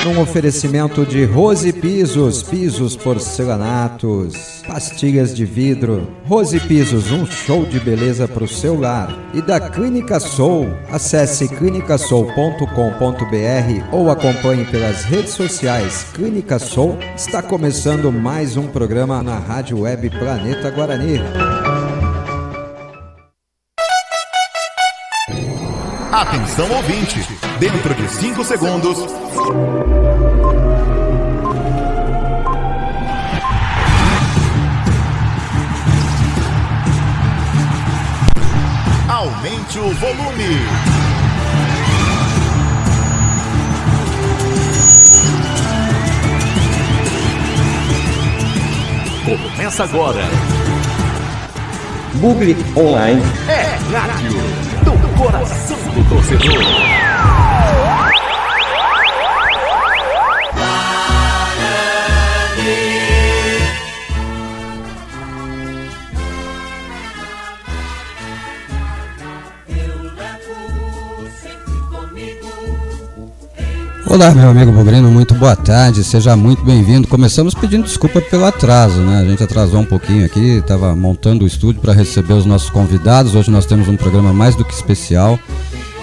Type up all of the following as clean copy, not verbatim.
Um oferecimento de Rose Pisos, pisos porcelanatos, pastilhas de vidro. Rose Pisos, um show de beleza para o seu lar. E da Clínica Soul, acesse clinicasoul.com.br ou acompanhe pelas redes sociais. Clínica Soul, está começando mais um programa na Rádio Web Planeta Guarani. Atenção ouvinte, dentro de 5 segundos... Aumente o volume. Começa agora. Google Online É rádio do coração do torcedor. Olá, meu amigo Bugrino, muito boa tarde, seja muito bem-vindo. Começamos pedindo desculpa pelo atraso, né? A gente atrasou um pouquinho aqui, estava montando o estúdio para receber os nossos convidados. Hoje nós temos um programa mais do que especial,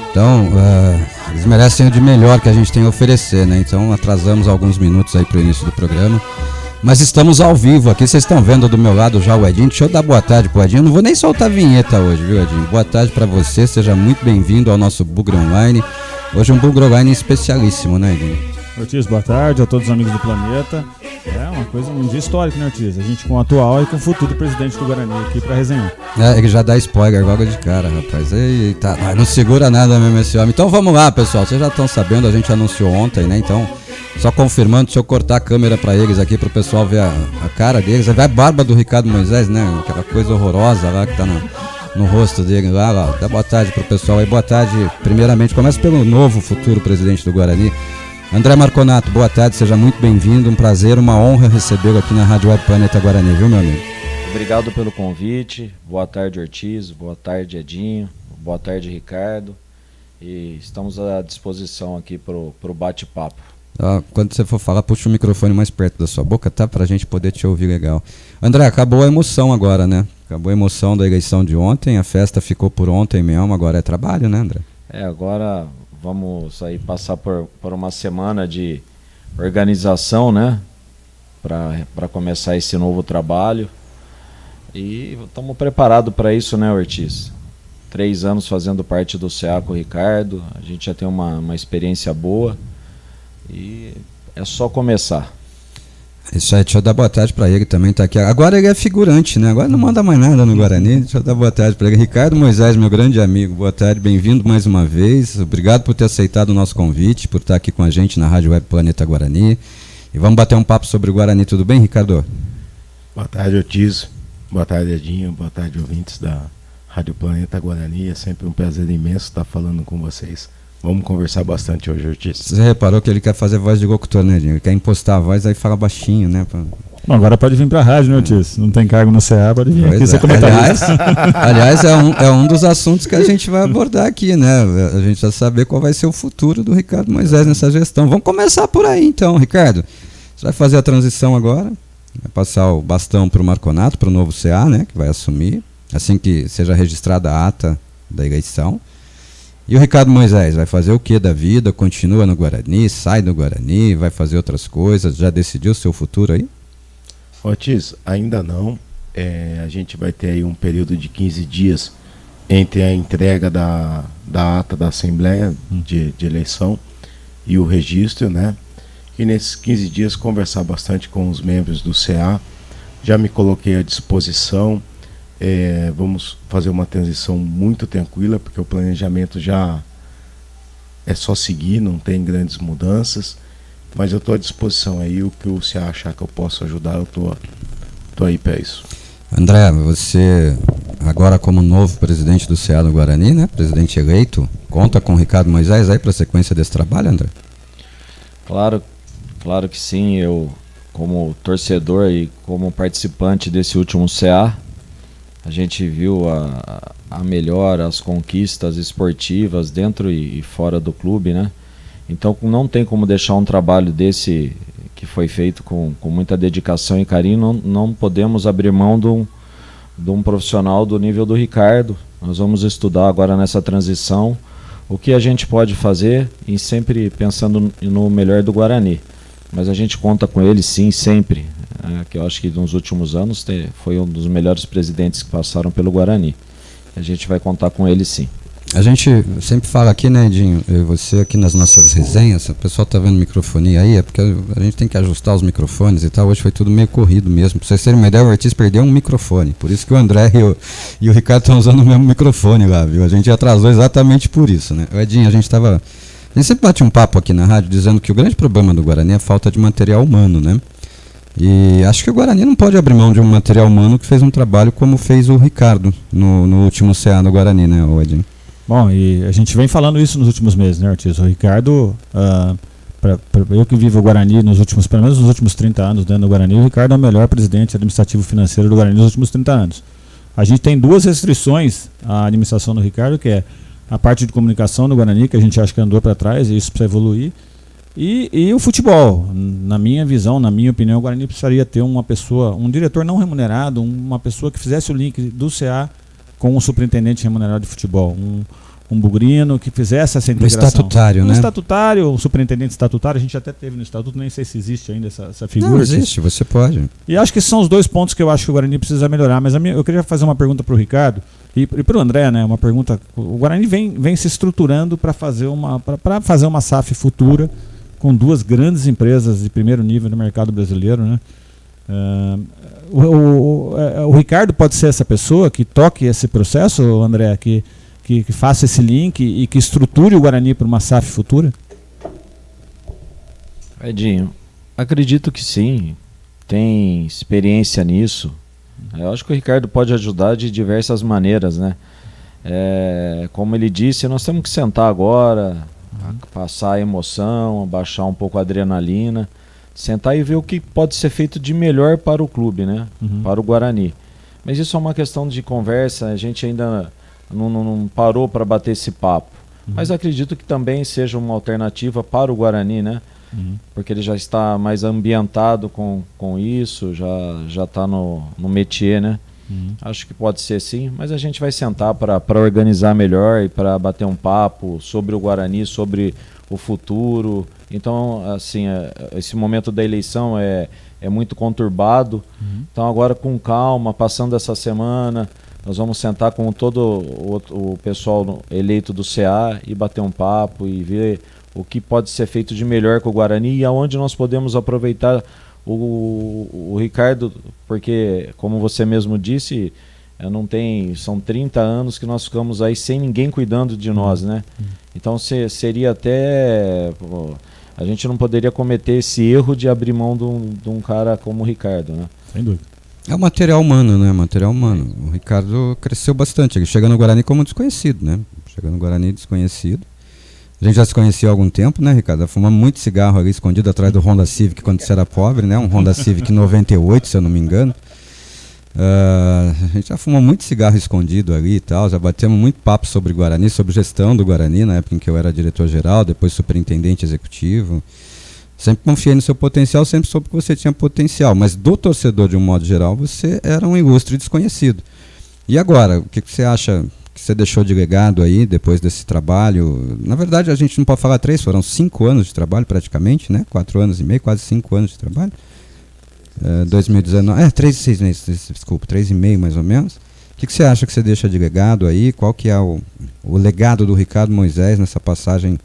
então eles merecem o de melhor que a gente tem a oferecer, né? Então atrasamos alguns minutos aí para o início do programa, mas estamos ao vivo aqui. Vocês estão vendo do meu lado já o Edinho. Deixa eu dar boa tarde pro Edinho. Não vou nem soltar a vinheta hoje, viu, Edinho? Boa tarde para você, seja muito bem-vindo ao nosso Bugre Online. Hoje um Bugre Online especialíssimo, né, Edinho? Ortiz, boa tarde a todos os amigos do planeta. É uma coisa, um dia histórico, né, Ortiz? A gente com o atual e com o futuro presidente do Guarani aqui pra resenhar. Ele já dá spoiler logo de cara, rapaz. Eita, não segura nada mesmo esse homem. Então vamos lá, pessoal. Vocês já estão sabendo, a gente anunciou ontem, né? Então, só confirmando, deixa eu cortar a câmera pra eles aqui, pro pessoal ver a cara deles. Vai a barba do Ricardo Moisés, né? Aquela coisa horrorosa lá que tá no rosto dele lá. Dá boa tarde pro pessoal aí. Boa tarde, primeiramente. Começa pelo novo futuro presidente do Guarani, André Marconato. Boa tarde, seja muito bem-vindo. Um prazer, uma honra recebê-lo aqui na Rádio Web Planeta Guarani, viu, meu amigo? Obrigado pelo convite. Boa tarde, Ortiz. Boa tarde, Edinho. Boa tarde, Ricardo. E estamos à disposição aqui pro bate-papo. Quando você for falar, puxa o microfone mais perto da sua boca, tá? Pra gente poder te ouvir legal. André, acabou a emoção agora, né? Acabou a emoção da eleição de ontem, a festa ficou por ontem mesmo, agora é trabalho, né, André? Agora vamos aí passar por uma semana de organização, né? Para começar esse novo trabalho. E estamos preparados para isso, né, Ortiz? 3 anos fazendo parte do CA com o Ricardo, a gente já tem uma experiência boa e é só começar. Isso aí, deixa eu dar boa tarde pra ele também, tá aqui. Agora ele é figurante, né? Agora não manda mais nada no Guarani. Deixa eu dar boa tarde pra ele. Ricardo Moisés, meu grande amigo, boa tarde, bem-vindo mais uma vez. Obrigado por ter aceitado o nosso convite, por estar aqui com a gente na Rádio Web Planeta Guarani. E vamos bater um papo sobre o Guarani, tudo bem, Ricardo? Boa tarde, Ortiz. Boa tarde, Edinho. Boa tarde, ouvintes da Rádio Planeta Guarani. É sempre um prazer imenso estar falando com vocês. Vamos conversar bastante hoje, Ortiz. Você reparou que ele quer fazer voz de locutor, né, Edinho? Ele quer impostar a voz, aí fala baixinho, né? Bom, agora pode vir pra rádio, né, Ortiz? Não tem cargo no CA, pode vir aqui ser comentarista. Aliás, é um dos assuntos que a gente vai abordar aqui, né? A gente vai saber qual vai ser o futuro do Ricardo Moisés nessa gestão. Vamos começar por aí, então, Ricardo. Você vai fazer a transição agora, vai passar o bastão pro Marconato, pro novo CA, né? Que vai assumir, assim que seja registrada a ata da eleição. E o Ricardo Moisés vai fazer o que da vida? Continua no Guarani, sai do Guarani, vai fazer outras coisas? Já decidiu o seu futuro aí? Ortiz, ainda não. A gente vai ter aí um período de 15 dias entre a entrega da ata da Assembleia de eleição e o registro, né? E nesses 15 dias conversar bastante com os membros do CA. Já me coloquei à disposição. Vamos fazer uma transição muito tranquila, porque o planejamento já é só seguir, não tem grandes mudanças, mas eu estou à disposição aí. O que você achar que eu posso ajudar, eu tô aí para isso. André, você agora como novo presidente do CA do Guarani, né, presidente eleito, conta com o Ricardo Moisés aí para a sequência desse trabalho, André? Claro que sim. Eu, como torcedor e como participante desse último CA, a gente viu a melhora, as conquistas esportivas dentro e fora do clube, né? Então não tem como deixar um trabalho desse que foi feito com muita dedicação e carinho, não podemos abrir mão de um profissional do nível do Ricardo. Nós vamos estudar agora nessa transição o que a gente pode fazer e sempre pensando no melhor do Guarani. Mas a gente conta com ele sim, sempre. Que eu acho que nos últimos anos foi um dos melhores presidentes que passaram pelo Guarani. A gente vai contar com ele sim. A gente sempre fala aqui, né, Edinho, eu e você aqui nas nossas resenhas, o pessoal tá vendo microfonia aí, é porque a gente tem que ajustar os microfones e tal, hoje foi tudo meio corrido mesmo. Pra vocês terem uma ideia, o Ortiz perdeu um microfone, por isso que o André e o Ricardo estão usando o mesmo microfone lá, viu? A gente atrasou exatamente por isso, né? Edinho, a gente sempre bate um papo aqui na rádio dizendo que o grande problema do Guarani é a falta de material humano, né? E acho que o Guarani não pode abrir mão de um material humano que fez um trabalho como fez o Ricardo no último CA no Guarani, né, Edinho? Bom, e a gente vem falando isso nos últimos meses, né, Ortiz? O Ricardo, eu que vivo o Guarani pelo menos nos últimos 30 anos dentro do Guarani, o Ricardo é o melhor presidente administrativo financeiro do Guarani nos últimos 30 anos. A gente tem duas restrições à administração do Ricardo, que é a parte de comunicação do Guarani, que a gente acha que andou para trás, e isso precisa evoluir, e o futebol. Na minha visão, na minha opinião, o Guarani precisaria ter um diretor não remunerado, uma pessoa que fizesse o link do CA com um superintendente remunerado de futebol, um bugrino que fizesse essa integração. Estatutário, né? Estatutário, um superintendente estatutário, a gente até teve no estatuto, nem sei se existe ainda essa figura. Não existe, você pode. E acho que esses são os dois pontos que eu acho que o Guarani precisa melhorar, mas eu queria fazer uma pergunta para o Ricardo e para o André, né? Uma pergunta. O Guarani vem se estruturando para fazer uma SAF futura com duas grandes empresas de primeiro nível no mercado brasileiro, né? O Ricardo pode ser essa pessoa que toque esse processo, André, que faça esse link e que estruture o Guarani para uma SAF futura? Edinho, acredito que sim, tem experiência nisso. Eu acho que o Ricardo pode ajudar de diversas maneiras, né? Como ele disse, nós temos que sentar agora, passar a emoção, baixar um pouco a adrenalina, sentar e ver o que pode ser feito de melhor para o clube, né? Para o Guarani. Mas isso é uma questão de conversa, a gente ainda não parou para bater esse papo. Mas acredito que também seja uma alternativa para o Guarani, né? Porque ele já está mais ambientado com isso, já está no métier, né? Acho que pode ser sim, mas a gente vai sentar para organizar melhor e para bater um papo sobre o Guarani, sobre o futuro. Então, assim, esse momento da eleição é muito conturbado. Então, agora com calma, passando essa semana, nós vamos sentar com todo o pessoal eleito do CA e bater um papo e ver o que pode ser feito de melhor com o Guarani e aonde nós podemos aproveitar o Ricardo, porque, como você mesmo disse, são 30 anos que nós ficamos aí sem ninguém cuidando de nós, né? Então seria até... A gente não poderia cometer esse erro de abrir mão de um cara como o Ricardo, né? Sem dúvida. É o material humano, né? Material humano. O Ricardo cresceu bastante. Ele chega no Guarani como desconhecido, né? Chega no Guarani desconhecido. A gente já se conhecia há algum tempo, né, Ricardo? Fumamos muito cigarro ali escondido atrás do Honda Civic quando você era pobre, né? Um Honda Civic 98, se eu não me engano. A gente já fumou muito cigarro escondido ali e tal. Já batemos muito papo sobre Guarani, sobre gestão do Guarani, na época em que eu era diretor-geral, depois superintendente executivo. Sempre confiei no seu potencial, sempre soube que você tinha potencial. Mas do torcedor, de um modo geral, você era um ilustre desconhecido. E agora, o que você acha que você deixou de legado aí, depois desse trabalho? Na verdade, a gente não pode falar 3, foram 5 anos de trabalho praticamente, né? 4 anos e meio, quase 5 anos de trabalho. 2019, 3 e 6 meses, desculpa, 3 e meio mais ou menos. O que você acha que você deixa de legado aí? Qual que é o legado do Ricardo Moisés nessa passagem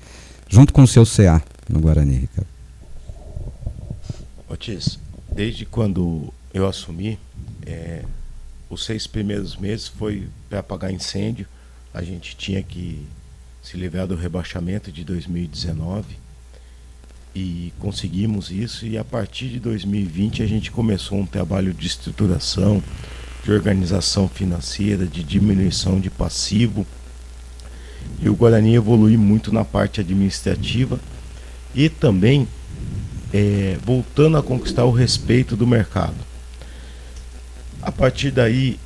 junto com o seu CA no Guarani, Ricardo? Otis, desde quando eu assumi, os 6 primeiros meses foi para apagar incêndio. A gente tinha que se livrar do rebaixamento de 2019 e conseguimos isso, e a partir de 2020 a gente começou um trabalho de estruturação, de organização financeira, de diminuição de passivo, e o Guarani evoluiu muito na parte administrativa e também voltando a conquistar o respeito do mercado. A partir daí,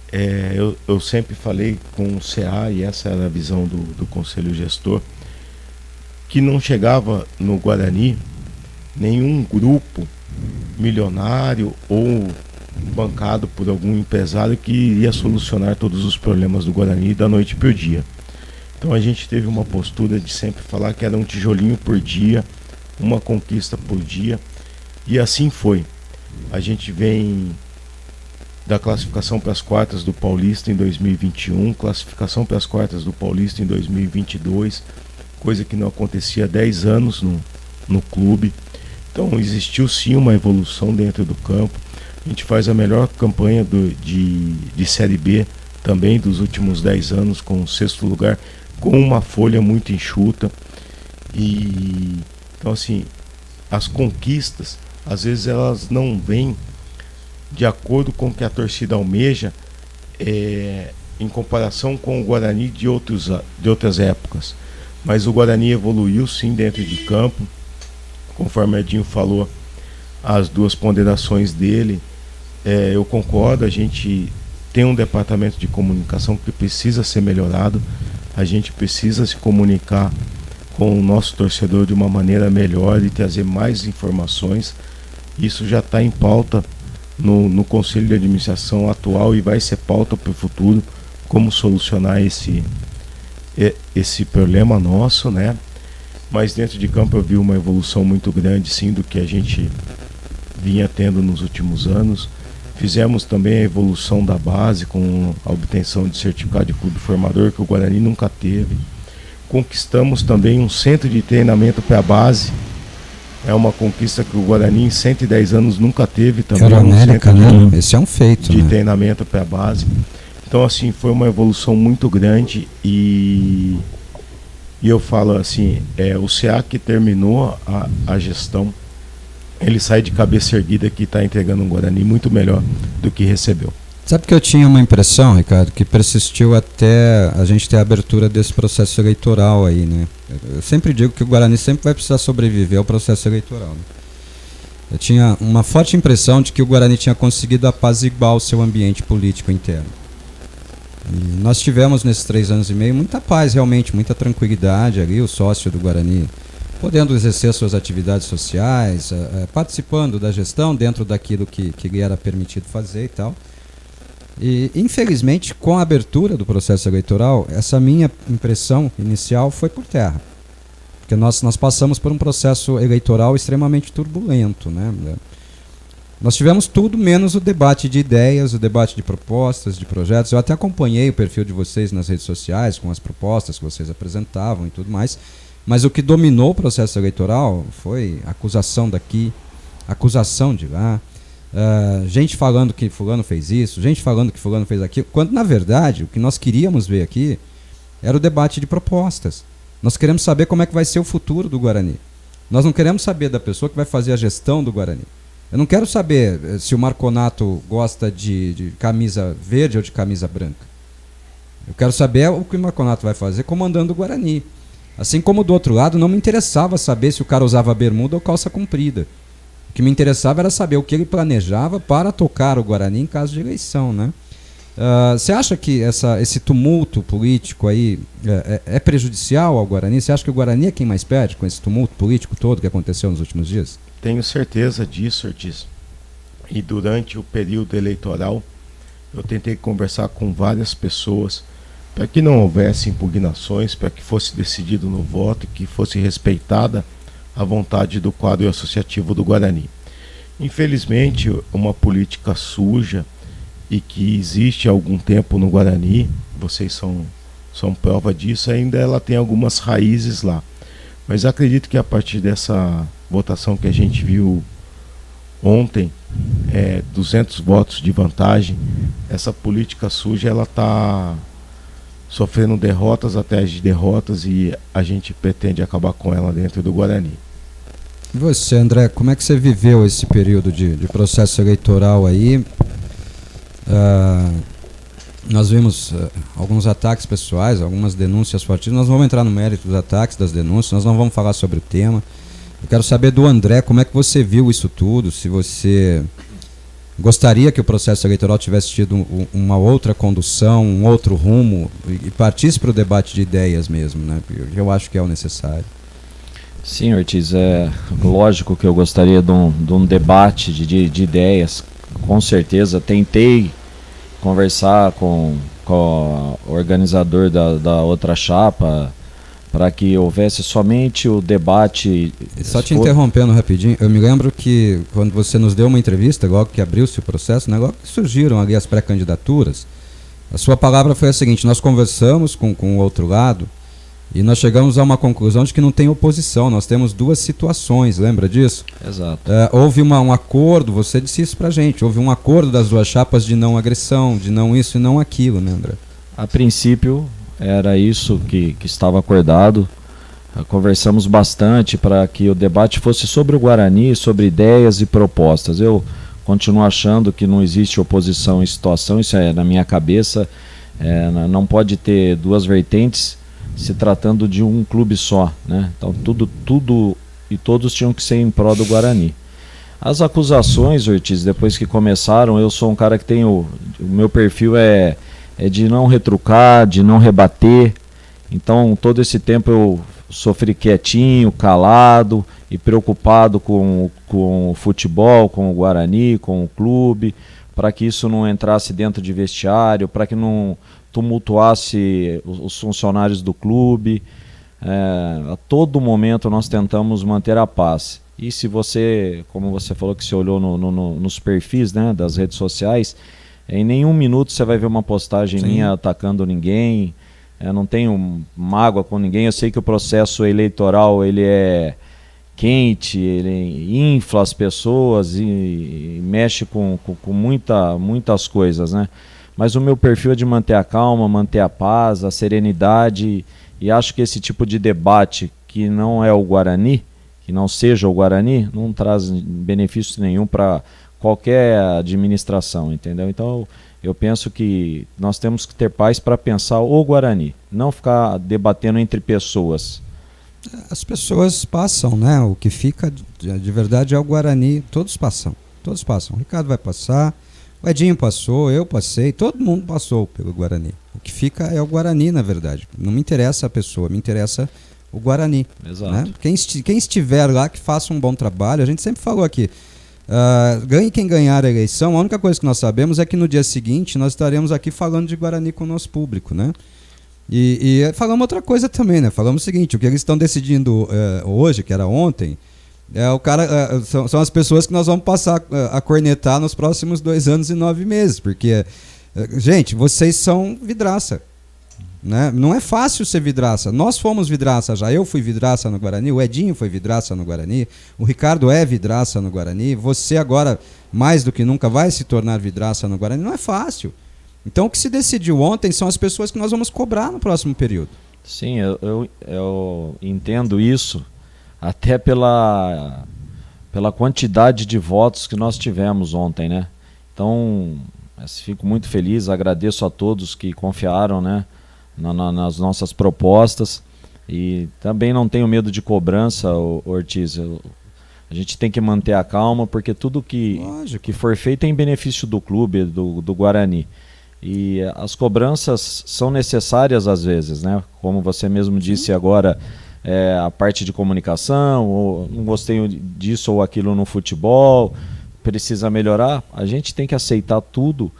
eu sempre falei com o CA, e essa era a visão do Conselho Gestor, que não chegava no Guarani nenhum grupo milionário ou bancado por algum empresário que iria solucionar todos os problemas do Guarani da noite para o dia. Então a gente teve uma postura de sempre falar que era um tijolinho por dia, uma conquista por dia, e assim foi. A gente vem da classificação para as quartas do Paulista em 2021, classificação para as quartas do Paulista em 2022, coisa que não acontecia há 10 anos no clube. Então existiu sim uma evolução dentro do campo. A gente faz a melhor campanha de Série B também dos últimos 10 anos, com o 6º lugar, com uma folha muito enxuta. E então assim, as conquistas às vezes elas não vêm de acordo com o que a torcida almeja, em comparação com o Guarani de outras épocas. Mas o Guarani evoluiu sim dentro de campo, conforme o Edinho falou, as duas ponderações dele. Eu concordo, a gente tem um departamento de comunicação que precisa ser melhorado, a gente precisa se comunicar com o nosso torcedor de uma maneira melhor e trazer mais informações. Isso já está em pauta no Conselho de Administração atual e vai ser pauta para o futuro, como solucionar esse problema nosso, né? Mas dentro de campo eu vi uma evolução muito grande sim do que a gente vinha tendo nos últimos anos. Fizemos também a evolução da base com a obtenção de certificado de clube formador, que o Guarani nunca teve. Conquistamos também um centro de treinamento para a base. É uma conquista que o Guarani em 110 anos nunca teve também. Era América, né? Esse é um feito, de né? treinamento para a base. Então assim, foi uma evolução muito grande e eu falo assim, o CA que terminou a gestão, ele sai de cabeça erguida que está entregando um Guarani muito melhor do que recebeu. Sabe que eu tinha uma impressão, Ricardo, que persistiu até a gente ter a abertura desse processo eleitoral aí, né? Eu sempre digo que o Guarani sempre vai precisar sobreviver ao processo eleitoral, né? Eu tinha uma forte impressão de que o Guarani tinha conseguido apaziguar o seu ambiente político interno. E nós tivemos nesses 3 anos e meio muita paz, realmente, muita tranquilidade ali, o sócio do Guarani podendo exercer suas atividades sociais, participando da gestão dentro daquilo que lhe era permitido fazer e tal. E, infelizmente, com a abertura do processo eleitoral, essa minha impressão inicial foi por terra. Porque nós passamos por um processo eleitoral extremamente turbulento, né? Nós tivemos tudo menos o debate de ideias, o debate de propostas, de projetos. Eu até acompanhei o perfil de vocês nas redes sociais, com as propostas que vocês apresentavam e tudo mais. Mas o que dominou o processo eleitoral foi acusação daqui, acusação de lá, gente falando que fulano fez isso, gente falando que fulano fez aquilo, quando na verdade o que nós queríamos ver aqui era o debate de propostas. Nós queremos saber como é que vai ser o futuro do Guarani. Nós não queremos saber da pessoa que vai fazer a gestão do Guarani. Eu não quero saber se o Marconato gosta de camisa verde ou de camisa branca. Eu quero saber o que o Marconato vai fazer comandando o Guarani. Assim como do outro lado, não me interessava saber se o cara usava bermuda ou calça comprida. O que me interessava era saber o que ele planejava para tocar o Guarani em caso de eleição, né? Você acha que esse tumulto político aí é prejudicial ao Guarani? Você acha que o Guarani é quem mais perde com esse tumulto político todo que aconteceu nos últimos dias? Tenho certeza disso, Ortiz. E durante o período eleitoral, eu tentei conversar com várias pessoas para que não houvesse impugnações, para que fosse decidido no voto, que fosse respeitada a vontade do quadro associativo do Guarani. Infelizmente, uma política suja e que existe há algum tempo no Guarani, vocês são prova disso, ainda ela tem algumas raízes lá. Mas acredito que a partir dessa votação que a gente viu ontem, 200 votos de vantagem, essa política suja ela está sofrendo derrotas atrás de derrotas e a gente pretende acabar com ela dentro do Guarani. E você, André, como é que você viveu esse período de processo eleitoral aí? Nós vimos alguns ataques pessoais, algumas denúncias fortes. Nós vamos entrar no mérito dos ataques, das denúncias, nós não vamos falar sobre o tema. Eu quero saber do André, como é que você viu isso tudo, se você gostaria que o processo eleitoral tivesse tido uma outra condução, um outro rumo e partisse para o debate de ideias mesmo, né? Eu acho que é o necessário. Sim, Ortiz, é lógico que eu gostaria de um debate de ideias, com certeza. Tentei conversar com o organizador da outra chapa para que houvesse somente o debate. Só te interrompendo rapidinho, eu me lembro que quando você nos deu uma entrevista, logo que abriu-se o processo, né, logo que surgiram ali as pré-candidaturas, a sua palavra foi a seguinte: nós conversamos com o outro lado e nós chegamos a uma conclusão de que não tem oposição, nós temos duas situações, lembra disso? Exato. Houve um acordo, você disse isso pra gente, houve um acordo das duas chapas de não agressão, de não isso e não aquilo, né, André? A princípio era isso que estava acordado. Conversamos bastante para que o debate fosse sobre o Guarani, sobre ideias e propostas. Eu continuo achando que não existe oposição em situação, isso é na minha cabeça. Não pode ter duas vertentes se tratando de um clube só, né? Então tudo e todos tinham que ser em prol do Guarani. As acusações, Ortiz, depois que começaram, eu sou um cara que tem o meu perfil é de não retrucar, de não rebater. Então todo esse tempo eu sofri quietinho, calado e preocupado com o futebol, com o Guarani, com o clube, para que isso não entrasse dentro de vestiário, para que não tumultuasse os funcionários do clube. A todo momento nós tentamos manter a paz. E se você, como você falou que se olhou nos perfis, né, das redes sociais, em nenhum minuto você vai ver uma postagem minha atacando ninguém. Não tenho mágoa com ninguém. Eu sei que o processo eleitoral ele é quente, ele infla as pessoas e mexe com muitas coisas, né? Mas o meu perfil é de manter a calma, manter a paz, a serenidade, e acho que esse tipo de debate que não é o Guarani, que não seja o Guarani, não traz benefício nenhum para qualquer administração, entendeu? Então eu penso que nós temos que ter paz para pensar o Guarani, não ficar debatendo entre pessoas. As pessoas passam, né? O que fica de verdade é o Guarani, todos passam. O Ricardo vai passar, o Edinho passou, eu passei, todo mundo passou pelo Guarani. O que fica é o Guarani, na verdade. Não me interessa a pessoa, me interessa o Guarani. Exato. Né? Quem estiver lá, que faça um bom trabalho. A gente sempre falou aqui, ganhe quem ganhar a eleição. A única coisa que nós sabemos é que no dia seguinte nós estaremos aqui falando de Guarani com o nosso público, né? E falamos outra coisa também, né? Falamos o seguinte: o que eles estão decidindo hoje, que era ontem, são as pessoas que nós vamos passar a cornetar nos próximos 2 anos e 9 meses, porque, gente, vocês são vidraça, né? Não é fácil ser vidraça. Nós fomos vidraça já. Eu fui vidraça no Guarani, o Edinho foi vidraça no Guarani, o Ricardo é vidraça no Guarani, você agora, mais do que nunca, vai se tornar vidraça no Guarani. Não é fácil. Então o que se decidiu ontem são as pessoas que nós vamos cobrar no próximo período. Sim, eu entendo isso, até pela quantidade de votos que nós tivemos ontem, né? Então, fico muito feliz, agradeço a todos que confiaram, né, nas nossas propostas, e também não tenho medo de cobrança, Ortiz. A gente tem que manter a calma, porque tudo que for feito é em benefício do clube, do Guarani. E as cobranças são necessárias às vezes, né? Como você mesmo disse agora, a parte de comunicação, ou não gostei disso ou aquilo no futebol, precisa melhorar. A gente tem que aceitar tudo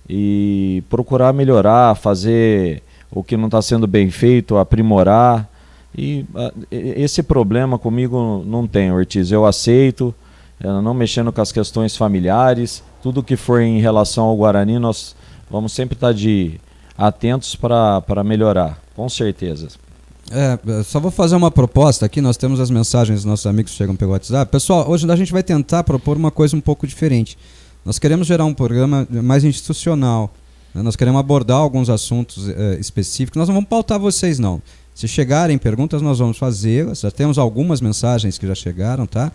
e procurar melhorar, fazer o que não está sendo bem feito, aprimorar. E esse problema comigo não tem, Ortiz. Eu aceito, não mexendo com as questões familiares. Tudo que for em relação ao Guarani, nós vamos sempre estar atentos para melhorar, com certeza. Só vou fazer uma proposta aqui. Nós temos as mensagens dos nossos amigos que chegam pelo WhatsApp. Pessoal, hoje a gente vai tentar propor uma coisa um pouco diferente. Nós queremos gerar um programa mais institucional, né? Nós queremos abordar alguns assuntos específicos. Nós não vamos pautar vocês, não. Se chegarem perguntas, nós vamos fazê-las. Já temos algumas mensagens que já chegaram, tá?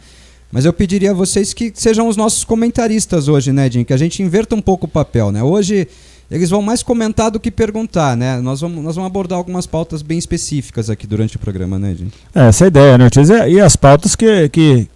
Mas eu pediria a vocês que sejam os nossos comentaristas hoje, né, Edinho? Que a gente inverta um pouco o papel, né? Hoje eles vão mais comentar do que perguntar, né? Nós vamos abordar algumas pautas bem específicas aqui durante o programa, né, Edinho? Essa é a ideia, né, Ortiz? E as pautas que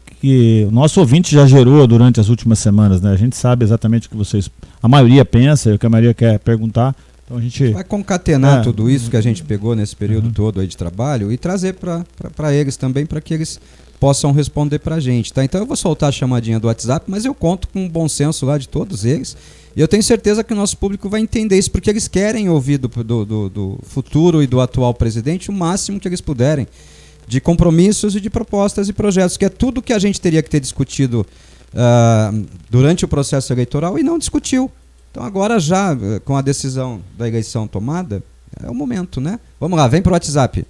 o nosso ouvinte já gerou durante as últimas semanas, né? A gente sabe exatamente o que a maioria pensa, o que a maioria quer perguntar, Então a gente vai concatenar tudo isso que a gente pegou nesse período todo aí de trabalho e trazer para eles também, para que eles possam responder para a gente, tá? Então eu vou soltar a chamadinha do WhatsApp, mas eu conto com o bom senso lá de todos eles e eu tenho certeza que o nosso público vai entender isso, porque eles querem ouvir do futuro e do atual presidente o máximo que eles puderem de compromissos e de propostas e projetos, que é tudo que a gente teria que ter discutido durante o processo eleitoral e não discutiu. Então agora já, com a decisão da eleição tomada, é o momento, né? Vamos lá, vem pro WhatsApp.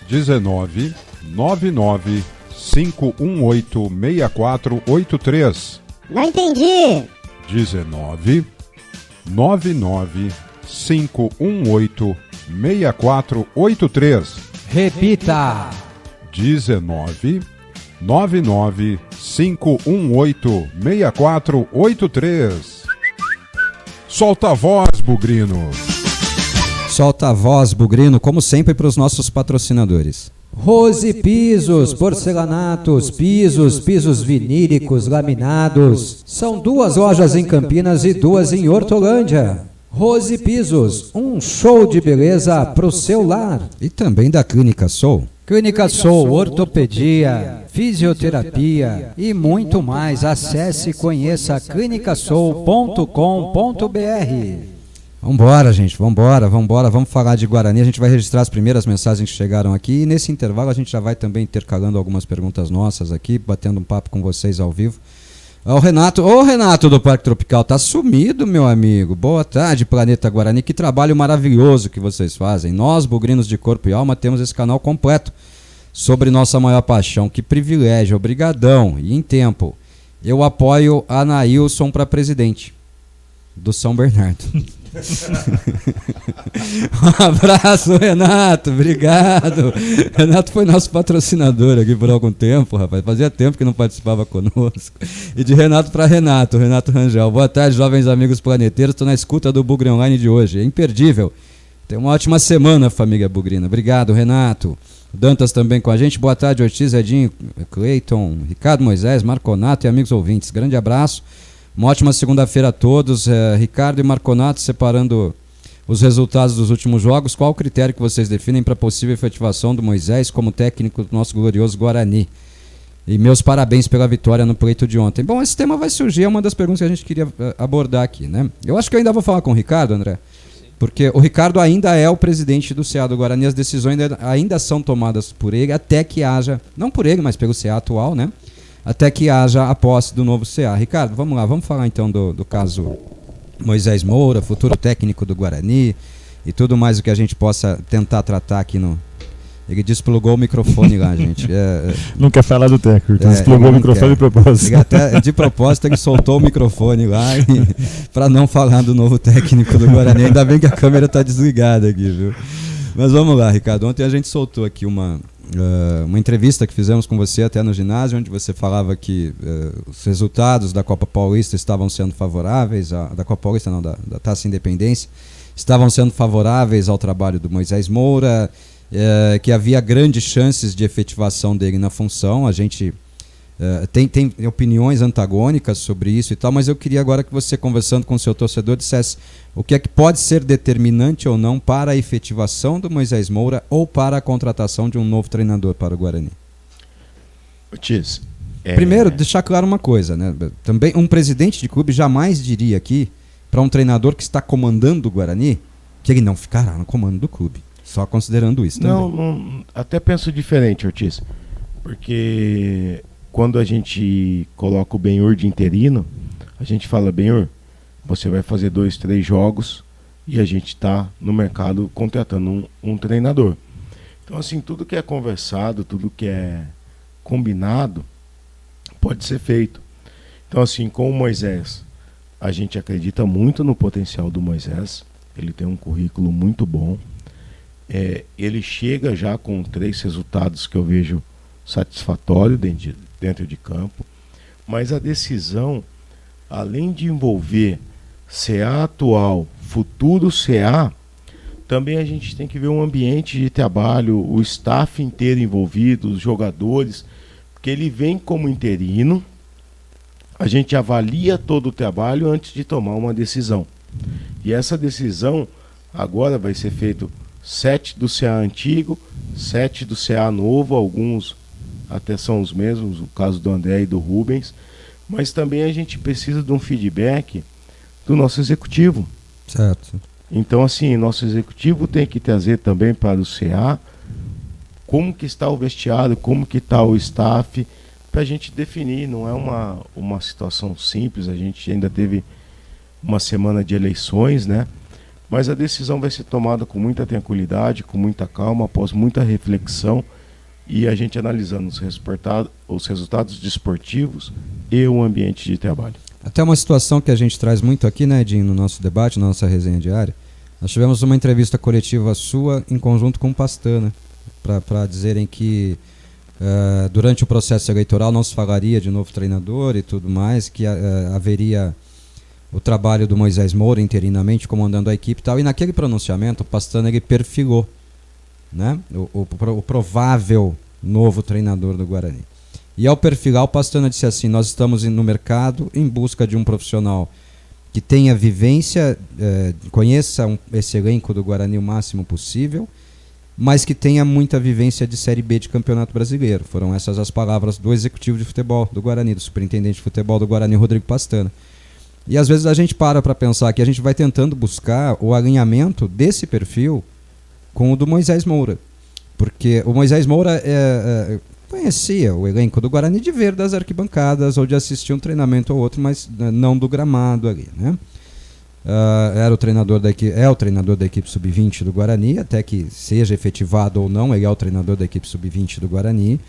19 99 518 6483. Não entendi. 19 99 518 6483. Repita. 19 99 518 6483. Solta a voz, Bugrino. Solta a voz, Bugrino, como sempre para os nossos patrocinadores. Rose Pisos, porcelanatos, pisos vinílicos, laminados. São 2 lojas em Campinas e 2 em Hortolândia. Rose Pisos, um show de beleza pro seu lar. E também da Clínica Soul. Clínica Soul, ortopedia, fisioterapia e muito mais. Acesse e conheça clinicasoul.com.br. Vambora, gente, vambora, vamos falar de Guarani. A gente vai registrar as primeiras mensagens que chegaram aqui e nesse intervalo a gente já vai também intercalando algumas perguntas nossas aqui, batendo um papo com vocês ao vivo. O Renato do Parque Tropical, tá sumido, meu amigo. Boa tarde, Planeta Guarani, que trabalho maravilhoso que vocês fazem. Nós, bugrinos de corpo e alma, temos esse canal completo sobre nossa maior paixão. Que privilégio, obrigadão. E em tempo, eu apoio a Anailson para presidente do São Bernardo. Um abraço, Renato, obrigado. Renato foi nosso patrocinador aqui por algum tempo, rapaz. Fazia tempo que não participava conosco. E de Renato para Renato Rangel. Boa tarde, jovens amigos planeteiros. Estou na escuta do Bugre Online de hoje. É imperdível. Tenha uma ótima semana, família bugrina. Obrigado, Renato. Dantas também com a gente. Boa tarde, Ortiz, Edinho, Cleiton, Ricardo Moisés, Marconato e amigos ouvintes. Grande abraço. Uma ótima segunda-feira a todos. Ricardo e Marconato separando os resultados dos últimos jogos. Qual o critério que vocês definem para a possível efetivação do Moisés como técnico do nosso glorioso Guarani? E meus parabéns pela vitória no pleito de ontem. Bom, esse tema vai surgir, é uma das perguntas que a gente queria abordar aqui, né? Eu acho que eu ainda vou falar com o Ricardo, André, porque o Ricardo ainda é o presidente do CA do Guarani, as decisões ainda são tomadas por ele, até que haja, não por ele, mas pelo CA atual, né? Até que haja a posse do novo CA. Ricardo, vamos lá, vamos falar então do caso Moisés Moura, futuro técnico do Guarani e tudo mais o que a gente possa tentar tratar aqui no... Ele desplugou o microfone lá, gente. Não quer falar do técnico, desplugou o microfone de propósito. De propósito ele soltou o microfone lá para não falar do novo técnico do Guarani. Ainda bem que a câmera está desligada aqui, viu? Mas vamos lá, Ricardo. Ontem a gente soltou aqui uma entrevista que fizemos com você até no ginásio, onde você falava que os resultados da Copa Paulista estavam sendo favoráveis, da Copa Paulista não, da Taça Independência, estavam sendo favoráveis ao trabalho do Moisés Moura, que havia grandes chances de efetivação dele na função. A gente tem opiniões antagônicas sobre isso e tal, mas eu queria agora que você, conversando com o seu torcedor, dissesse o que é que pode ser determinante ou não para a efetivação do Moisés Moura ou para a contratação de um novo treinador para o Guarani. Ortiz, primeiro, deixar claro uma coisa, né? Também um presidente de clube jamais diria aqui para um treinador que está comandando o Guarani que ele não ficará no comando do clube, só considerando isso também. Não, até penso diferente, Ortiz, porque quando a gente coloca o Benhur de interino, a gente fala: Benhur, você vai fazer 2, 3 jogos e a gente está no mercado contratando um treinador. Então, assim, tudo que é conversado, tudo que é combinado, pode ser feito. Então, assim, com o Moisés, a gente acredita muito no potencial do Moisés. Ele tem um currículo muito bom. Ele chega já com 3 resultados que eu vejo satisfatório dentro de campo, mas a decisão, além de envolver CA atual, futuro CA, também a gente tem que ver um ambiente de trabalho, o staff inteiro envolvido, os jogadores, porque ele vem como interino, a gente avalia todo o trabalho antes de tomar uma decisão. E essa decisão agora vai ser feito 7 do CA antigo, 7 do CA novo, alguns até são os mesmos, o caso do André e do Rubens, mas também a gente precisa de um feedback do nosso executivo. Certo. Então, assim, nosso executivo tem que trazer também para o CA como que está o vestiário, como que está o staff, para a gente definir. Não é uma situação simples, a gente ainda teve uma semana de eleições, né? Mas a decisão vai ser tomada com muita tranquilidade, com muita calma, após muita reflexão, e a gente analisando os resultados desportivos e o ambiente de trabalho. Até uma situação que a gente traz muito aqui, né, Edinho, no nosso debate, na nossa resenha diária. Nós tivemos uma entrevista coletiva sua em conjunto com o Pastana, para dizerem que durante o processo eleitoral não se falaria de novo treinador e tudo mais, que haveria o trabalho do Moisés Moura interinamente comandando a equipe e tal. E naquele pronunciamento o Pastana ele perfilou, né, o provável novo treinador do Guarani. E ao perfilar, o Pastana disse assim: nós estamos no mercado em busca de um profissional que tenha vivência, conheça esse elenco do Guarani o máximo possível, mas que tenha muita vivência de Série B de Campeonato Brasileiro. Foram essas as palavras do executivo de futebol do Guarani, do superintendente de futebol do Guarani, Rodrigo Pastana. E às vezes a gente para pensar que a gente vai tentando buscar o alinhamento desse perfil com o do Moisés Moura. Porque o Moisés Moura conhecia o elenco do Guarani de ver das arquibancadas ou de assistir um treinamento ou outro, mas não do gramado ali, né? É o treinador da equipe sub-20 do Guarani, até que seja efetivado ou não, ele é o treinador da equipe sub-20 do Guarani,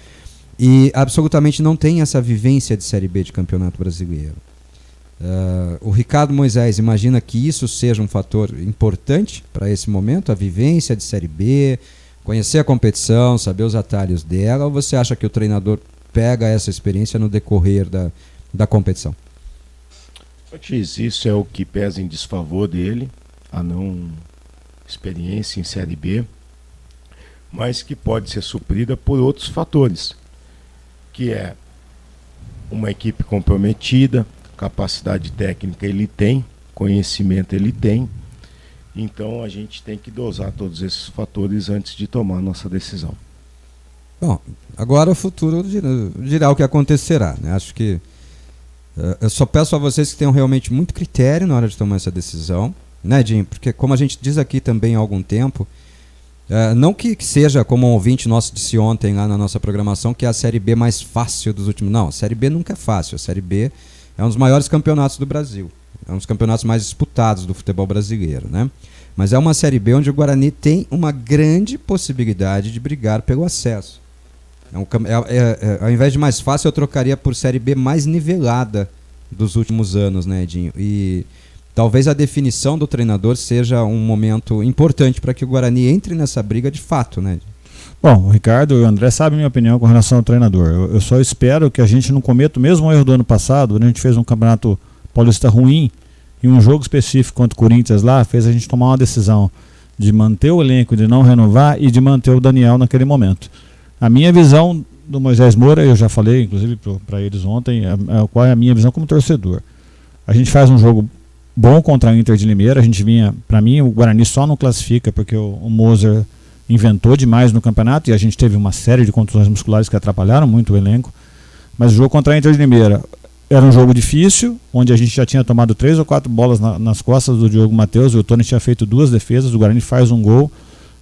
e absolutamente não tem essa vivência de Série B de Campeonato Brasileiro. O Ricardo Moisés imagina que isso seja um fator importante para esse momento, a vivência de Série B, conhecer a competição, saber os atalhos dela, ou você acha que o treinador pega essa experiência no decorrer da competição? Isso é o que pesa em desfavor dele, a não experiência em Série B, mas que pode ser suprida por outros fatores, que é uma equipe comprometida, capacidade técnica ele tem, conhecimento ele tem, então a gente tem que dosar todos esses fatores antes de tomar a nossa decisão. Bom, agora o futuro dirá o que acontecerá, né? Acho que eu só peço a vocês que tenham realmente muito critério na hora de tomar essa decisão, né, Jim? Porque como a gente diz aqui também há algum tempo, não que seja, como um ouvinte nosso disse ontem lá na nossa programação, que é a Série B mais fácil dos últimos... Não, a Série B nunca é fácil. A Série B é um dos maiores campeonatos do Brasil. É um dos campeonatos mais disputados do futebol brasileiro, né? Mas é uma Série B onde o Guarani tem uma grande possibilidade de brigar pelo acesso. Ao invés de mais fácil, eu trocaria por Série B mais nivelada dos últimos anos, né, Edinho? E talvez a definição do treinador seja um momento importante para que o Guarani entre nessa briga de fato, né, Edinho? Bom, o Ricardo e o André sabem a minha opinião com relação ao treinador. Eu só espero que a gente não cometa o mesmo erro do ano passado, onde a gente fez um campeonato paulista ruim e um jogo específico contra o Corinthians lá fez a gente tomar uma decisão de manter o elenco, de não renovar e de manter o Daniel naquele momento. A minha visão do Moisés Moura, eu já falei inclusive para eles ontem, qual é a minha visão como torcedor. A gente faz um jogo bom contra a Inter de Limeira, a gente vinha, para mim o Guarani só não classifica porque o Moser inventou demais no campeonato e a gente teve uma série de contusões musculares que atrapalharam muito o elenco, mas o jogo contra a Inter de Limeira era um jogo difícil, onde a gente já tinha tomado 3 ou 4 bolas nas costas do Diogo Matheus, e o Tony tinha feito 2 defesas, o Guarani faz um gol,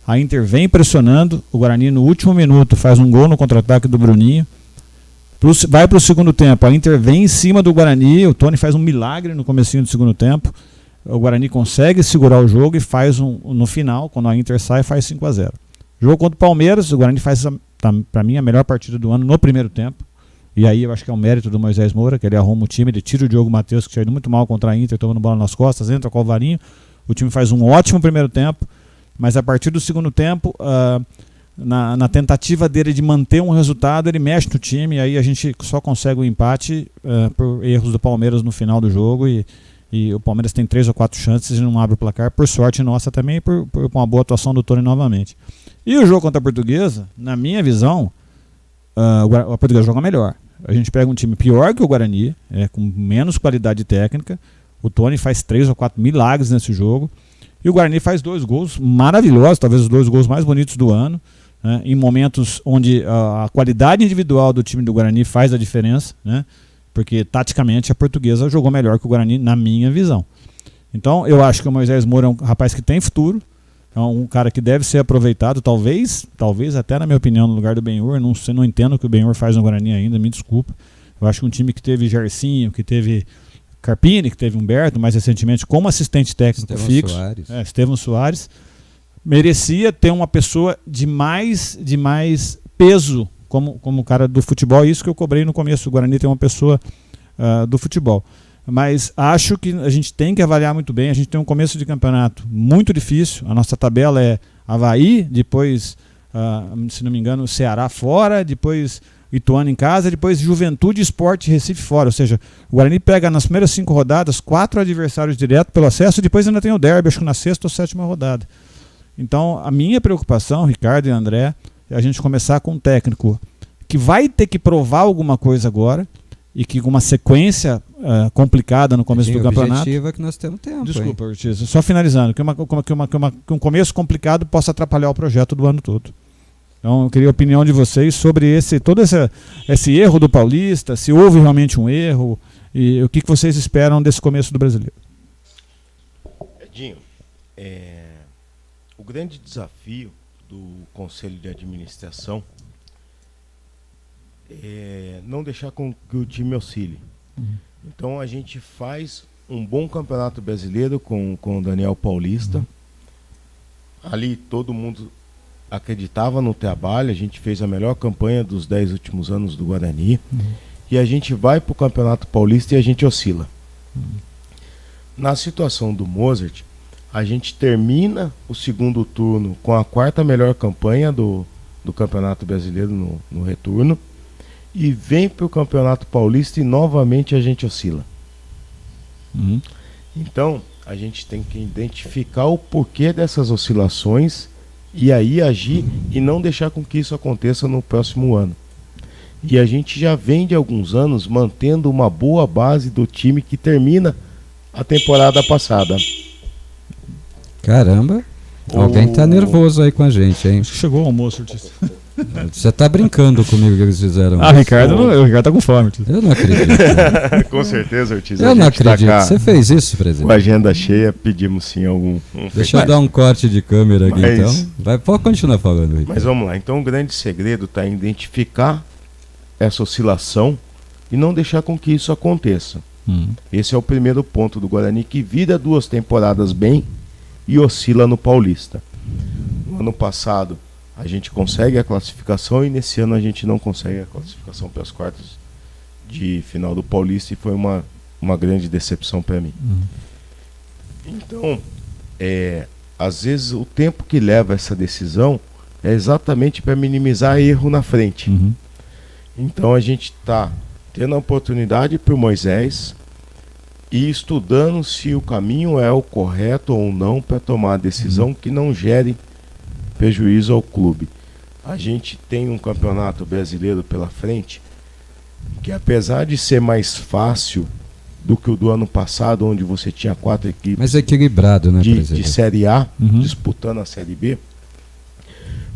a Inter vem pressionando, o Guarani no último minuto faz um gol no contra-ataque do Bruninho, vai para o segundo tempo, a Inter vem em cima do Guarani, o Tony faz um milagre no comecinho do segundo tempo, o Guarani consegue segurar o jogo e faz no final, quando a Inter sai, faz 5-0. Jogo contra o Palmeiras, o Guarani faz, para mim, a melhor partida do ano no primeiro tempo. E aí eu acho que é um mérito do Moisés Moura, que ele arruma o time, ele tira o Diogo Matheus, que tinha ido muito mal contra a Inter, tomando bola nas costas, entra com o Alvarinho, o time faz um ótimo primeiro tempo, mas a partir do segundo tempo, na tentativa dele de manter um resultado, ele mexe no time, e aí a gente só consegue o empate por erros do Palmeiras no final do jogo, e o Palmeiras tem 3 ou 4 chances e não abre o placar, por sorte nossa também, por uma boa atuação do Tony novamente. E o jogo contra a Portuguesa, na minha visão, a Portuguesa joga melhor. a gente pega um time pior que o Guarani, com menos qualidade técnica. O Tony faz 3 ou 4 milagres nesse jogo. E o Guarani faz 2 gols maravilhosos, talvez os 2 gols mais bonitos do ano, né, em momentos onde a qualidade individual do time do Guarani faz a diferença, né, porque taticamente a Portuguesa jogou melhor que o Guarani, na minha visão. Então eu acho que o Moisés Moura é um rapaz que tem futuro, é um cara que deve ser aproveitado, talvez até na minha opinião, no lugar do Benhur. Não entendo o que o Benhur faz no Guarani ainda, me desculpa. Eu acho que um time que teve Gersinho, que teve Carpini, que teve Humberto, mais recentemente como assistente técnico fixo, Estevão Soares, merecia ter uma pessoa de mais peso como cara do futebol. Isso que eu cobrei no começo. O Guarani tem uma pessoa do futebol. Mas acho que a gente tem que avaliar muito bem. A gente tem um começo de campeonato muito difícil. A nossa tabela é Avaí, depois, se não me engano, Ceará fora, depois Ituano em casa, depois Juventude, Sport e Recife fora. Ou seja, o Guarani pega nas primeiras 5 rodadas 4 adversários direto pelo acesso, depois ainda tem o derby, acho que na 6ª ou 7ª rodada. Então, a minha preocupação, Ricardo e André, é a gente começar com um técnico que vai ter que provar alguma coisa agora, e que com uma sequência complicada no começo do campeonato. O objetivo é que nós temos tempo. Desculpa, Ortiz, só finalizando, que um começo complicado possa atrapalhar o projeto do ano todo. Então eu queria a opinião de vocês sobre todo esse erro do Paulista, se houve realmente um erro, e o que vocês esperam desse começo do Brasileiro. Edinho, o grande desafio do Conselho de Administração não deixar com que o time oscile. Então a gente faz um bom campeonato brasileiro com o Daniel Paulista. Ali todo mundo acreditava no trabalho, a gente fez a melhor campanha dos 10 últimos anos do Guarani. E a gente vai para o Campeonato Paulista e a gente oscila. Na situação do Mozart, a gente termina o segundo turno com a 4ª melhor campanha do Campeonato Brasileiro no retorno. E vem para o Campeonato Paulista e novamente a gente oscila. Então, a gente tem que identificar o porquê dessas oscilações e aí agir e não deixar com que isso aconteça no próximo ano. E a gente já vem de alguns anos mantendo uma boa base do time que termina a temporada passada. Caramba, alguém tá nervoso aí com a gente, hein? Chegou o almoço, Ortiz. Você tá brincando comigo que eles fizeram. O Ricardo tá com fome. Eu não acredito. Com certeza, Ortiz. Eu não acredito. Você fez isso, presidente? Com a agenda cheia, pedimos sim algum... Deixa eu dar um corte de câmera aqui, então. Pode continuar falando, Ricardo. Mas vamos lá. Então o grande segredo está em identificar essa oscilação e não deixar com que isso aconteça. Esse é o primeiro ponto do Guarani, que vira 2 temporadas bem e oscila no Paulista. No ano passado a gente consegue a classificação e nesse ano a gente não consegue a classificação para as quartas de final do Paulista e foi uma grande decepção para mim. Então, às vezes o tempo que leva essa decisão é exatamente para minimizar erro na frente. Então a gente está tendo a oportunidade para o Moisés e estudando se o caminho é o correto ou não para tomar a decisão que não gere prejuízo ao clube. A gente tem um campeonato brasileiro pela frente que, apesar de ser mais fácil do que o do ano passado, onde você tinha 4 equipes, mas equilibrado, né, de Série A disputando a Série B,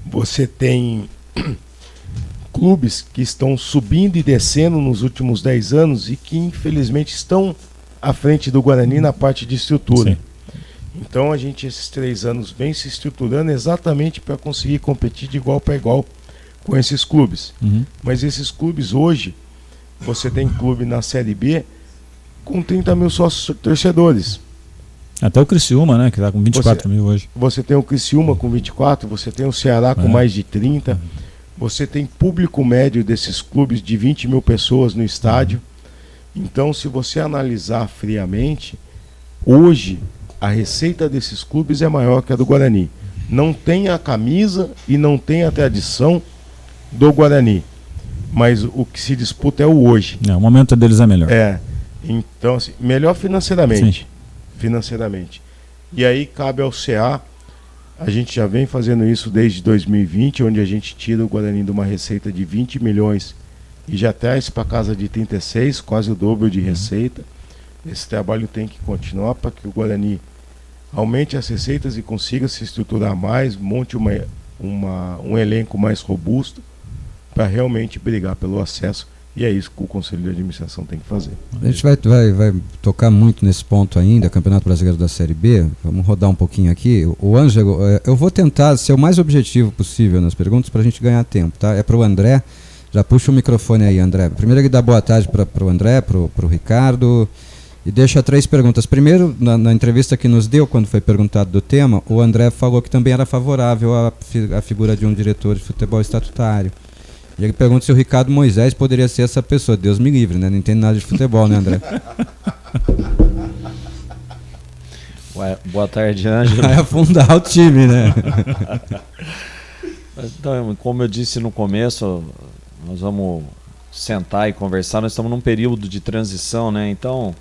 você tem clubes que estão subindo e descendo nos últimos 10 anos e que infelizmente estão à frente do Guarani na parte de estrutura. Então a gente esses 3 anos vem se estruturando exatamente para conseguir competir de igual para igual com esses clubes. Mas esses clubes hoje, você tem clube na Série B com 30 mil sócios torcedores. Até o Criciúma, né, que está com 24 mil hoje. Você tem o Criciúma com 24, você tem o Ceará com mais de 30, você tem público médio desses clubes de 20 mil pessoas no estádio. Então, se você analisar friamente, hoje a receita desses clubes é maior que a do Guarani. Não tem a camisa e não tem a tradição do Guarani, mas o que se disputa é o hoje. O momento deles é melhor. Então, assim, melhor financeiramente. E aí cabe ao CA, a gente já vem fazendo isso desde 2020, onde a gente tira o Guarani de uma receita de 20 milhões e já traz para casa de 36, quase o dobro de receita. Esse trabalho tem que continuar para que o Guarani aumente as receitas e consiga se estruturar mais, monte um elenco mais robusto para realmente brigar pelo acesso. E é isso que o Conselho de Administração tem que fazer. A gente vai tocar muito nesse ponto ainda, Campeonato Brasileiro da Série B. Vamos rodar um pouquinho aqui. O Ângelo, eu vou tentar ser o mais objetivo possível nas perguntas para a gente ganhar tempo, tá? É para o André. Já puxa o microfone aí, André. Primeiro ele dá boa tarde para o André, para o Ricardo, e deixa 3 perguntas. Primeiro, na entrevista que nos deu, quando foi perguntado do tema, o André falou que também era favorável à figura de um diretor de futebol estatutário. E ele pergunta se o Ricardo Moisés poderia ser essa pessoa. Deus me livre, né? Não entende nada de futebol, né, André? Boa tarde, Ângelo. Vai afundar o time, né? Então, como eu disse no começo, nós vamos sentar e conversar. Nós estamos num período de transição, né? Então,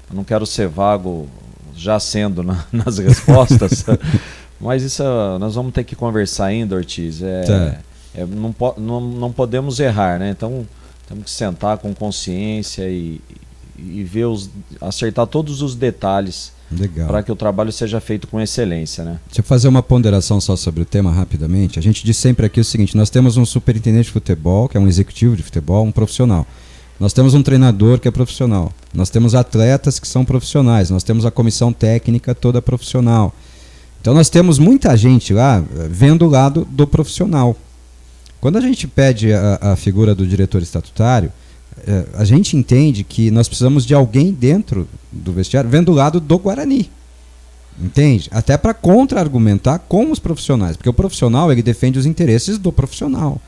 eu não quero ser vago já sendo nas respostas, mas isso nós vamos ter que conversar ainda, Ortiz. Não podemos errar, né? Então temos que sentar com consciência e ver acertar todos os detalhes para que o trabalho seja feito com excelência, né? Deixa eu fazer uma ponderação só sobre o tema rapidamente. A gente diz sempre aqui o seguinte: nós temos um superintendente de futebol, que é um executivo de futebol, um profissional. Nós temos um treinador que é profissional. Nós temos atletas que são profissionais. Nós temos a comissão técnica toda profissional. Então nós temos muita gente lá vendo o lado do profissional. Quando a gente pede a figura do diretor estatutário, a gente entende que nós precisamos de alguém dentro do vestiário vendo o lado do Guarani. Entende? Até para contra-argumentar com os profissionais. Porque o profissional, ele defende os interesses do profissional.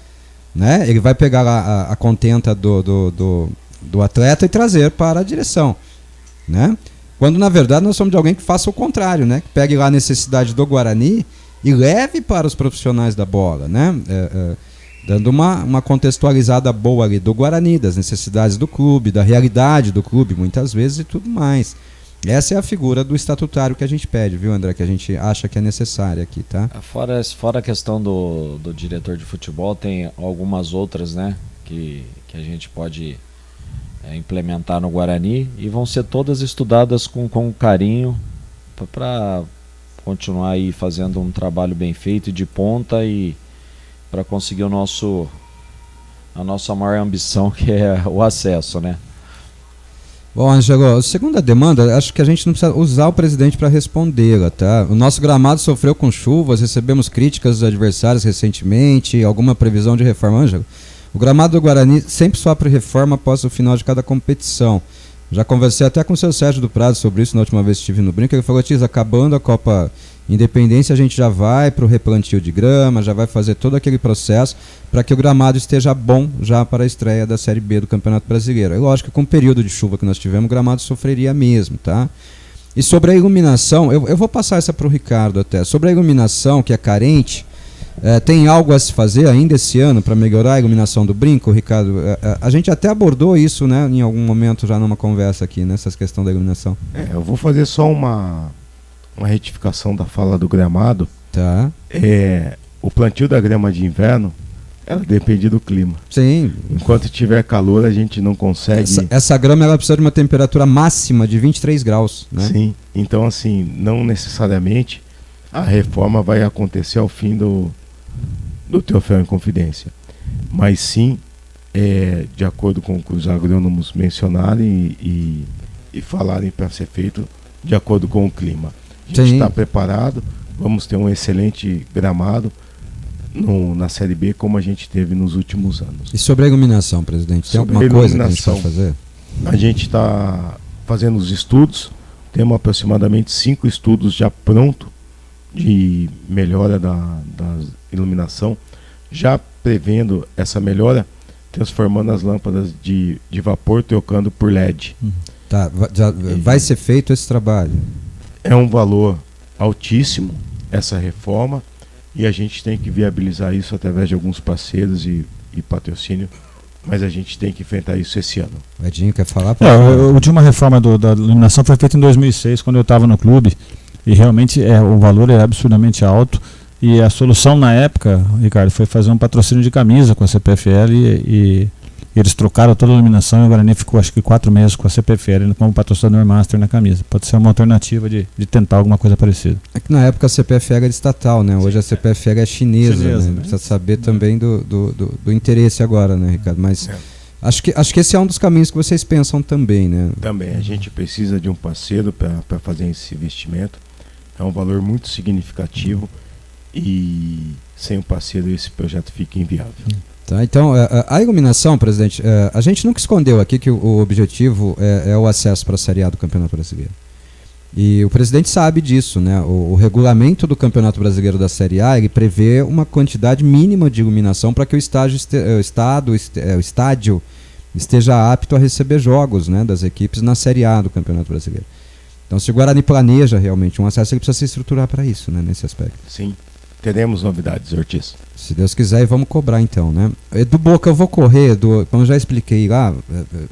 Né? Ele vai pegar lá a contenta do atleta e trazer para a direção. Né? Quando, na verdade, nós somos de alguém que faça o contrário. Né? Que pegue lá a necessidade do Guarani e leve para os profissionais da bola. Né? Dando uma contextualizada boa ali do Guarani, das necessidades do clube, da realidade do clube, muitas vezes, e tudo mais. Essa é a figura do estatutário que a gente pede, viu, André? Que a gente acha que é necessária aqui, tá? Fora a questão do diretor de futebol, tem algumas outras, né? Que a gente pode implementar no Guarani, e vão ser todas estudadas com carinho para continuar aí fazendo um trabalho bem feito de ponta e para conseguir a nossa maior ambição, que é o acesso, né? Bom, Ângelo, segunda demanda, acho que a gente não precisa usar o presidente para respondê-la, tá? O nosso gramado sofreu com chuvas, recebemos críticas dos adversários recentemente, alguma previsão de reforma, Ângelo? O gramado do Guarani sempre sofre reforma após o final de cada competição. Já conversei até com o seu Sérgio do Prado sobre isso na última vez que estive no Brinco. Ele falou: Tiz, acabando a Copa Independência, a gente já vai para o replantio de grama, já vai fazer todo aquele processo para que o gramado esteja bom já para a estreia da Série B do Campeonato Brasileiro. É lógico que com o período de chuva que nós tivemos, o gramado sofreria mesmo, tá? E sobre a iluminação, eu vou passar essa para o Ricardo até. Sobre a iluminação, que é carente, tem algo a se fazer ainda esse ano para melhorar a iluminação do Brinco, Ricardo? A gente até abordou isso, né, em algum momento já numa conversa aqui, nessas questões da iluminação. Eu vou fazer só uma retificação da fala do gramado. Tá. O plantio da grama de inverno, ela depende do clima. Sim. Enquanto tiver calor, a gente não consegue... Essa grama, ela precisa de uma temperatura máxima de 23 graus, né? Sim. Então, assim, não necessariamente a reforma vai acontecer ao fim do Troféu em Confidência. Mas sim, de acordo com o que os agrônomos mencionarem e falarem para ser feito de acordo com o clima. A gente está preparado, vamos ter um excelente gramado na Série B, como a gente teve nos últimos anos. E sobre a iluminação, presidente, tem alguma coisa que a gente pode fazer? A gente está fazendo os estudos, temos aproximadamente 5 estudos já prontos de melhora da iluminação, já prevendo essa melhora, transformando as lâmpadas de vapor, trocando por LED. Tá, vai ser feito esse trabalho? É um valor altíssimo essa reforma, e a gente tem que viabilizar isso através de alguns parceiros e patrocínio, mas a gente tem que enfrentar isso esse ano. O Edinho quer falar? A última reforma da iluminação foi feita em 2006, quando eu estava no clube, e realmente o valor é absurdamente alto, e a solução na época, Ricardo, foi fazer um patrocínio de camisa com a CPFL e E eles trocaram toda a iluminação e o Guarani ficou acho que 4 meses com a CPFL como patrocinador master na camisa. Pode ser uma alternativa de tentar alguma coisa parecida. É que na época a CPFL era estatal, né? Hoje a CPFL é chinesa, né? Precisa saber também do interesse agora, né, Ricardo? Mas acho que esse é um dos caminhos que vocês pensam também, né? Também, a gente precisa de um parceiro para fazer esse investimento. É um valor muito significativo e sem o parceiro esse projeto fica inviável. Tá, então, a iluminação, presidente, a gente nunca escondeu aqui que o objetivo é o acesso para a Série A do Campeonato Brasileiro. E o presidente sabe disso, né? O regulamento do Campeonato Brasileiro da Série A, ele prevê uma quantidade mínima de iluminação para que o estádio esteja apto a receber jogos, né, das equipes na Série A do Campeonato Brasileiro. Então, se o Guarani planeja realmente um acesso, ele precisa se estruturar para isso, né, nesse aspecto. Sim, teremos novidades, Ortiz. Se Deus quiser, e vamos cobrar então, né? Edu Boca, eu vou correr, como eu já expliquei lá,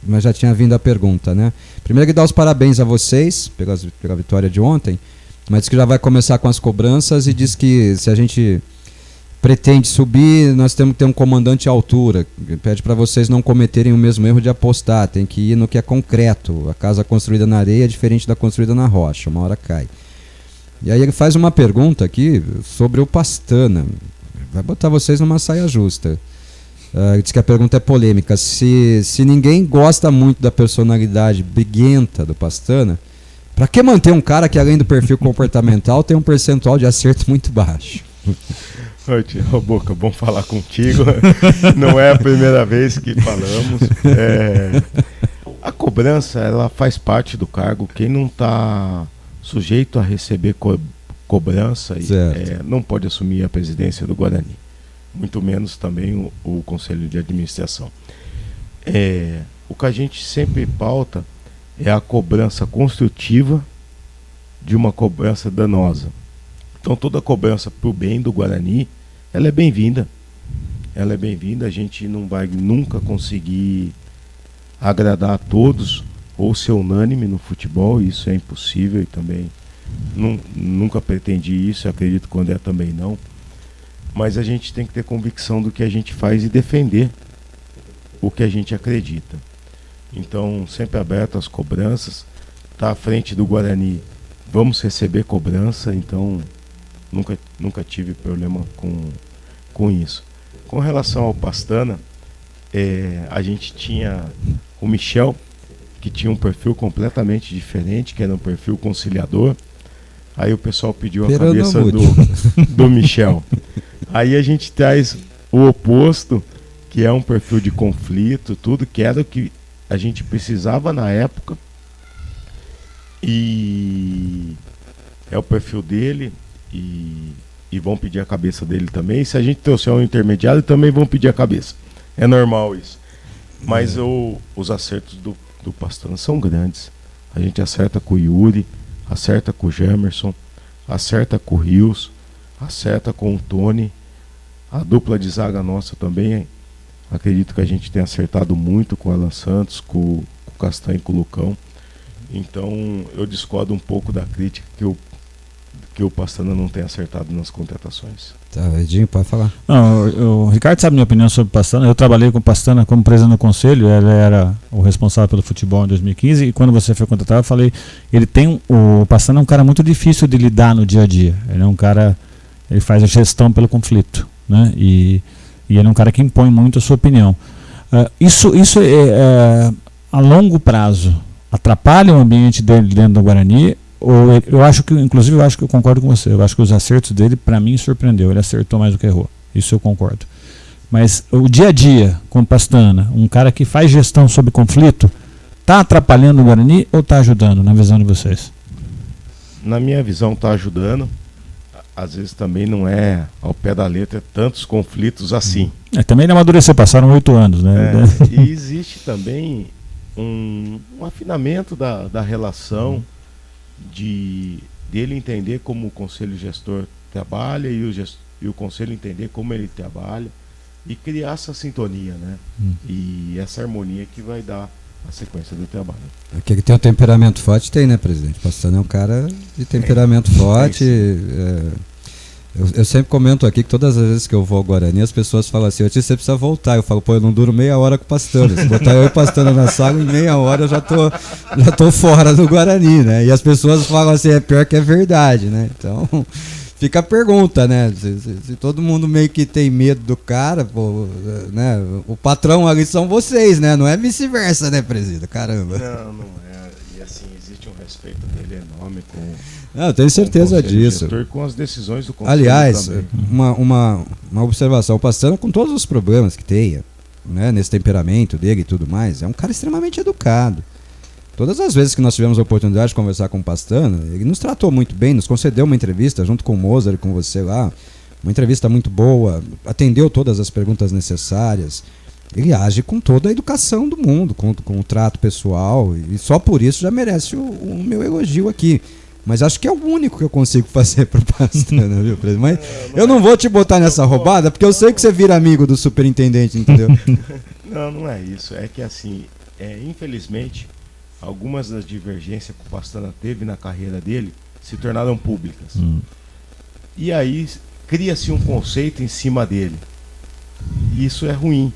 mas já tinha vindo a pergunta, né? Primeiro que dar os parabéns a vocês pela vitória de ontem, mas que já vai começar com as cobranças e diz que se a gente pretende subir, nós temos que ter um comandante à altura. Pede para vocês não cometerem o mesmo erro de apostar, tem que ir no que é concreto. A casa construída na areia é diferente da construída na rocha, uma hora cai. E aí ele faz uma pergunta aqui sobre o Pastana. Vai botar vocês numa saia justa. Diz que a pergunta é polêmica. Se ninguém gosta muito da personalidade briguenta do Pastana, para que manter um cara que, além do perfil comportamental, tem um percentual de acerto muito baixo? Oi, tio Boca, bom falar contigo. Não é a primeira vez que falamos. A cobrança, ela faz parte do cargo. Quem não está sujeito a receber cobrança não pode assumir a presidência do Guarani, muito menos também o Conselho de Administração. O que a gente sempre pauta é a cobrança construtiva de uma cobrança danosa. Então toda cobrança para o bem do Guarani, ela é bem-vinda. Ela é bem-vinda, a gente não vai nunca conseguir agradar a todos ou ser unânime no futebol, isso é impossível e também nunca pretendi isso, acredito que o André também não, mas a gente tem que ter convicção do que a gente faz e defender o que a gente acredita. Então, sempre aberto às cobranças, tá à frente do Guarani, vamos receber cobrança, então nunca tive problema com isso. Com relação ao Pastana, a gente tinha o Michel, que tinha um perfil completamente diferente, que era um perfil conciliador. Aí o pessoal pediu a cabeça do Michel. Aí a gente traz o oposto, que é um perfil de conflito, tudo que era o que a gente precisava na época. E é o perfil dele e vão pedir a cabeça dele também. Se a gente trouxer um intermediário, também vão pedir a cabeça. É normal isso. Mas os acertos do Pastana são grandes. A gente acerta com o Yuri, acerta com o Gemerson, acerta com o Rios, acerta com o Tony. A dupla de zaga nossa também, acredito que a gente tem acertado muito com o Alan Santos, com o Castanho e com o Lucão. Então eu discordo um pouco da crítica que o Pastana não tem acertado nas contratações. Tá, Edinho, pode falar. Não, o Ricardo sabe a minha opinião sobre o Pastana. Eu trabalhei com o Pastana como presidente do conselho, ele era o responsável pelo futebol em 2015, e quando você foi contratado, eu falei, o Pastana é um cara muito difícil de lidar no dia a dia. Ele é um cara, ele faz a gestão pelo conflito, né? E ele é um cara que impõe muito a sua opinião. Isso a longo prazo atrapalha o ambiente dele dentro do Guarani. Eu acho que eu concordo com você. Eu acho que os acertos dele, para mim, surpreendeu. Ele acertou mais do que errou. Isso eu concordo. Mas o dia a dia com o Pastana, um cara que faz gestão sobre conflito, está atrapalhando o Guarani ou está ajudando, na visão de vocês? Na minha visão, está ajudando. Às vezes também não é ao pé da letra tantos conflitos assim. Também ele amadureceu, passaram 8 anos, né? E existe também um afinamento da relação dele entender como o conselho gestor trabalha e o conselho entender como ele trabalha e criar essa sintonia, né? E essa harmonia que vai dar a sequência do trabalho. Aquele que tem um temperamento forte tem, né, presidente? O Pastana é um cara de temperamento forte. Eu sempre comento aqui que todas as vezes que eu vou ao Guarani, as pessoas falam assim, Otis, você precisa voltar. Eu falo, pô, eu não duro meia hora com o Pastana. Se botar eu e o Pastana na sala, em meia hora eu já tô fora do Guarani, né? E as pessoas falam assim, é pior que é verdade, né? Então, fica a pergunta, né? Se todo mundo meio que tem medo do cara, pô, né? O patrão ali são vocês, né? Não é vice-versa, né, presida? Caramba. Não é. E assim, existe um respeito dele enorme com... Eu tenho certeza disso. Com as decisões do conselho. Aliás, também. uma observação, o Pastana, com todos os problemas que tenha, né, nesse temperamento dele e tudo mais, é um cara extremamente educado. Todas as vezes que nós tivemos a oportunidade de conversar com o Pastana, ele nos tratou muito bem, nos concedeu uma entrevista junto com o Mozart e com você lá, uma entrevista muito boa, atendeu todas as perguntas necessárias. Ele age com toda a educação do mundo, com o trato pessoal, e só por isso já merece o meu elogio aqui. Mas acho que é o único que eu consigo fazer pro Pastana, viu, presidente? Mas eu não vou te botar nessa roubada, porque eu sei que você vira amigo do superintendente, entendeu? Não é isso. É que assim, infelizmente, algumas das divergências que o Pastana teve na carreira dele se tornaram públicas. E aí cria-se um conceito em cima dele. E isso é ruim.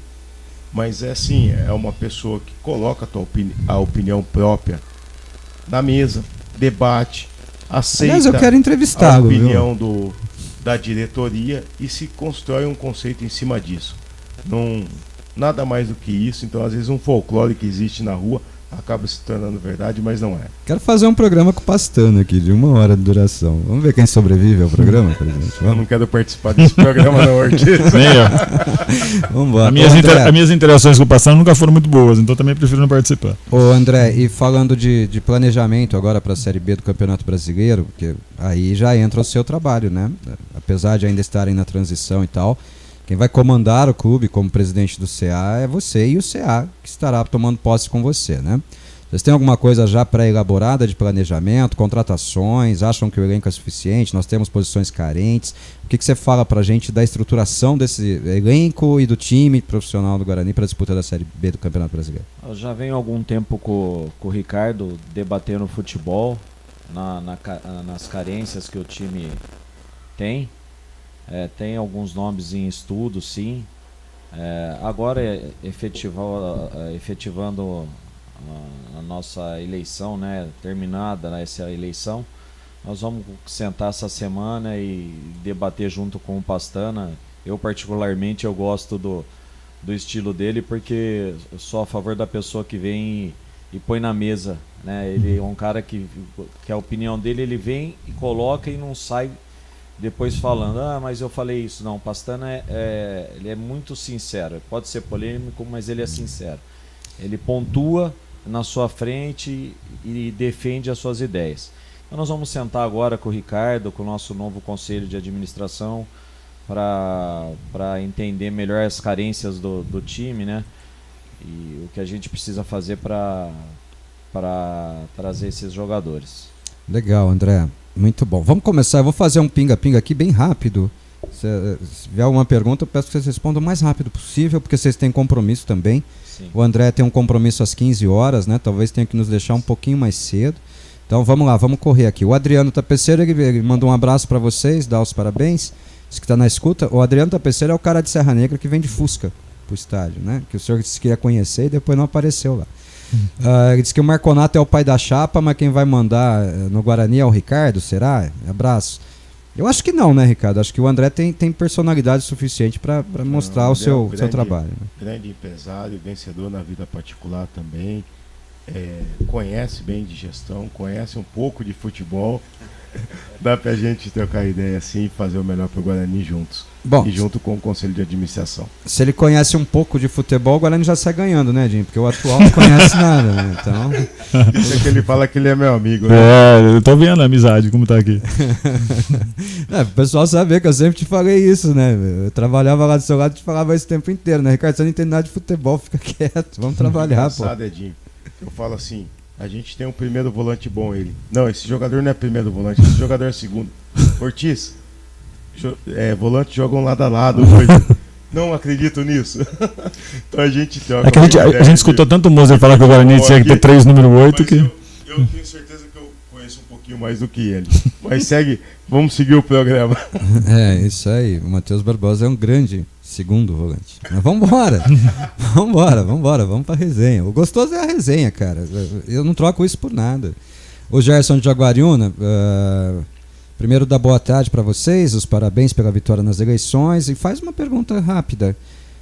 Mas é assim, é uma pessoa que coloca a opinião própria na mesa, debate, aceita. Aliás, eu quero entrevistá-lo, a opinião da diretoria e se constrói um conceito em cima disso. Nada mais do que isso. Então, às vezes, um folclore que existe na rua acaba se tornando verdade, mas não é. Quero fazer um programa com o Pastana aqui, de 1 hora de duração. Vamos ver quem sobrevive ao programa, presidente? Eu não quero participar desse programa, não, Ortiz. Nem eu. Vamos embora. As minhas interações com o Pastana nunca foram muito boas, então também prefiro não participar. Ô André, e falando de planejamento agora para a Série B do Campeonato Brasileiro, porque aí já entra o seu trabalho, né? Apesar de ainda estarem na transição e tal, quem vai comandar o clube como presidente do CA é você e o CA, que estará tomando posse com você, né? Vocês têm alguma coisa já pré-elaborada de planejamento, contratações, acham que o elenco é suficiente, nós temos posições carentes? O que você fala pra gente da estruturação desse elenco e do time profissional do Guarani para a disputa da Série B do Campeonato Brasileiro? Eu já venho há algum tempo com o Ricardo debatendo futebol, nas carências que o time tem. Tem alguns nomes em estudo, sim. Agora, efetivando a nossa eleição, né, terminada essa eleição, nós vamos sentar essa semana e debater junto com o Pastana. Eu, particularmente, eu gosto do estilo dele, porque eu sou a favor da pessoa que vem e põe na mesa, né? Ele é um cara que a opinião dele, ele vem e coloca e não sai depois falando, mas eu falei isso. Não, o Pastana ele é muito sincero, pode ser polêmico, mas ele é sincero. Ele pontua na sua frente e defende as suas ideias. Então nós vamos sentar agora com o Ricardo, com o nosso novo conselho de administração, para entender melhor as carências do time, né? E o que a gente precisa fazer para trazer esses jogadores. Legal, André. Muito bom. Vamos começar. Eu vou fazer um pinga-pinga aqui bem rápido. Se tiver alguma pergunta, eu peço que vocês respondam o mais rápido possível, porque vocês têm compromisso também. Sim. O André tem um compromisso às 15 horas, né? Talvez tenha que nos deixar um pouquinho mais cedo. Então vamos lá, vamos correr aqui. O Adriano Tapeceiro, ele mandou um abraço para vocês, dá os parabéns. Diz que está na escuta. O Adriano Tapeceiro é o cara de Serra Negra que vem de Fusca pro estádio, né? Que o senhor disse que ia conhecer e depois não apareceu lá. Ele disse que o Marconato é o pai da chapa, mas quem vai mandar no Guarani é o Ricardo, será? Abraço. Eu acho que não, né, Ricardo? Acho que o André tem personalidade suficiente para mostrar o seu trabalho. Né? Grande empresário, vencedor na vida particular também, conhece bem de gestão, conhece um pouco de futebol. Dá pra gente trocar ideia assim e fazer o melhor pro Guarani juntos. Bom, e junto com o Conselho de Administração. Se ele conhece um pouco de futebol, o Guarani já sai ganhando, né, Jim? Porque o atual não conhece nada, né? Então... Isso é que ele fala que ele é meu amigo, né? Eu tô vendo a amizade, como tá aqui. O pessoal sabe que eu sempre te falei isso, né? Eu trabalhava lá do seu lado e te falava isso o tempo inteiro, né? Ricardo, você não entende nada de futebol, fica quieto, vamos trabalhar, pô. Edinho. Eu falo assim, a gente tem um primeiro volante bom, ele. Não, esse jogador não é primeiro volante, esse jogador é segundo. Ortiz, volantes jogam lado a lado hoje. Não acredito nisso. Então a gente troca. A gente escutou tanto o Moser falar que o Guarani tinha que ter 3 número 8 que... Eu tenho certeza que eu conheço um pouquinho pouquinho mais do que ele. Mas vamos seguir o programa. Isso aí. O Matheus Barbosa é um grande segundo volante. Mas vambora. Vamos pra resenha. O gostoso é a resenha, cara. Eu não troco isso por nada. O Gerson de Jaguariúna, primeiro dá boa tarde para vocês, os parabéns pela vitória nas eleições e faz uma pergunta rápida.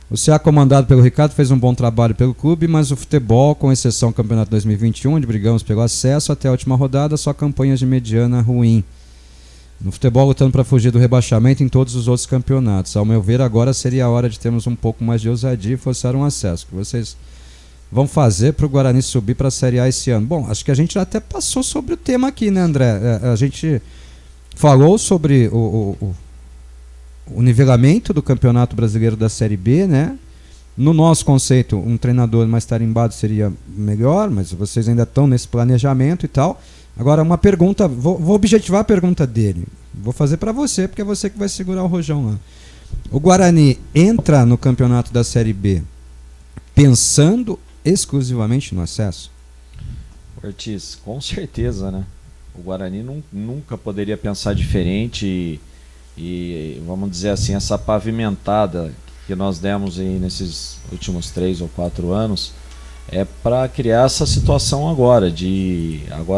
O CA comandado pelo Ricardo fez um bom trabalho pelo clube, mas o futebol, com exceção do Campeonato 2021, onde brigamos pelo acesso até a última rodada, só campanhas de mediana ruim. No futebol, lutando para fugir do rebaixamento em todos os outros campeonatos. Ao meu ver, agora seria a hora de termos um pouco mais de ousadia e forçar um acesso. O que vocês vão fazer para o Guarani subir para a Série A esse ano? Bom, acho que a gente até passou sobre o tema aqui, né, André? A gente falou sobre o nivelamento do Campeonato Brasileiro da Série B, né? No nosso conceito, um treinador mais tarimbado seria melhor, mas vocês ainda estão nesse planejamento e tal. Agora, uma pergunta, vou objetivar a pergunta dele. Vou fazer para você, porque é você que vai segurar o rojão lá. O Guarani entra no Campeonato da Série B pensando exclusivamente no acesso? Ortiz, com certeza, né? O Guarani nunca poderia pensar diferente e, vamos dizer assim, essa pavimentada que nós demos aí nesses últimos 3 ou 4 anos é para criar essa situação agora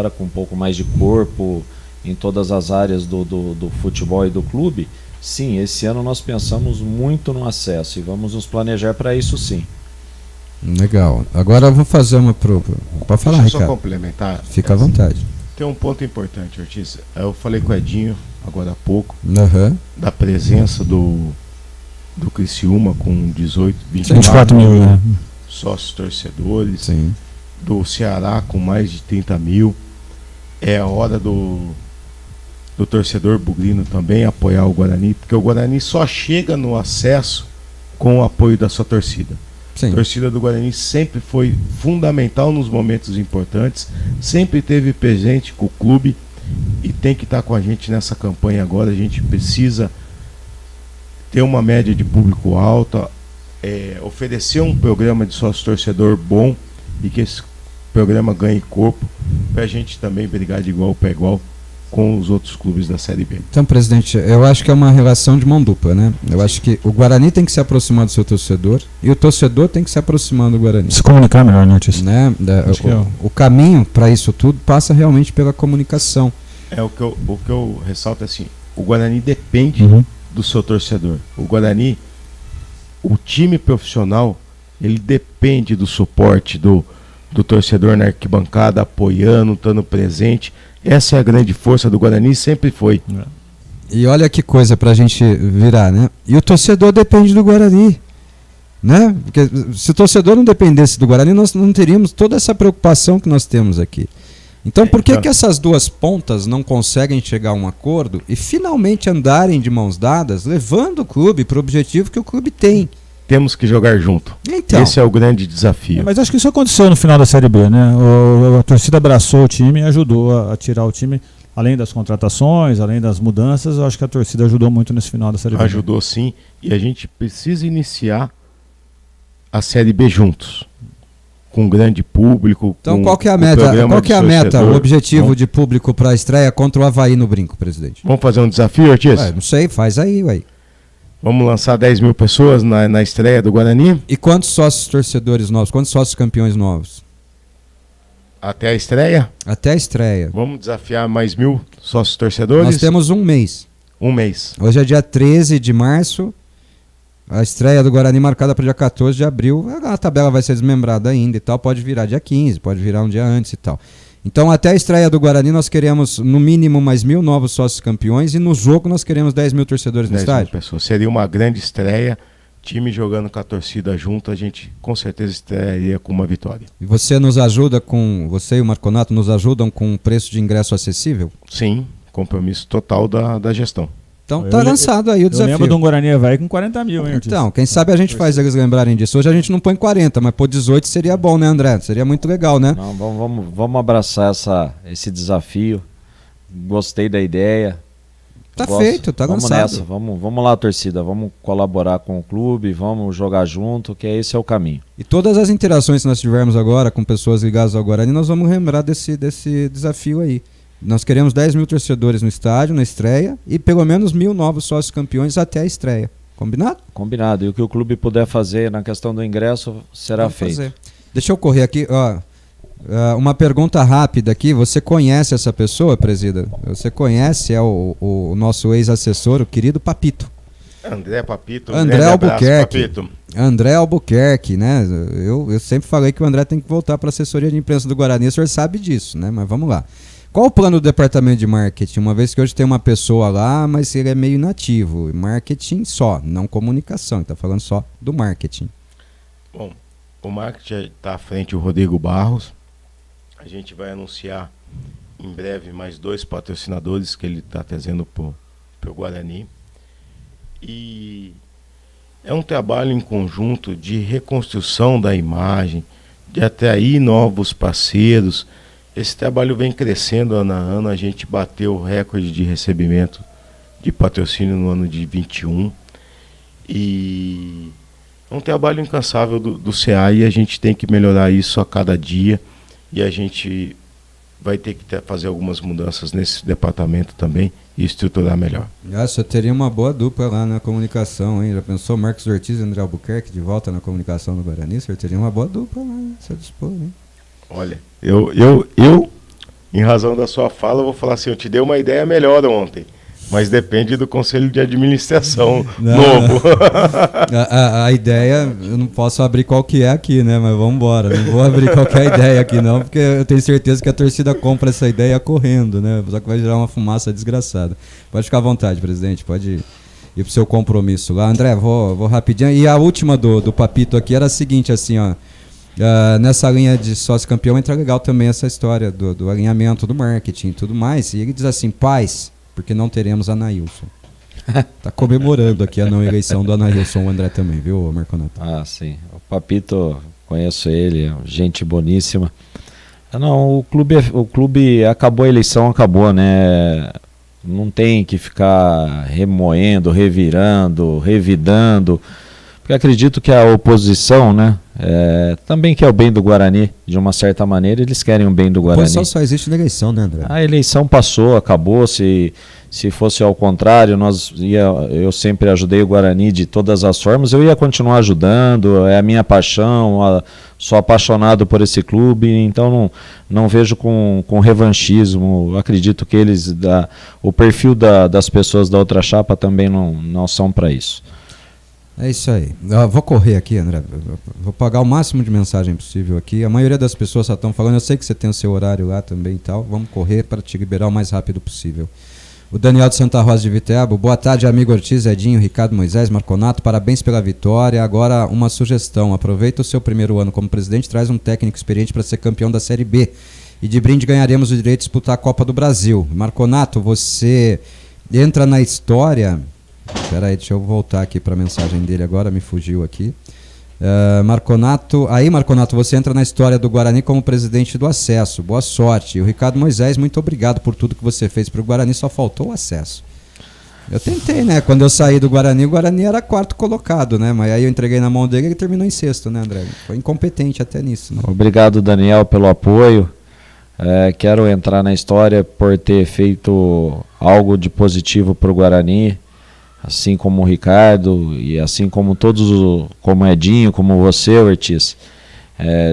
com um pouco mais de corpo em todas as áreas do futebol e do clube. Sim, esse ano nós pensamos muito no acesso e vamos nos planejar para isso, sim. Legal. Agora eu vou fazer uma prova. Pode falar, Deixa eu Ricardo. só complementar. Fica à vontade. Tem um ponto importante, Ortiz. Eu falei com o Edinho agora há pouco, Da presença do Criciúma com 24 mil, né? sócios torcedores, Sim. do Ceará com mais de 30 mil. É a hora do torcedor bugrino também apoiar o Guarani, porque o Guarani só chega no acesso com o apoio da sua torcida. Sim. A torcida do Guarani sempre foi fundamental nos momentos importantes, sempre esteve presente com o clube e tem que estar com a gente nessa campanha agora. A gente precisa ter uma média de público alta, oferecer um programa de sócio-torcedor bom e que esse programa ganhe corpo para a gente também brigar de igual para igual com os outros clubes da Série B. Então, presidente, eu acho que é uma relação de mão dupla, né? Eu acho que o Guarani tem que se aproximar do seu torcedor e o torcedor tem que se aproximar do Guarani. Se comunicar melhor, né, Ortiz? Né? O caminho para isso tudo passa realmente pela comunicação. O que eu ressalto é assim, o Guarani depende do seu torcedor. O Guarani, o time profissional, ele depende do suporte do torcedor na arquibancada, apoiando, estando presente. Essa é a grande força do Guarani, sempre foi. E olha que coisa pra gente virar, né? E o torcedor depende do Guarani, né? Porque se o torcedor não dependesse do Guarani, nós não teríamos toda essa preocupação que nós temos aqui. Então, por que essas duas pontas não conseguem chegar a um acordo e finalmente andarem de mãos dadas, levando o clube para o objetivo que o clube tem? Temos que jogar junto. Então, esse é o grande desafio. Mas acho que isso aconteceu no final da Série B, né? A torcida abraçou o time e ajudou a tirar o time, além das contratações, além das mudanças. Eu acho que a torcida ajudou muito nesse final da Série B. Ajudou sim, e a gente precisa iniciar a Série B juntos, com um grande público. Então, com qual que é a meta? Qual que é a meta, o objetivo Vamos... de público para a estreia contra o Avaí no Brinco, presidente? Vamos fazer um desafio, Ortiz? Não sei, faz aí, ué. Vamos lançar 10 mil pessoas na estreia do Guarani? E quantos sócios torcedores novos? Quantos sócios campeões novos? Até a estreia? Até a estreia. Vamos desafiar mais 1.000 sócios torcedores? Nós temos um mês. Um mês. Hoje é dia 13 de março. A estreia do Guarani marcada para dia 14 de abril. A tabela vai ser desmembrada ainda e tal. Pode virar dia 15, pode virar um dia antes e tal. Então, até a estreia do Guarani, nós queremos no mínimo mais 1.000 novos sócios campeões e no jogo nós queremos 10 mil torcedores no 10 mil estádio. pessoas. Seria uma grande estreia. Time jogando com a torcida junto, a gente com certeza estrearia com uma vitória. E você nos ajuda você e o Marconato nos ajudam com um preço de ingresso acessível? Sim, compromisso total da gestão. Então tá lançado aí o desafio. Eu lembro de um Guarani Avaí com 40 mil, hein, Ortiz? Então, quem sabe a gente faz eles lembrarem disso. Hoje a gente não põe 40, mas pôr 18 seria bom, né, André? Seria muito legal, né? Não, vamos abraçar esse desafio. Gostei da ideia. Tá feito, tá vamos lançado. Nessa, vamos lá, torcida. Vamos colaborar com o clube, vamos jogar junto, que esse é o caminho. E todas as interações que nós tivermos agora com pessoas ligadas ao Guarani, nós vamos lembrar desse desafio aí. Nós queremos 10 mil torcedores no estádio, na estreia, e pelo menos 1.000 novos sócios campeões até a estreia. Combinado? Combinado. E o que o clube puder fazer na questão do ingresso será Vamos feito. fazer. Deixa eu correr aqui, ó. Uma pergunta rápida aqui. Você conhece essa pessoa, presida? Você conhece o nosso ex-assessor, o querido Papito? André Papito. André Albuquerque. Papito. André Albuquerque, né? Eu sempre falei que o André tem que voltar para a assessoria de imprensa do Guarani. O senhor sabe disso, né? Mas vamos lá. Qual o plano do departamento de marketing? Uma vez que hoje tem uma pessoa lá, mas ele é meio inativo. Marketing só, não comunicação. Está falando só do marketing. Bom, o marketing está à frente o Rodrigo Barros. A gente vai anunciar em breve mais 2 patrocinadores que ele está trazendo para o Guarani. E é um trabalho em conjunto de reconstrução da imagem, de atrair novos parceiros. Esse trabalho vem crescendo ano a ano. A gente bateu o recorde de recebimento de patrocínio no ano de 21. E é um trabalho incansável do CA e a gente tem que melhorar isso a cada dia. E a gente vai ter que fazer algumas mudanças nesse departamento também e estruturar melhor. Você teria uma boa dupla lá na comunicação, hein? Já pensou Marcos Ortiz e André Albuquerque de volta na comunicação do Guarani? Você teria uma boa dupla lá, se eu dispor, hein? Olha, eu, em razão da sua fala, vou falar assim, eu te dei uma ideia melhor ontem. Mas depende do conselho de administração novo. A ideia, eu não posso abrir qual que é aqui, né? Mas vamos embora. Não vou abrir qualquer ideia aqui não, porque eu tenho certeza que a torcida compra essa ideia correndo, né? Só que vai gerar uma fumaça desgraçada. Pode ficar à vontade, presidente. Pode ir pro seu compromisso lá. André, vou rapidinho. E a última do Papito aqui era a seguinte, assim, ó. Nessa linha de sócio campeão entra legal também essa história do alinhamento do marketing e tudo mais. E ele diz assim, paz, porque não teremos Anailson. Tá comemorando aqui a não eleição do Anailson, o André também, viu, Marconato? Ah, sim. O Papito, conheço ele, é gente boníssima. Não, o clube acabou a eleição, acabou, né? Não tem que ficar remoendo, revirando, revidando, porque acredito que a oposição, né, também quer o bem do Guarani, de uma certa maneira, eles querem o bem do Guarani. A oposição só existe na eleição, né, André? A eleição passou, acabou. Se fosse ao contrário, eu sempre ajudei o Guarani de todas as formas, eu ia continuar ajudando, é a minha paixão, sou apaixonado por esse clube, então não vejo com revanchismo. Acredito que o perfil das pessoas da outra chapa também não são para isso. É isso aí. Eu vou correr aqui, André. Vou pagar o máximo de mensagem possível aqui. A maioria das pessoas só estão falando. Eu sei que você tem o seu horário lá também e tal. Vamos correr para te liberar o mais rápido possível. O Daniel de Santa Rosa de Viterbo. Boa tarde, amigo Ortiz, Edinho, Ricardo, Moisés, Marconato. Parabéns pela vitória. Agora uma sugestão. Aproveita o seu primeiro ano como presidente. Traz um técnico experiente para ser campeão da Série B. E de brinde ganharemos o direito de disputar a Copa do Brasil. Marconato, você entra na história... Espera aí, deixa eu voltar aqui para a mensagem dele agora, me fugiu aqui. Marconato, você entra na história do Guarani como presidente do acesso. Boa sorte. E o Ricardo Moisés, muito obrigado por tudo que você fez para o Guarani, só faltou o acesso. Eu tentei, né? Quando eu saí do Guarani, o Guarani era 4º colocado, né? Mas aí eu entreguei na mão dele e ele terminou em 6º, né, André? Foi incompetente até nisso, né? Obrigado, Daniel, pelo apoio. Quero entrar na história por ter feito algo de positivo para o Guarani, assim como o Ricardo e assim como todos, como o Edinho, como você, Ortiz.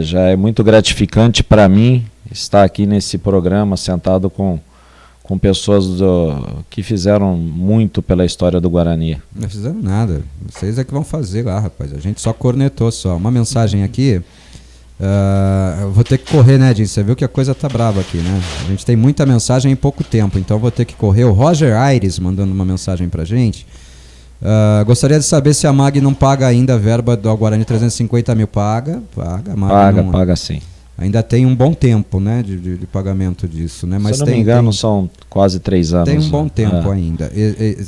Já é muito gratificante para mim estar aqui nesse programa sentado com pessoas que fizeram muito pela história do Guarani. Não fizeram nada, vocês é que vão fazer lá, rapaz. A gente só cornetou só. Uma mensagem aqui, eu vou ter que correr, né, Edinho? Você viu que a coisa tá brava aqui, né? A gente tem muita mensagem em pouco tempo, então vou ter que correr. O Roger Aires mandando uma mensagem pra gente. Gostaria de saber se a MAG não paga ainda a verba do Guarani 350 mil. Paga sim. Ainda tem um bom tempo, né, de pagamento disso, né? Mas se eu não me engano, são quase 3 anos. Tem um bom tempo ainda.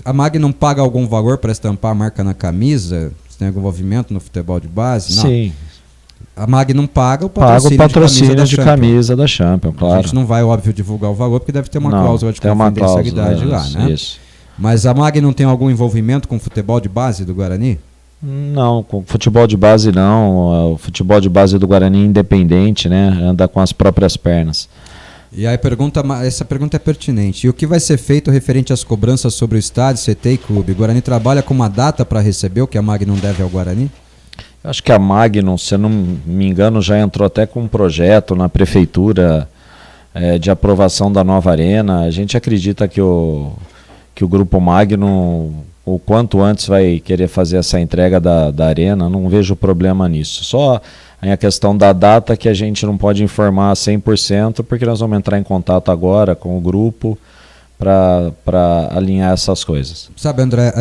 A MAG não paga algum valor para estampar a marca na camisa? Se tem algum envolvimento no futebol de base? Não. Sim. A MAG não paga o patrocínio de camisa da Champions, claro. A gente não vai, óbvio, divulgar o valor, porque deve ter uma cláusula de confidencialidade lá, né? Isso. Mas a MAG não tem algum envolvimento com o futebol de base do Guarani? Não, com futebol de base não. O futebol de base do Guarani é independente, né? Anda com as próprias pernas. E aí essa pergunta é pertinente. E o que vai ser feito referente às cobranças sobre o estádio, CT e clube? O Guarani trabalha com uma data para receber o que a Magnum deve ao Guarani? Eu acho que a Magnum, se eu não me engano, já entrou até com um projeto na prefeitura de aprovação da nova arena. A gente acredita que o Grupo Magnum, o quanto antes, vai querer fazer essa entrega da arena. Não vejo problema nisso. Só a questão da data que a gente não pode informar 100%, porque nós vamos entrar em contato agora com o grupo para alinhar essas coisas. Sabe, André,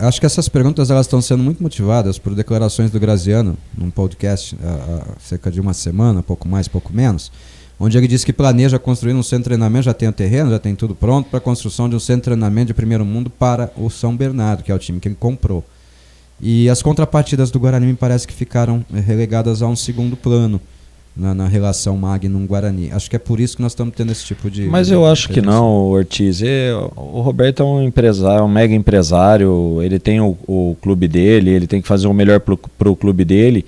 acho que essas perguntas elas estão sendo muito motivadas por declarações do Graziano, num podcast há cerca de uma semana, pouco mais, pouco menos, onde ele disse que planeja construir um centro de treinamento, já tem o terreno, já tem tudo pronto para a construção de um centro de treinamento de primeiro mundo para o São Bernardo, que é o time que ele comprou. E as contrapartidas do Guarani me parece que ficaram relegadas a um segundo plano na relação Magnum-Guarani. Acho que é por isso que nós estamos tendo esse tipo de... Mas eu acho que não, Ortiz. O Roberto é um empresário, um mega empresário, ele tem o clube dele, ele tem que fazer o melhor para o clube dele,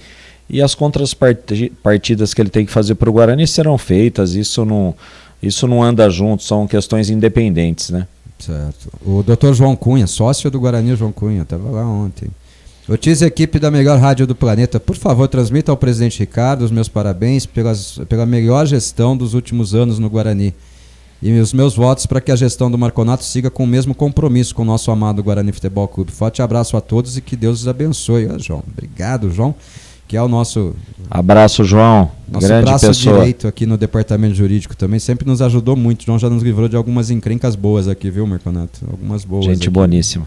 e as contrapartidas que ele tem que fazer para o Guarani serão feitas. Isso não anda junto, são questões independentes, né? Certo. O Dr. João Cunha, sócio do Guarani, João Cunha, estava lá ontem. Ortiz, equipe da melhor rádio do planeta, por favor, transmita ao presidente Ricardo os meus parabéns pela melhor gestão dos últimos anos no Guarani. E os meus votos para que a gestão do Marconato siga com o mesmo compromisso com o nosso amado Guarani Futebol Clube. Forte abraço a todos e que Deus os abençoe. João, obrigado, João, que é o nosso... Abraço, João. Nosso grande braço pessoa. direito aqui no departamento jurídico também, sempre nos ajudou muito. João já nos livrou de algumas encrencas boas aqui, viu, Marconato? Algumas boas. Gente aqui. boníssima.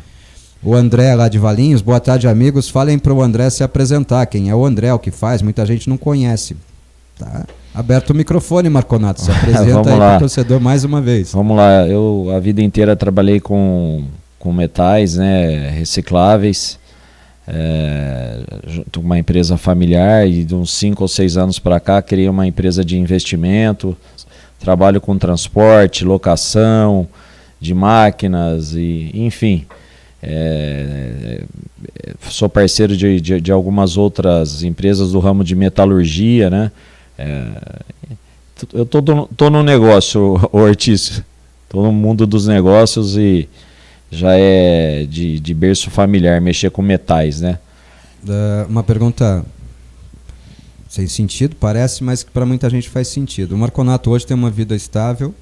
O André lá de Valinhos, boa tarde, amigos. Falem para o André se apresentar. Quem é o André, o que faz? Muita gente não conhece. Tá aberto o microfone, Marconato. Se apresenta aí para o torcedor mais uma vez. Vamos lá. Eu a vida inteira trabalhei com metais, né, recicláveis. Junto com uma empresa familiar, e de uns 5 ou 6 anos para cá criei uma empresa de investimento. Trabalho com transporte, locação de máquinas, e enfim. Sou parceiro de algumas outras empresas do ramo de metalurgia, né? Eu tô no negócio, Ortiz, tô no mundo dos negócios e já é de berço familiar mexer com metais, né? Uma pergunta sem sentido, parece, mas que para muita gente faz sentido. O Marconato hoje tem uma vida estável,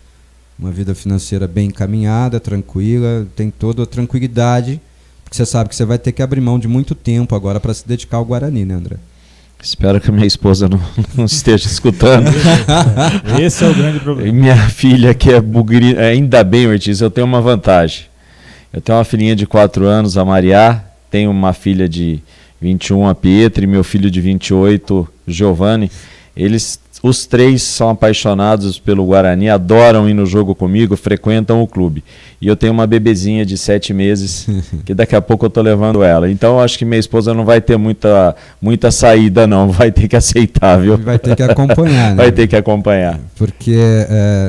uma vida financeira bem encaminhada, tranquila, tem toda a tranquilidade, porque você sabe que você vai ter que abrir mão de muito tempo agora para se dedicar ao Guarani, né, André? Espero que minha esposa não esteja escutando. Esse é o grande problema. E minha filha, que é bugrina, ainda bem, Ortiz, eu tenho uma vantagem. Eu tenho uma filhinha de 4 anos, a Mariá, tenho uma filha de 21, a Pietra, e meu filho de 28, Giovanni. Os 3 são apaixonados pelo Guarani, adoram ir no jogo comigo, frequentam o clube. E eu tenho uma bebezinha de 7 meses, que daqui a pouco eu estou levando ela. Então eu acho que minha esposa não vai ter muita saída, não. Vai ter que aceitar, viu? Vai ter que acompanhar, né? Vai ter que acompanhar. Porque,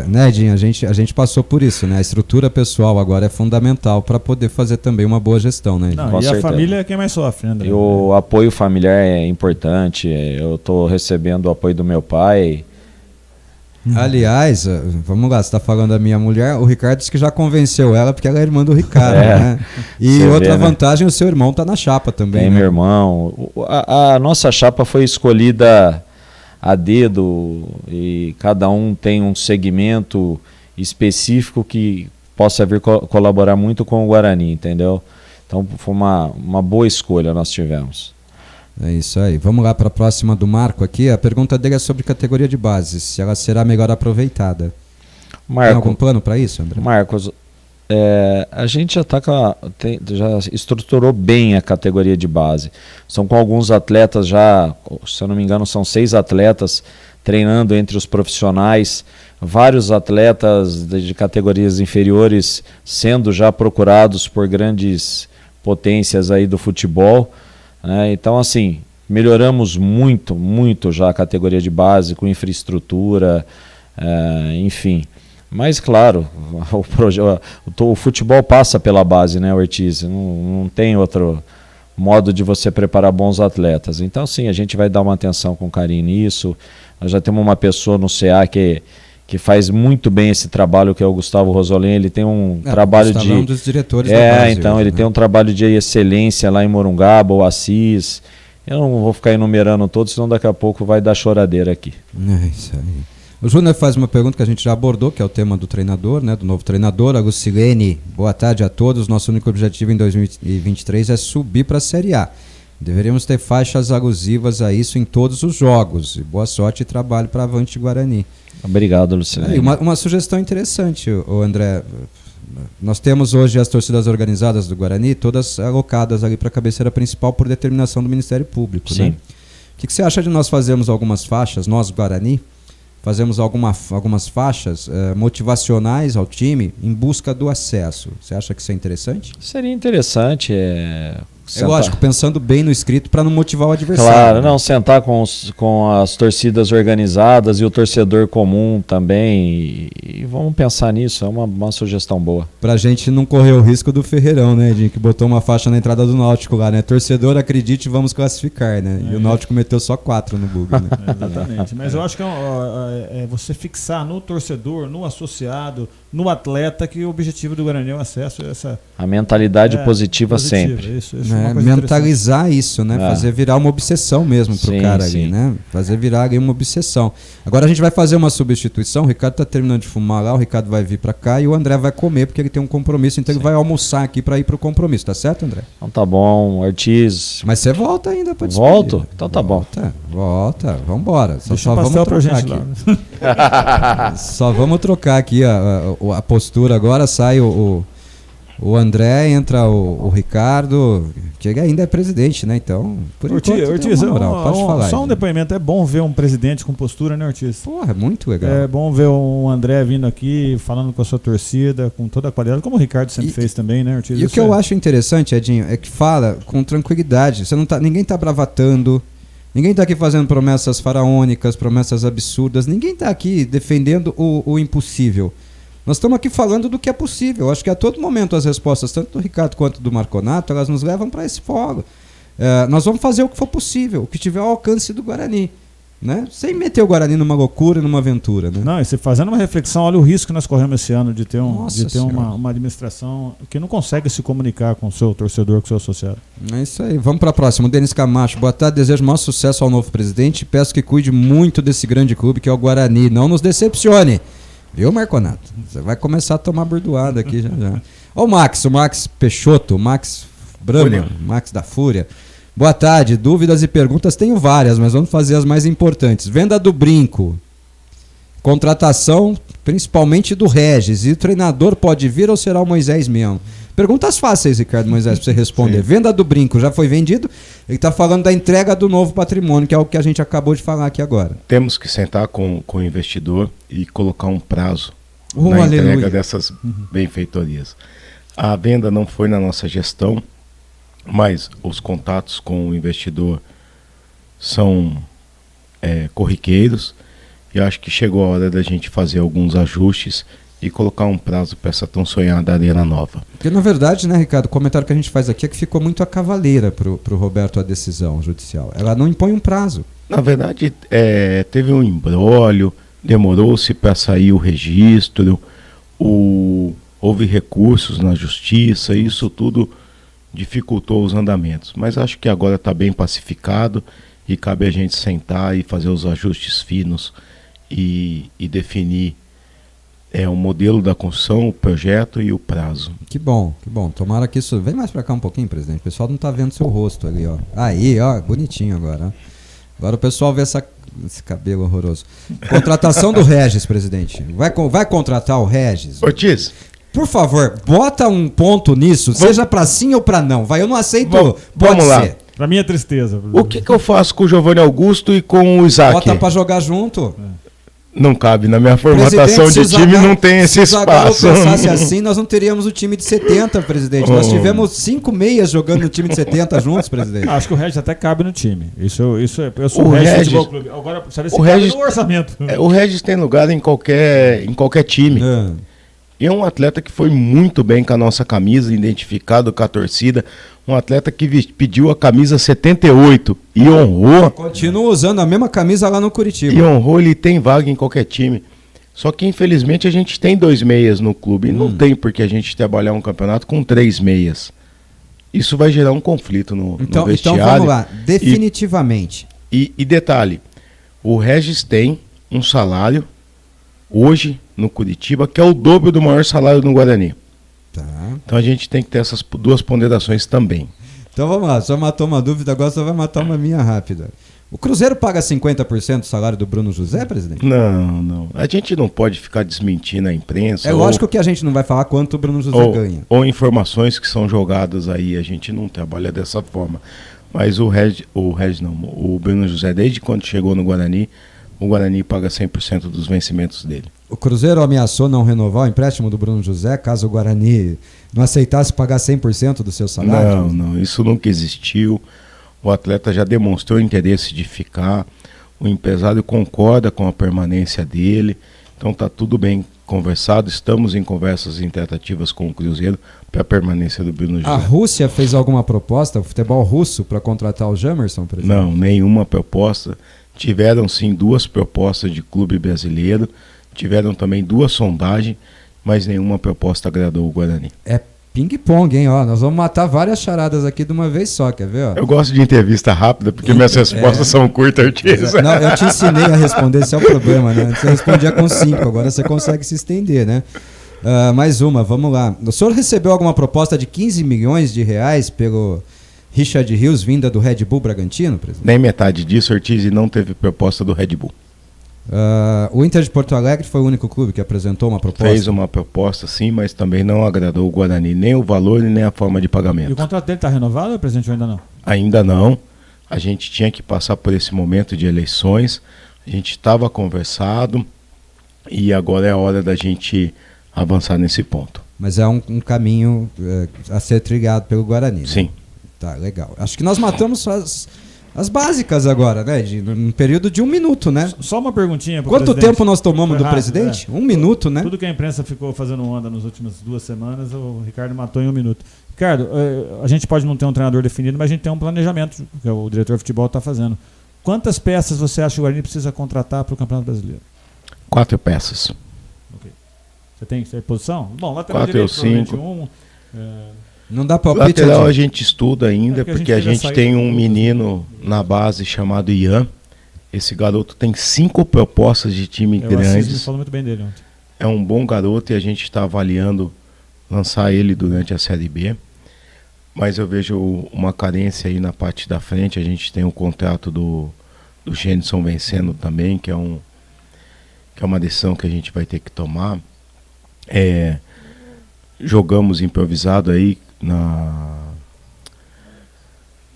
né, Edinho, a gente passou por isso, né? A estrutura pessoal agora é fundamental para poder fazer também uma boa gestão, né? Não, Com e certeza. A família é quem mais sofre, né, André? E o apoio familiar é importante. Eu estou recebendo o apoio do meu pai. Aliás, vamos lá, você está falando da minha mulher, o Ricardo disse que já convenceu ela porque ela é irmã do Ricardo, né? E outra vantagem, o seu irmão está na chapa também. Tem, né? Meu irmão. A nossa chapa foi escolhida a dedo e cada um tem um segmento específico que possa vir colaborar muito com o Guarani, entendeu? Então foi uma boa escolha nós tivemos. É isso aí. Vamos lá para a próxima do Marco aqui. A pergunta dele é sobre categoria de base, se ela será melhor aproveitada. Tem algum plano para isso, André? Marcos, a gente já estruturou bem a categoria de base. São com alguns atletas já, se eu não me engano, são 6 atletas treinando entre os profissionais, vários atletas de categorias inferiores sendo já procurados por grandes potências aí do futebol. Então, assim, melhoramos muito já a categoria de base, com infraestrutura, enfim. Mas, claro, o futebol passa pela base, né, Ortiz? Não tem outro modo de você preparar bons atletas. Então, sim, a gente vai dar uma atenção com carinho nisso. Nós já temos uma pessoa no CA que que faz muito bem esse trabalho, que é o Gustavo Rosolin. Ele tem um trabalho de... É um dos diretores da base então, hoje, ele tem um trabalho de excelência lá em Morungaba, o Assis. Eu não vou ficar enumerando todos, senão daqui a pouco vai dar choradeira aqui. É isso aí. O Júnior faz uma pergunta que a gente já abordou, que é o tema do treinador, né, do novo treinador, Agustilene. Boa tarde a todos. Nosso único objetivo em 2023 é subir para a Série A. Deveríamos ter faixas alusivas a isso em todos os jogos. E boa sorte e trabalho para Avante Guarani. Obrigado, Luciano. Uma sugestão interessante, o André. Nós temos hoje as torcidas organizadas do Guarani, todas alocadas ali para a cabeceira principal por determinação do Ministério Público. Sim. Né? O que você acha de nós fazermos algumas faixas, nós Guarani, fazemos algumas faixas motivacionais ao time em busca do acesso? Você acha que isso é interessante? Seria interessante. É lógico, pensando bem no escrito para não motivar o adversário. Claro, não, sentar com as torcidas organizadas e o torcedor comum também. E vamos pensar nisso, é uma sugestão boa. Pra gente não correr o risco do Ferreirão, né, Edinho, que botou uma faixa na entrada do Náutico lá, né? Torcedor, acredite, vamos classificar, né? E o Náutico meteu só 4 no bug, né? Exatamente. Mas eu acho que é você fixar no torcedor, no associado, no atleta, que o objetivo do Guarani é o acesso a a mentalidade positiva sempre. Isso mentalizar isso, né? Fazer virar uma obsessão mesmo pro cara ali, né? Fazer virar ali uma obsessão. Agora a gente vai fazer uma substituição, o Ricardo tá terminando de fumar lá, o Ricardo vai vir pra cá e o André vai comer porque ele tem um compromisso, então ele vai almoçar aqui pra ir pro compromisso, tá certo, André? Então tá bom, Ortiz. Mas você volta ainda pra despedir. Volto? Então tá bom. Volta, vambora. Só vamos trocar gente aqui. Lá. Só vamos trocar aqui a postura agora, sai o André, entra o Ricardo, que ainda é presidente, né? Então, por enquanto, Ortiz, moral, pode falar. Só um depoimento, é bom ver um presidente com postura, né, Ortiz? Porra, é muito legal. É bom ver um André vindo aqui, falando com a sua torcida, com toda a qualidade, como o Ricardo sempre fez também, né, Ortiz? E o que eu acho interessante, Edinho, é que fala com tranquilidade. Ninguém tá bravatando, ninguém tá aqui fazendo promessas faraônicas, promessas absurdas, ninguém tá aqui defendendo o impossível. Nós estamos aqui falando do que é possível. Eu acho que a todo momento as respostas, tanto do Ricardo quanto do Marconato, elas nos levam para esse fórum. Nós vamos fazer o que for possível, o que tiver ao alcance do Guarani. Né? Sem meter o Guarani numa loucura, numa aventura. Né? Não, e você fazendo uma reflexão, olha o risco que nós corremos esse ano de ter uma administração que não consegue se comunicar com o seu torcedor, com o seu associado. É isso aí. Vamos para a próxima. O Denis Camacho. Boa tarde, desejo maior sucesso ao novo presidente e peço que cuide muito desse grande clube que é o Guarani. Não nos decepcione. Viu, Marconato? Você vai começar a tomar bordoada aqui já. Ó o Max Peixoto, o Max Brahma, Max da Fúria. Boa tarde, dúvidas e perguntas tenho várias, mas vamos fazer as mais importantes. Venda do Brinco, contratação principalmente do Regis, e o treinador pode vir ou será o Moisés mesmo? Perguntas fáceis, Ricardo Moisés, para você responder. Sim. Venda do Brinco, já foi vendido? Ele está falando da entrega do novo patrimônio, que é o que a gente acabou de falar aqui agora. Temos que sentar com o investidor e colocar um prazo na entrega dessas benfeitorias. A venda não foi na nossa gestão, mas os contatos com o investidor são corriqueiros, e acho que chegou a hora da gente fazer alguns ajustes e colocar um prazo para essa tão sonhada arena nova. Porque na verdade, né, Ricardo, o comentário que a gente faz aqui é que ficou muito a cavaleira pro Roberto a decisão judicial. Ela não impõe um prazo. Na verdade, teve um imbróglio, demorou-se para sair o registro, houve recursos na justiça, e isso tudo dificultou os andamentos. Mas acho que agora está bem pacificado e cabe a gente sentar e fazer os ajustes finos e definir o modelo da construção, o projeto e o prazo. Que bom, que bom. Tomara que isso... Vem mais para cá um pouquinho, presidente. O pessoal não está vendo seu rosto ali, ó. Aí, ó, bonitinho agora. Agora o pessoal vê esse cabelo horroroso. Contratação do Regis, presidente. Vai contratar o Regis? Ortiz, por favor, bota um ponto nisso, seja para sim ou para não. Eu não aceito, vamos lá. Ser. Para mim é tristeza. O que eu faço com o Giovanni Augusto e com o Isaac? Bota para jogar junto. Não cabe, na minha formatação de time não tem esse espaço. Se o Zagallo pensasse assim, nós não teríamos o time de 70, presidente. Nós tivemos 5 meias jogando no time de 70 juntos, presidente. Acho que o Regis até cabe no time. Eu sou o Regis Futebol Clube. Agora, sabe se cabe no orçamento. O Regis tem lugar em qualquer time. E é um atleta que foi muito bem com a nossa camisa, identificado com a torcida. Um atleta que pediu a camisa 78 e honrou. Continua usando a mesma camisa lá no Curitiba. E honrou, ele tem vaga em qualquer time. Só que infelizmente a gente tem 2 meias no clube. E não tem porque a gente trabalhar um campeonato com 3 meias. Isso vai gerar um conflito no vestiário. Então vamos lá, definitivamente. E detalhe, o Regis tem um salário hoje no Curitiba que é o dobro do maior salário no Guarani. Tá. Então a gente tem que ter essas 2 ponderações também. Então vamos lá, só matou uma dúvida, agora só vai matar uma minha rápida. O Cruzeiro paga 50% do salário do Bruno José, presidente? Não. A gente não pode ficar desmentindo a imprensa. É lógico que a gente não vai falar quanto o Bruno José ganha. Ou informações que são jogadas aí, a gente não trabalha dessa forma. Mas o Bruno José, desde quando chegou no Guarani, o Guarani paga 100% dos vencimentos dele. O Cruzeiro ameaçou não renovar o empréstimo do Bruno José caso o Guarani não aceitasse pagar 100% do seu salário? Não, isso nunca existiu. O atleta já demonstrou interesse de ficar, o empresário concorda com a permanência dele, então está tudo bem conversado, estamos em conversas e tratativas com o Cruzeiro para a permanência do Bruno José. A Rússia fez alguma proposta, o futebol russo, para contratar o Jamerson, presidente? Não, nenhuma proposta. Tiveram sim 2 propostas de clube brasileiro, tiveram também 2 sondagens, mas nenhuma proposta agradou o Guarani. É ping-pong, hein? Ó, nós vamos matar várias charadas aqui de uma vez só, quer ver? Ó? Eu gosto de entrevista rápida, porque minhas respostas são curtas, Ortiz. Não, eu te ensinei a responder, esse é o problema, né? Antes eu respondia com 5, agora você consegue se estender, né? Mais uma, vamos lá. O senhor recebeu alguma proposta de 15 milhões de reais pelo Richard Rios, vinda do Red Bull Bragantino, presidente? Nem metade disso, Ortiz, e não teve proposta do Red Bull. O Inter de Porto Alegre foi o único clube que apresentou uma proposta? Fez uma proposta, sim, mas também não agradou o Guarani, nem o valor e nem a forma de pagamento. E o contrato dele está renovado, presidente, ou ainda não? Ainda não. A gente tinha que passar por esse momento de eleições. A gente estava conversado e agora é a hora da gente avançar nesse ponto. Mas é um caminho a ser trilhado pelo Guarani, né? Sim. Tá, legal. Acho que nós matamos as básicas agora, né? Num período de 1 minuto, né? Só uma perguntinha pro Quanto presidente. tempo nós tomamos do Foi rápido, presidente? 1 minuto, né? Tudo que a imprensa ficou fazendo onda nas últimas 2 semanas, o Ricardo matou em 1 minuto. Ricardo, a gente pode não ter um treinador definido, mas a gente tem um planejamento que o diretor de futebol está fazendo. Quantas peças você acha que o Guarani precisa contratar para o Campeonato Brasileiro? 4 peças. Okay. Você tem posição? Bom, lateral 4 ou direito, 5. Não dá palpite. Lateral a gente estuda ainda, porque porque a gente tem um menino na base chamado Ian. Esse garoto tem 5 propostas de time grandes. Falou muito bem dele ontem. É um bom garoto e a gente está avaliando lançar ele durante a Série B. Mas eu vejo uma carência aí na parte da frente. A gente tem o contrato do Gênison vencendo também, que é uma decisão que a gente vai ter que tomar. Jogamos improvisado aí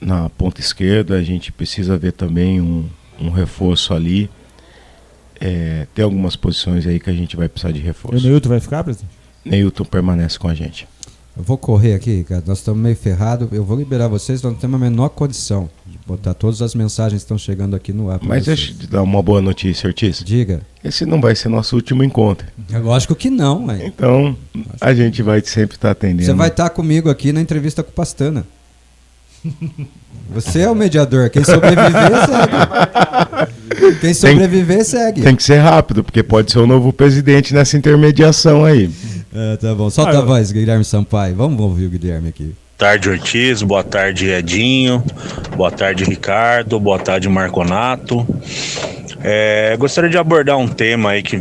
na ponta esquerda. A gente precisa ver também um reforço ali. Tem algumas posições aí que a gente vai precisar de reforço. E o Neilton vai ficar, presidente? Neilton permanece com a gente. Eu vou correr aqui, cara. Nós estamos meio ferrados. Eu vou liberar vocês, nós não temos a menor condição de botar todas as mensagens que estão chegando aqui no ar. Mas deixa eu te dar uma boa notícia, Ortiz. Diga. Esse não vai ser nosso último encontro. É lógico que não, velho. Então, a gente vai sempre estar atendendo. Você vai estar comigo aqui na entrevista com o Pastana. Você é o mediador. Quem sobreviver, segue. Quem sobreviver, segue. Tem que ser rápido, porque pode ser o novo presidente nessa intermediação aí. Tá bom. Solta a voz, Guilherme Sampaio. Vamos ouvir o Guilherme aqui. Boa tarde, Ortiz. Boa tarde, Edinho. Boa tarde, Ricardo. Boa tarde, Marconato. Gostaria de abordar um tema aí que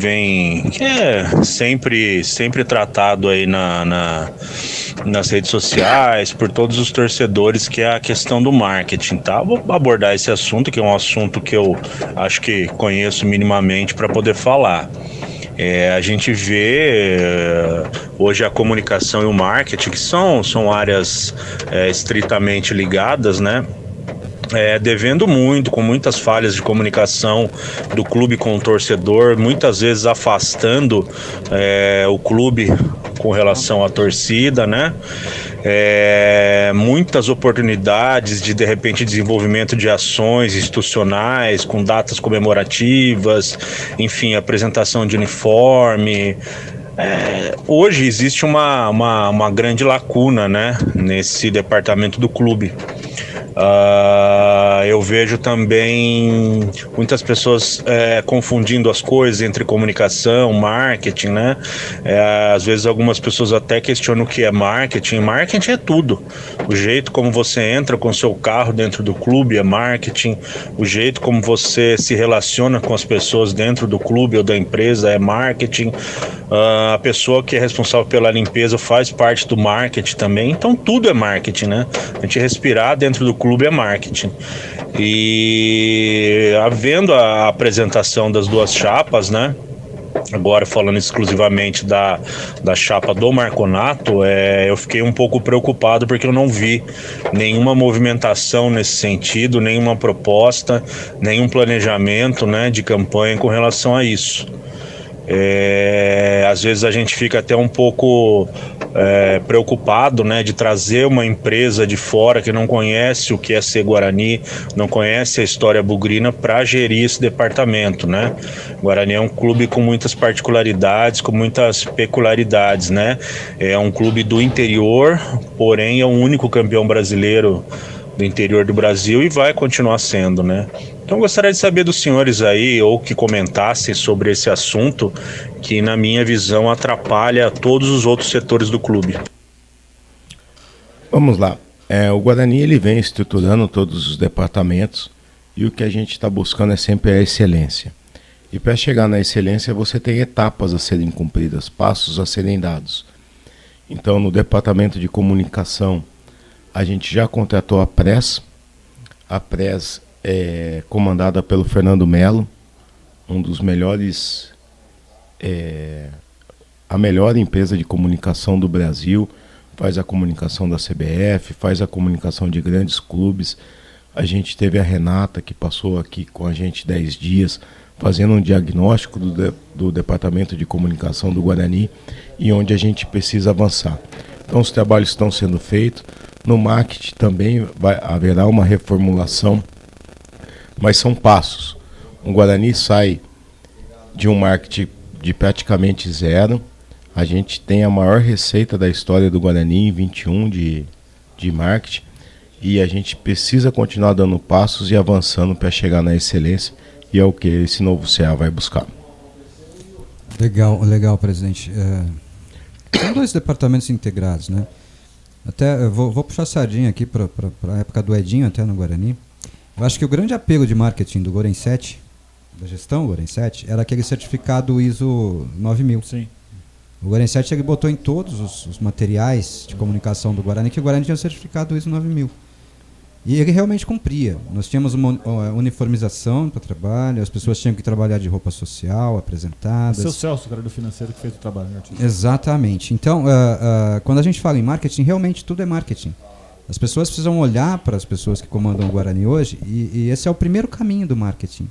é sempre tratado aí nas redes sociais, por todos os torcedores, que é a questão do marketing, tá? Vou abordar esse assunto, que é um assunto que eu acho que conheço minimamente para poder falar. A gente vê hoje a comunicação e o marketing, que são áreas estritamente ligadas, né? Devendo muito, com muitas falhas de comunicação do clube com o torcedor, muitas vezes afastando o clube com relação à torcida, né? Muitas oportunidades de repente desenvolvimento de ações institucionais com datas comemorativas, enfim, apresentação de uniforme. Hoje existe uma grande lacuna, né, nesse departamento do clube. Eu vejo também muitas pessoas confundindo as coisas entre comunicação, marketing, né? Às vezes algumas pessoas até questionam o que é marketing. Marketing é tudo. O jeito como você entra com o seu carro dentro do clube é marketing. O jeito como você se relaciona com as pessoas dentro do clube ou da empresa é marketing. A pessoa que é responsável pela limpeza faz parte do marketing também. Então tudo é marketing, né? A gente respirar dentro do clube é marketing. E havendo a apresentação das duas chapas, né? Agora falando exclusivamente da chapa do Marconato, eu fiquei um pouco preocupado porque eu não vi nenhuma movimentação nesse sentido, nenhuma proposta, nenhum planejamento, né, de campanha com relação a isso. Às vezes a gente fica até um pouco preocupado, né, de trazer uma empresa de fora que não conhece o que é ser Guarani, não conhece a história bugrina para gerir esse departamento, né? Guarani é um clube com muitas particularidades, com muitas peculiaridades, né? É um clube do interior, porém é o único campeão brasileiro do interior do Brasil e vai continuar sendo, né? Então gostaria de saber dos senhores aí, ou que comentassem sobre esse assunto, que na minha visão atrapalha todos os outros setores do clube. Vamos lá. O Guarani ele vem estruturando todos os departamentos e o que a gente está buscando é sempre a excelência. E para chegar na excelência você tem etapas a serem cumpridas, passos a serem dados. Então no departamento de comunicação a gente já contratou a Press. A Press é comandada pelo Fernando Melo, um dos melhores, a melhor empresa de comunicação do Brasil, faz a comunicação da CBF, faz a comunicação de grandes clubes. A gente teve a Renata, que passou aqui com a gente 10 dias, fazendo um diagnóstico do departamento de comunicação do Guarani e onde a gente precisa avançar. Então os trabalhos estão sendo feitos. No marketing também haverá uma reformulação, mas são passos. O Guarani sai de um marketing de praticamente zero. A gente tem a maior receita da história do Guarani em 21 de marketing e a gente precisa continuar dando passos e avançando para chegar na excelência, e é o que esse novo CA vai buscar. Legal, presidente. São dois departamentos integrados, né? Até vou puxar a sardinha aqui para a época do Edinho, até no Guarani. Eu acho que o grande apelo de marketing do Goren 7, da gestão Goren 7, era aquele certificado ISO 9000. Sim. O Goren 7 ele botou em todos os materiais de comunicação do Guarani que o Guarani tinha o certificado ISO 9000. E ele realmente cumpria. Nós tínhamos uma uniformização para trabalho, as pessoas tinham que trabalhar de roupa social, apresentadas. O seu Celso, cara do financeiro, que fez o trabalho, né, artista? Exatamente. Então, quando a gente fala em marketing, realmente tudo é marketing. As pessoas precisam olhar para as pessoas que comandam o Guarani hoje e esse é o primeiro caminho do marketing,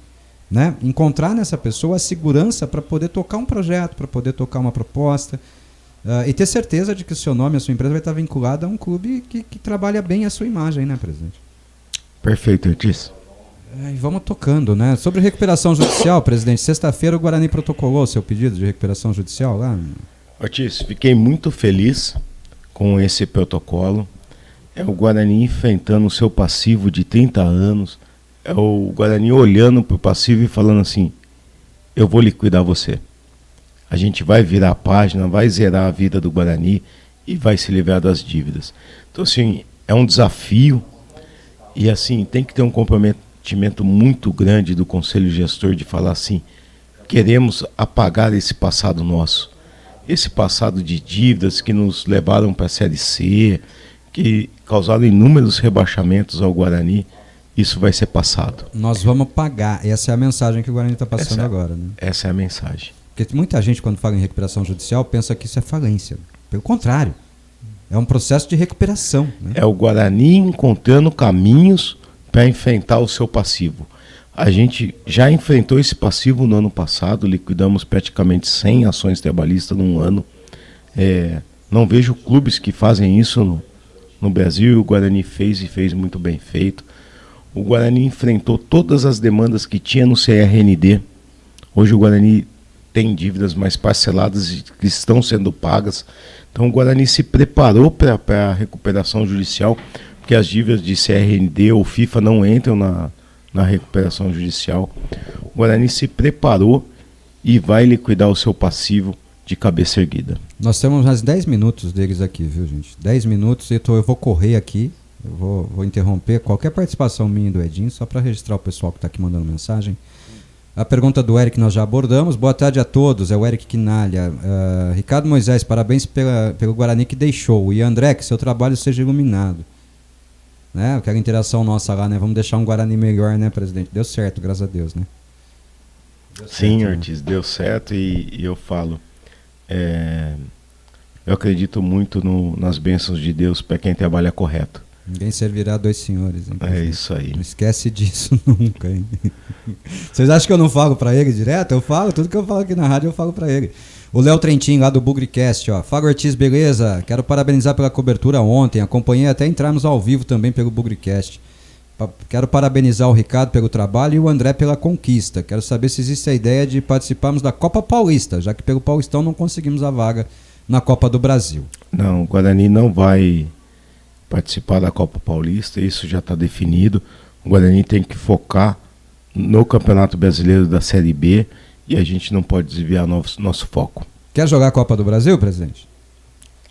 né? Encontrar nessa pessoa a segurança para poder tocar um projeto, para poder tocar uma proposta e ter certeza de que o seu nome, a sua empresa vai estar vinculada a um clube que trabalha bem a sua imagem, né, presidente? Perfeito, Ortiz. E vamos tocando, né? Sobre recuperação judicial, presidente, sexta-feira o Guarani protocolou seu pedido de recuperação judicial lá? Ortiz, fiquei muito feliz com esse protocolo. É o Guarani enfrentando o seu passivo de 30 anos. É o Guarani olhando para o passivo e falando assim: eu vou liquidar você. A gente vai virar a página, vai zerar a vida do Guarani e vai se livrar das dívidas. Então, assim, é um desafio e, assim, tem que ter um comprometimento muito grande do Conselho Gestor de falar assim: queremos apagar esse passado nosso. Esse passado de dívidas que nos levaram para a Série C, que causaram inúmeros rebaixamentos ao Guarani, isso vai ser passado. Nós vamos pagar. Essa é a mensagem que o Guarani está passando agora, né? Essa é a mensagem. Porque muita gente, quando fala em recuperação judicial, pensa que isso é falência. Pelo contrário, é um processo de recuperação, né? É o Guarani encontrando caminhos para enfrentar o seu passivo. A gente já enfrentou esse passivo no ano passado, liquidamos praticamente 100 ações trabalhistas num ano. Não vejo clubes que fazem isso no Brasil, o Guarani fez e fez muito bem feito. O Guarani enfrentou todas as demandas que tinha no CRND. Hoje o Guarani tem dívidas mais parceladas que estão sendo pagas. Então o Guarani se preparou para a recuperação judicial, porque que as dívidas de CRND ou FIFA não entram na recuperação judicial. O Guarani se preparou e vai liquidar o seu passivo de cabeça erguida. Nós temos mais 10 minutos deles aqui, viu, gente? 10 minutos, eu vou correr aqui, eu vou interromper qualquer participação minha e do Edinho, só para registrar o pessoal que está aqui mandando mensagem. A pergunta do Eric nós já abordamos. Boa tarde a todos, é o Eric Quinalha. Ricardo Moisés, parabéns pelo Guarani que deixou. E André, que seu trabalho seja iluminado. Né? Aquela interação nossa lá, né? Vamos deixar um Guarani melhor, né, presidente? Deu certo, graças a Deus, né? Sim, Ortiz, deu certo e eu falo. Eu acredito muito nas bênçãos de Deus para quem trabalha correto. Ninguém servirá a dois senhores. Hein, é isso aí. Não esquece disso nunca, hein? Vocês acham que eu não falo pra ele direto? Eu falo, tudo que eu falo aqui na rádio eu falo pra ele. O Léo Trentin, lá do Bugricast, ó. Fala, Ortiz, beleza? Quero parabenizar pela cobertura ontem. Acompanhei até entrarmos ao vivo também pelo Bugricast. Quero parabenizar o Ricardo pelo trabalho e o André pela conquista. Quero saber se existe a ideia de participarmos da Copa Paulista, já que pelo Paulistão não conseguimos a vaga na Copa do Brasil. Não, o Guarani não vai participar da Copa Paulista, isso já está definido. O Guarani tem que focar no Campeonato Brasileiro da Série B e a gente não pode desviar nosso foco. Quer jogar a Copa do Brasil, presidente?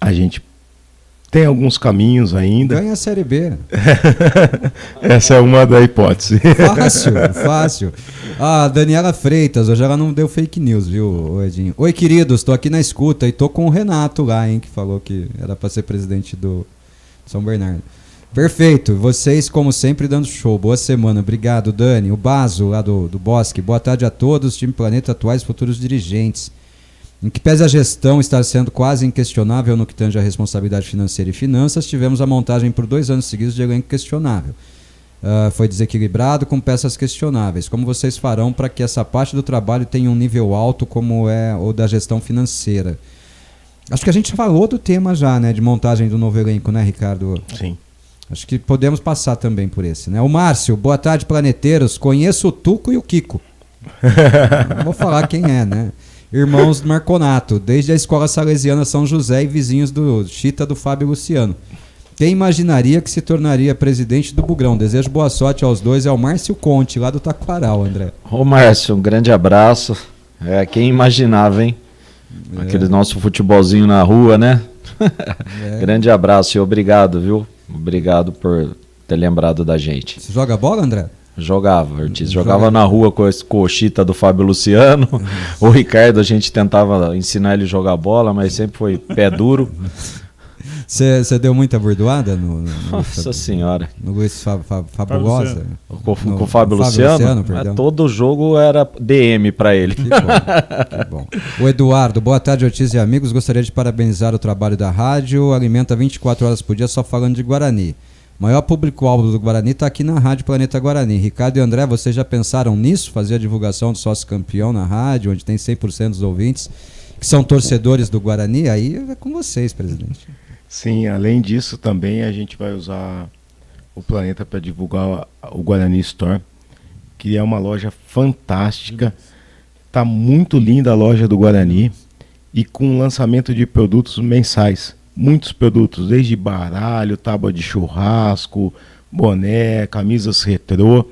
A gente tem alguns caminhos ainda. Ganha a Série B. Essa é uma da hipótese. Fácil. Ah, Daniela Freitas, hoje ela não deu fake news, viu, Edinho? Oi, queridos, tô aqui na escuta e tô com o Renato lá, hein, que falou que era para ser presidente do São Bernardo. Perfeito, vocês como sempre dando show, boa semana, obrigado Dani, o Baso lá do Bosque, boa tarde a todos, time Planeta, atuais e futuros dirigentes. Em que pese a gestão estar sendo quase inquestionável no que tange a responsabilidade financeira e finanças, tivemos a montagem por 2 anos seguidos de elenco questionável. Foi desequilibrado com peças questionáveis. Como vocês farão para que essa parte do trabalho tenha um nível alto como é o da gestão financeira? Acho que a gente falou do tema já, né, de montagem do novo elenco, né, Ricardo? Sim. Acho que podemos passar também por esse, né? O Márcio, boa tarde, planeteiros. Conheço o Tuco e o Kiko. Não vou falar quem é, né? Irmãos do Marconato, desde a Escola Salesiana São José e vizinhos do Chita do Fábio Luciano. Quem imaginaria que se tornaria presidente do Bugrão? Desejo boa sorte aos dois. É o Márcio Conte, lá do Taquaral, André. Ô Márcio, um grande abraço. Quem imaginava, hein? Aquele nosso futebolzinho na rua, né? Grande abraço e obrigado, viu? Obrigado por ter lembrado da gente. Você joga bola, André? Jogava, Ortiz. Jogava na rua com o Chita do Fábio Luciano. O Ricardo, a gente tentava ensinar ele a jogar bola, mas sempre foi pé duro. Você deu muita bordoada Nossa senhora. No Luiz Fabulosa? Com o Fábio Luciano todo jogo era DM para ele. Que bom. O Eduardo, boa tarde, Ortiz e amigos. Gostaria de parabenizar o trabalho da rádio. Alimenta 24 horas por dia só falando de Guarani. O maior público-alvo do Guarani está aqui na Rádio Planeta Guarani. Ricardo e André, vocês já pensaram nisso? Fazer a divulgação do sócio campeão na rádio, onde tem 100% dos ouvintes que são torcedores do Guarani? Aí é com vocês, presidente. Sim, além disso também a gente vai usar o Planeta para divulgar o Guarani Store, que é uma loja fantástica. Tá muito linda a loja do Guarani e com lançamento de produtos mensais. Muitos produtos, desde baralho, tábua de churrasco, boné, camisas retrô.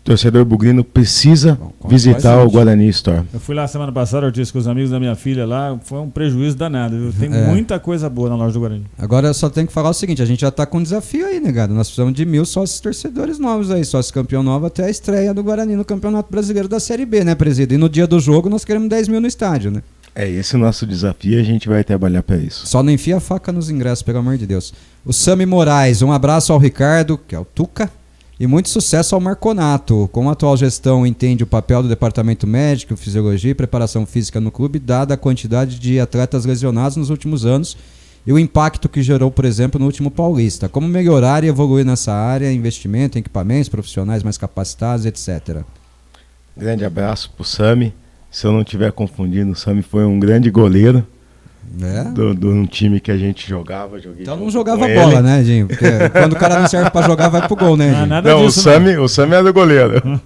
Torcedor bugrino precisa visitar o Guarani Store. Eu fui lá semana passada, Ortiz, com os amigos da minha filha lá, foi um prejuízo danado, viu? Tem muita coisa boa na loja do Guarani. Agora eu só tenho que falar o seguinte, a gente já tá com um desafio aí, negado. Nós precisamos de 1000 sócios torcedores novos aí, sócio campeão novo até a estreia do Guarani no Campeonato Brasileiro da Série B, né, presidente? E no dia do jogo nós queremos 10 mil no estádio, né? Esse é o nosso desafio e a gente vai trabalhar para isso. Só não enfia a faca nos ingressos, pelo amor de Deus. O Sami Moraes, um abraço ao Ricardo, que é o Tuca, e muito sucesso ao Marconato. Como a atual gestão entende o papel do departamento médico, fisiologia e preparação física no clube, dada a quantidade de atletas lesionados nos últimos anos e o impacto que gerou, por exemplo, no último Paulista. Como melhorar e evoluir nessa área, investimento em equipamentos, profissionais mais capacitados, etc. Grande abraço pro Sami. Se eu não estiver confundindo, o Sami foi um grande goleiro de um time que a gente jogava. Então não jogava bola, né, Edinho? Porque quando o cara não serve pra jogar, vai pro gol, né, Edinho? Não, o Sami é do goleiro.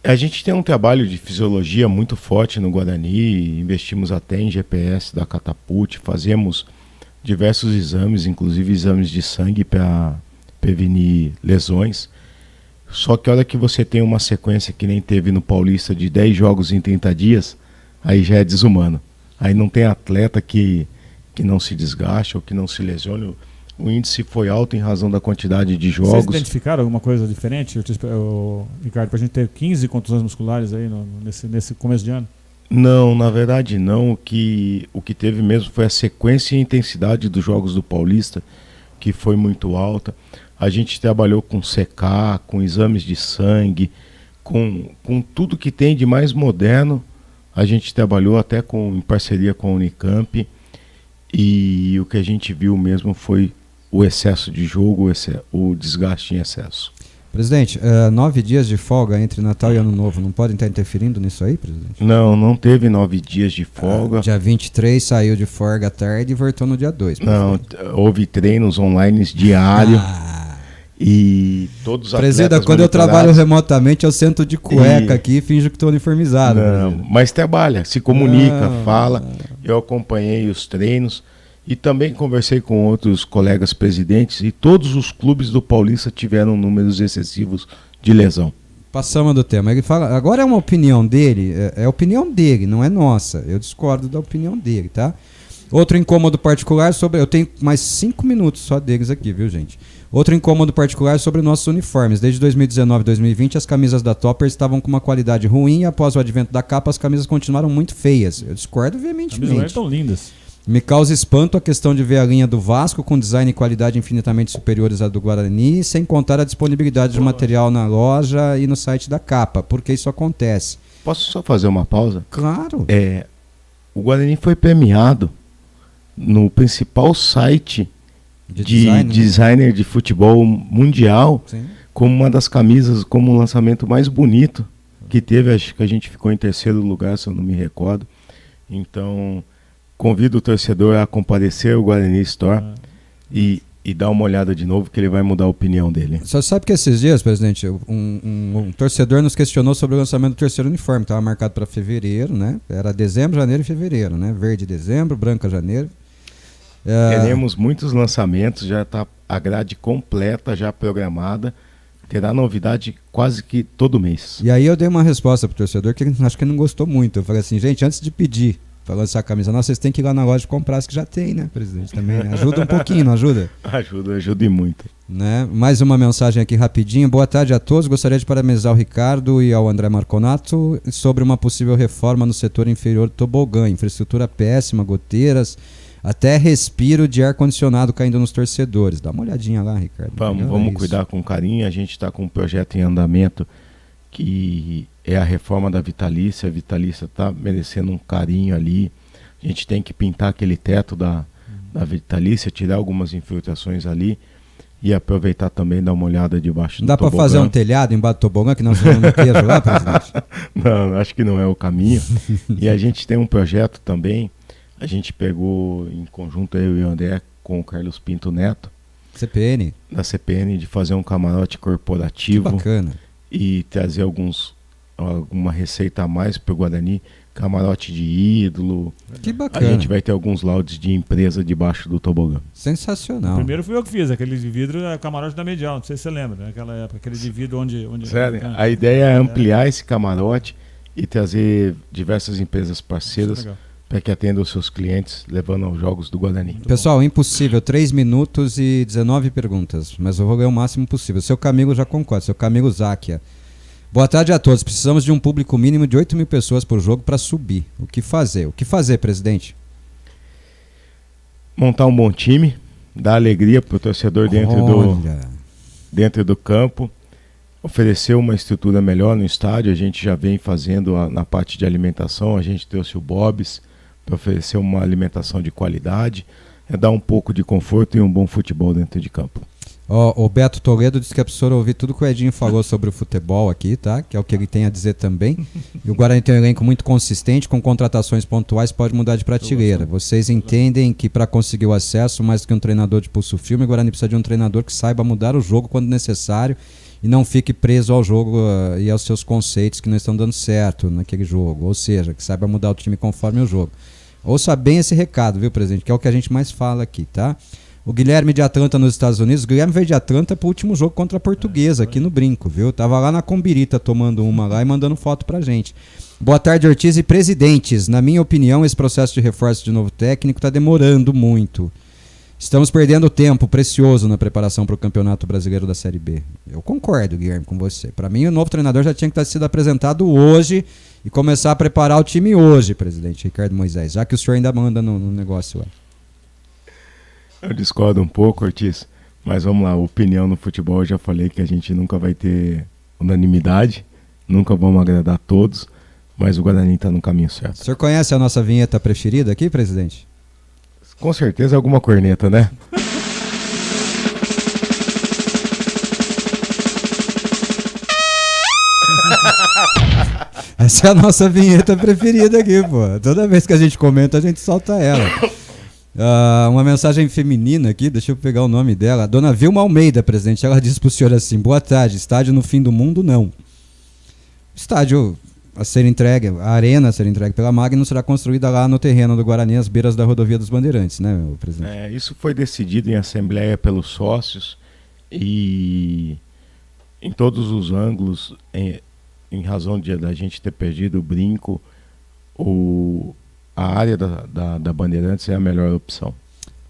A gente tem um trabalho de fisiologia muito forte no Guarani, investimos até em GPS da Catapult, fazemos diversos exames, inclusive exames de sangue para prevenir lesões. Só que a hora que você tem uma sequência que nem teve no Paulista de 10 jogos em 30 dias, aí já é desumano. Aí não tem atleta que não se desgaste ou que não se lesione. O índice foi alto em razão da quantidade de jogos. Vocês identificaram alguma coisa diferente, Ricardo, para a gente ter 15 contusões musculares aí nesse começo de ano? Não, na verdade não. O que teve mesmo foi a sequência e intensidade dos jogos do Paulista, que foi muito alta. A gente trabalhou com CK, com exames de sangue, com tudo que tem de mais moderno. A gente trabalhou até em parceria com a Unicamp. E o que a gente viu mesmo foi o excesso de jogo, o desgaste em excesso. Presidente, 9 dias de folga entre Natal e Ano Novo, não podem estar interferindo nisso aí, presidente? Não teve 9 dias de folga. Dia 23 saiu de folga à tarde e voltou no dia 2. Não, houve treinos online diários. E todos os atletas Presida, quando eu trabalho remotamente, eu sento de cueca aqui e finjo que estou uniformizado. Não, mas trabalha, se comunica, fala. Eu acompanhei os treinos e também conversei com outros colegas presidentes e todos os clubes do Paulista tiveram números excessivos de lesão. Passamos do tema. Ele fala, agora é uma opinião dele, é a opinião dele, não é nossa. Eu discordo da opinião dele, tá? Outro incômodo particular sobre... Eu tenho mais 5 minutos só deles aqui, viu, gente? Outro incômodo particular sobre nossos uniformes. Desde 2019 e 2020, as camisas da Topper estavam com uma qualidade ruim e após o advento da capa, as camisas continuaram muito feias. Eu discordo veementemente. As camisas estão lindas. Me causa espanto a questão de ver a linha do Vasco com design e qualidade infinitamente superiores à do Guarani, sem contar a disponibilidade de material na loja e no site da capa. Por que isso acontece? Posso só fazer uma pausa? Claro. O Guarani foi premiado no principal site de designer de futebol mundial. Sim. Como uma das camisas, como o lançamento mais bonito que teve. Acho que a gente ficou em 3º lugar, se eu não me recordo. Então, convido o torcedor a comparecer ao Guarani Store e dar uma olhada de novo, que ele vai mudar a opinião dele. Só sabe que esses dias, presidente, um torcedor nos questionou sobre o lançamento do 3º uniforme. Estava marcado para fevereiro, né? Era dezembro, janeiro e fevereiro, né? Verde dezembro, branca janeiro. Teremos muitos lançamentos, já está a grade completa, já programada. Terá novidade quase que todo mês. E aí eu dei uma resposta pro torcedor que acho que ele não gostou muito. Eu falei assim, gente, antes de pedir para lançar a camisa nossa, vocês têm que ir lá na loja comprar as que já tem, né, presidente? Também, né? Ajuda um pouquinho, não ajuda? Ajuda e muito. Né? Mais uma mensagem aqui rapidinho. Boa tarde a todos. Gostaria de parabenizar o Ricardo e ao André Marconato sobre uma possível reforma no setor inferior do tobogã. Infraestrutura péssima, goteiras, até respiro de ar-condicionado caindo nos torcedores. Dá uma olhadinha lá, Ricardo. Vamos cuidar com carinho. A gente está com um projeto em andamento que é a reforma da Vitalícia. A Vitalícia está merecendo um carinho ali. A gente tem que pintar aquele teto da Vitalícia, tirar algumas infiltrações ali e aproveitar também, dar uma olhada debaixo do tobogã. Dá para fazer um telhado embaixo do tobogã que nós não queijo lá, presidente? Não, acho que não é o caminho. E a gente tem um projeto também. A gente pegou em conjunto, eu e o André, com o Carlos Pinto Neto. CPN? Da CPN, de fazer um camarote corporativo. Que bacana. E trazer alguma receita a mais para o Guarani. Camarote de ídolo. Que bacana. A gente vai ter alguns laudes de empresa debaixo do tobogã. Sensacional. O primeiro fui eu que fiz, aquele de vidro, camarote da Medial, não sei se você lembra, naquela época, aquele de vidro onde... Sério, a ideia é ampliar esse camarote e trazer diversas empresas parceiras para que atenda os seus clientes, levando aos jogos do Guarani. Pessoal, impossível, 3 minutos e 19 perguntas, mas eu vou ler o máximo possível. Seu Camilo já concorda, seu Camilo Záquia. Boa tarde a todos, precisamos de um público mínimo de 8 mil pessoas por jogo para subir. O que fazer? O que fazer, presidente? Montar um bom time, dar alegria para o torcedor dentro do campo, oferecer uma estrutura melhor no estádio. A gente já vem fazendo na parte de alimentação, a gente trouxe o Bob's para oferecer uma alimentação de qualidade, dar um pouco de conforto e um bom futebol dentro de campo. O Beto Toledo disse que é preciso ouvir tudo que o Edinho falou sobre o futebol aqui, tá? Que é o que ele tem a dizer também. E o Guarani tem um elenco muito consistente, com contratações pontuais, pode mudar de prateleira. Vocês entendem que para conseguir o acesso, mais do que um treinador de pulso firme, o Guarani precisa de um treinador que saiba mudar o jogo quando necessário e não fique preso ao jogo e aos seus conceitos que não estão dando certo naquele jogo. Ou seja, que saiba mudar o time conforme o jogo. Ouça bem esse recado, viu, presidente? Que é o que a gente mais fala aqui, tá? O Guilherme de Atlanta nos Estados Unidos. O Guilherme veio de Atlanta pro último jogo contra a Portuguesa, aqui no Brinco, viu? Tava lá na Combirita tomando uma lá e mandando foto pra gente. Boa tarde, Ortiz e presidentes. Na minha opinião, esse processo de reforço de novo técnico tá demorando muito. Estamos perdendo tempo precioso na preparação para o Campeonato Brasileiro da Série B. Eu concordo, Guilherme, com você. Para mim, o novo treinador já tinha que ter sido apresentado hoje e começar a preparar o time hoje, presidente Ricardo Moisés, já que o senhor ainda manda no negócio lá. Eu discordo um pouco, Ortiz, mas vamos lá, opinião no futebol, eu já falei que a gente nunca vai ter unanimidade, nunca vamos agradar a todos, mas o Guarani está no caminho certo. O senhor conhece a nossa vinheta preferida aqui, presidente? Com certeza alguma corneta, né? Essa é a nossa vinheta preferida aqui, pô. Toda vez que a gente comenta, a gente solta ela. Uma mensagem feminina aqui, deixa eu pegar o nome dela. A dona Vilma Almeida, presidente, ela disse pro senhor assim: boa tarde, estádio no fim do mundo, não. Estádio a ser entregue, a arena a ser entregue pela Magnum será construída lá no terreno do Guarani, às beiras da rodovia dos Bandeirantes, né, presidente? Isso foi decidido em assembleia pelos sócios e em todos os ângulos, em razão da gente ter perdido o Brinco, a área da Bandeirantes é a melhor opção.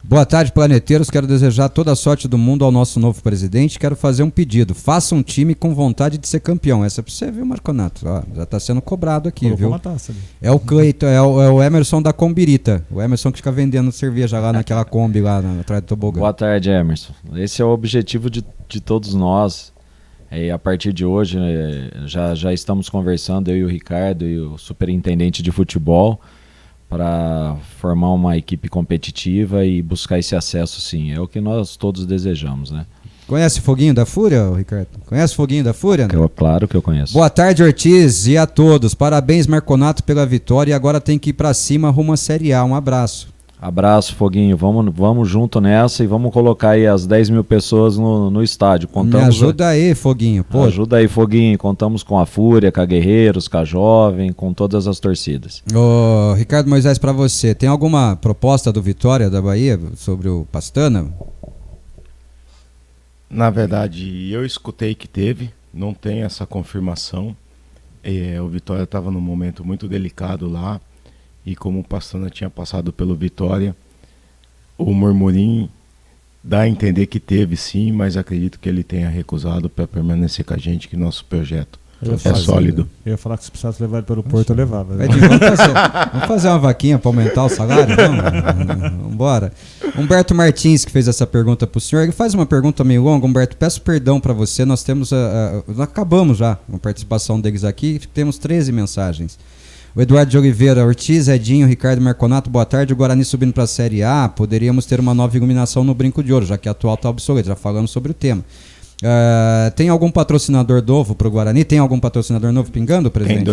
Boa tarde, planeteiros. Quero desejar toda a sorte do mundo ao nosso novo presidente. Quero fazer um pedido. Faça um time com vontade de ser campeão. Essa é pra você, viu, Marconato? Ó, já está sendo cobrado aqui, colocou, viu? Uma taça ali. É o Cleiton, é o Emerson da Combirita. O Emerson que fica vendendo cerveja lá naquela Kombi lá atrás do tobogã. Boa tarde, Emerson. Esse é o objetivo de todos nós. A partir de hoje, já estamos conversando, eu e o Ricardo e o superintendente de futebol, para formar uma equipe competitiva e buscar esse acesso, sim. É o que nós todos desejamos, né? Conhece Foguinho da Fúria, Ricardo? Conhece Foguinho da Fúria? Né? Claro que eu conheço. Boa tarde, Ortiz, e a todos. Parabéns, Marconato, pela vitória. E agora tem que ir para cima rumo à Série A. Um abraço. Abraço, Foguinho. Vamos junto nessa e vamos colocar aí as 10 mil pessoas no estádio. Me ajuda aí, Foguinho. Pô. Ajuda aí, Foguinho. Contamos com a Fúria, com a Guerreiros, com a Jovem, com todas as torcidas. Ô, Ricardo Moisés, para você, tem alguma proposta do Vitória da Bahia sobre o Pastana? Na verdade, eu escutei que teve, não tem essa confirmação. O Vitória estava num momento muito delicado lá. E como o Pastana tinha passado pelo Vitória, o murmurim dá a entender que teve sim, mas acredito que ele tenha recusado para permanecer com a gente, que nosso projeto é sólido. Eu ia falar que se precisasse levar ele para o Porto, eu levava. Edinho, vamos fazer uma vaquinha para aumentar o salário? Vamos embora. Humberto Martins, que fez essa pergunta para o senhor, ele faz uma pergunta meio longa. Humberto, peço perdão para você, nós temos nós acabamos já a participação deles aqui, temos 13 mensagens. O Eduardo de Oliveira, Ortiz, Edinho, Ricardo Marconato, boa tarde. O Guarani subindo para a Série A, poderíamos ter uma nova iluminação no Brinco de Ouro, já que a atual está obsoleta, já falamos sobre o tema. Tem algum patrocinador novo para o Guarani? Tem algum patrocinador novo pingando, presidente? Tem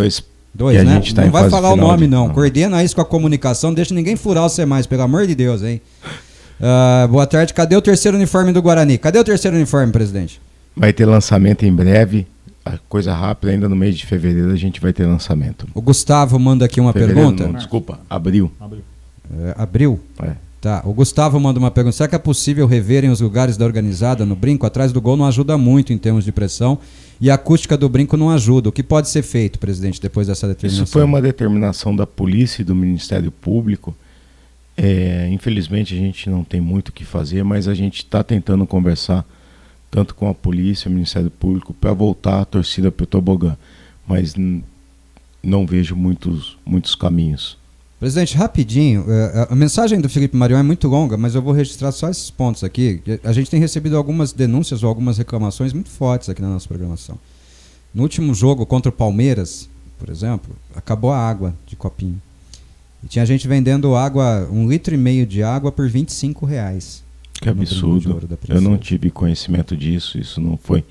dois, né? Gente tá não vai falar o nome, não. Coordena isso com a comunicação, deixa ninguém furar o C+, pelo amor de Deus, hein? Boa tarde. Cadê o terceiro uniforme do Guarani? Cadê o terceiro uniforme, presidente? Vai ter lançamento em breve. A coisa rápida, ainda no mês de fevereiro a gente vai ter lançamento. O Gustavo manda aqui uma pergunta. Não, desculpa, abril. Abril? É. Tá, o Gustavo manda uma pergunta. Será que é possível reverem os lugares da organizada no Brinco? Atrás do gol não ajuda muito em termos de pressão e a acústica do Brinco não ajuda. O que pode ser feito, presidente, depois dessa determinação? Isso foi uma determinação da polícia e do Ministério Público. Infelizmente a gente não tem muito o que fazer, mas a gente está tentando conversar tanto com a polícia e o Ministério Público para voltar a torcida para o tobogã. Mas não vejo muitos caminhos. Presidente, rapidinho, a mensagem do Felipe Marion é muito longa, mas eu vou registrar só esses pontos aqui. A gente tem recebido algumas denúncias ou algumas reclamações muito fortes aqui na nossa programação. No último jogo contra o Palmeiras, por exemplo, acabou a água de copinho. E tinha gente vendendo água, 1,5 litro de água por R$25. Que absurdo. Eu não tive conhecimento disso, isso não foi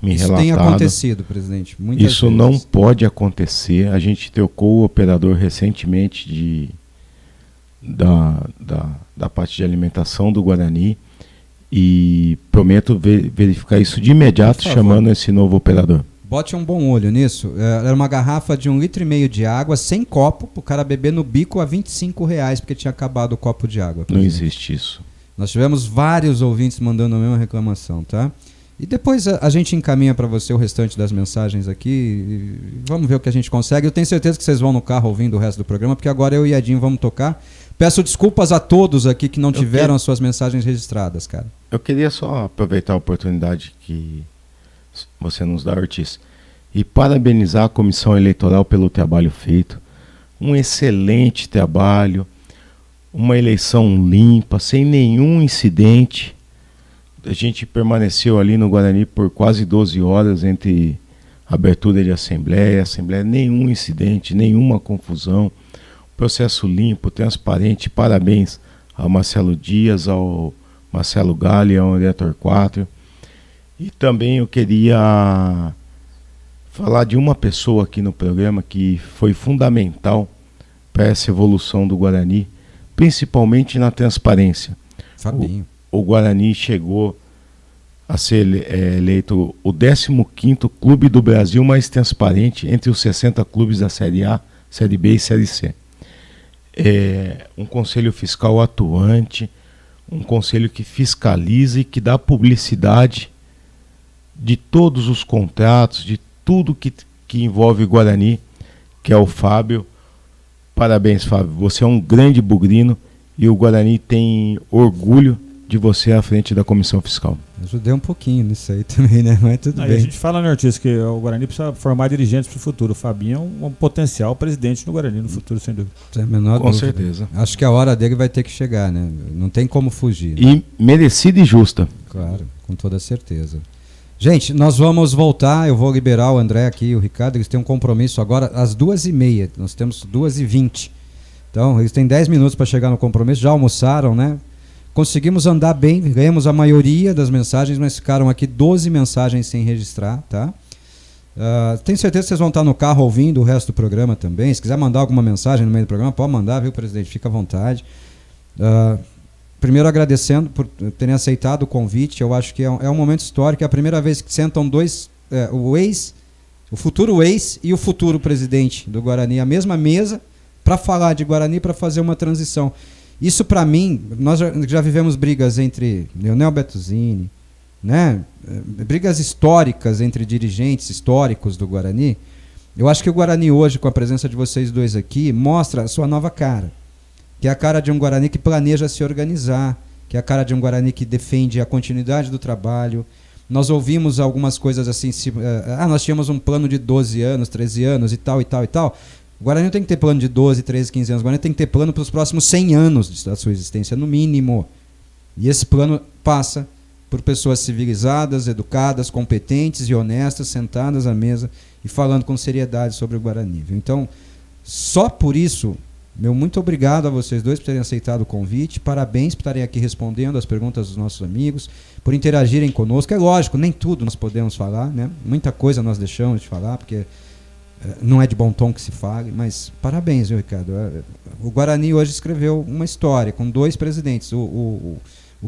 me relatado. Isso tem acontecido, presidente. Isso vezes. Não pode acontecer. A gente trocou o operador recentemente da parte de alimentação do Guarani e prometo verificar isso de imediato chamando esse novo operador. Bote um bom olho nisso. Era uma garrafa de 1,5 litro de água, sem copo, pro cara beber no bico a R$25, porque tinha acabado o copo de água. Não existe isso. Nós tivemos vários ouvintes mandando a mesma reclamação, tá? E depois a gente encaminha para você o restante das mensagens aqui. E vamos ver o que a gente consegue. Eu tenho certeza que vocês vão no carro ouvindo o resto do programa, porque agora eu e Edinho vamos tocar. Peço desculpas a todos aqui que não tiveram as suas mensagens registradas, cara. Eu queria só aproveitar a oportunidade que você nos dá, Ortiz, e parabenizar a comissão eleitoral pelo trabalho feito. Um excelente trabalho, uma eleição limpa, sem nenhum incidente. A gente permaneceu ali no Guarani por quase 12 horas entre abertura de assembleia, nenhum incidente, nenhuma confusão. Processo limpo, transparente. Parabéns ao Marcelo Dias, ao Marcelo Galli, ao André Torquato. E também eu queria falar de uma pessoa aqui no programa que foi fundamental para essa evolução do Guarani, principalmente na transparência. Fabinho. O Guarani chegou a ser eleito o 15º clube do Brasil mais transparente entre os 60 clubes da Série A, Série B e Série C. Um conselho fiscal atuante, um conselho que fiscaliza e que dá publicidade de todos os contratos, de tudo que envolve o Guarani, que é o Fábio. Parabéns, Fábio. Você é um grande bugrino e o Guarani tem orgulho de você à frente da comissão fiscal. Ajudei um pouquinho nisso aí também, né? Mas tudo bem. A gente fala, né, Ortiz, que o Guarani precisa formar dirigentes para o futuro. O Fabinho é um potencial presidente no Guarani no futuro, sem dúvida. Sem a menor Com dúvida. certeza. Acho que a hora dele vai ter que chegar, né? Não tem como fugir. E merecida e justa. Claro, com toda certeza. Gente, nós vamos voltar. Eu vou liberar o André aqui e o Ricardo. Eles têm um compromisso agora às 2h30. Nós temos 2h20. Então, eles têm 10 minutos para chegar no compromisso. Já almoçaram, né? Conseguimos andar bem, ganhamos a maioria das mensagens, mas ficaram aqui 12 mensagens sem registrar, tá? Tenho certeza que vocês vão estar no carro ouvindo o resto do programa também. Se quiser mandar alguma mensagem no meio do programa, pode mandar, viu, presidente? Fica à vontade. Primeiro agradecendo por terem aceitado o convite. Eu acho que é um momento histórico. É a primeira vez que sentam dois, o futuro ex e o futuro presidente do Guarani, a mesma mesa, para falar de Guarani, para fazer uma transição. Isso, para mim, nós já vivemos brigas entre Leonel Bettuzini, né? Brigas históricas entre dirigentes históricos do Guarani. Eu acho que o Guarani hoje, com a presença de vocês dois aqui, mostra a sua nova cara, que é a cara de um Guarani que planeja se organizar, que é a cara de um Guarani que defende a continuidade do trabalho. Nós ouvimos algumas coisas assim, nós tínhamos um plano de 12 anos, 13 anos e tal, e tal, e tal. O Guarani não tem que ter plano de 12, 13, 15 anos. O Guarani tem que ter plano para os próximos 100 anos da sua existência, no mínimo. E esse plano passa por pessoas civilizadas, educadas, competentes e honestas, sentadas à mesa e falando com seriedade sobre o Guarani. Viu? Então, só por isso, meu muito obrigado a vocês dois por terem aceitado o convite. Parabéns por estarem aqui respondendo as perguntas dos nossos amigos, por interagirem conosco. É lógico, nem tudo nós podemos falar, né? Muita coisa nós deixamos de falar, porque não é de bom tom que se fale, mas parabéns, viu, Ricardo? O Guarani hoje escreveu uma história com 2 presidentes, o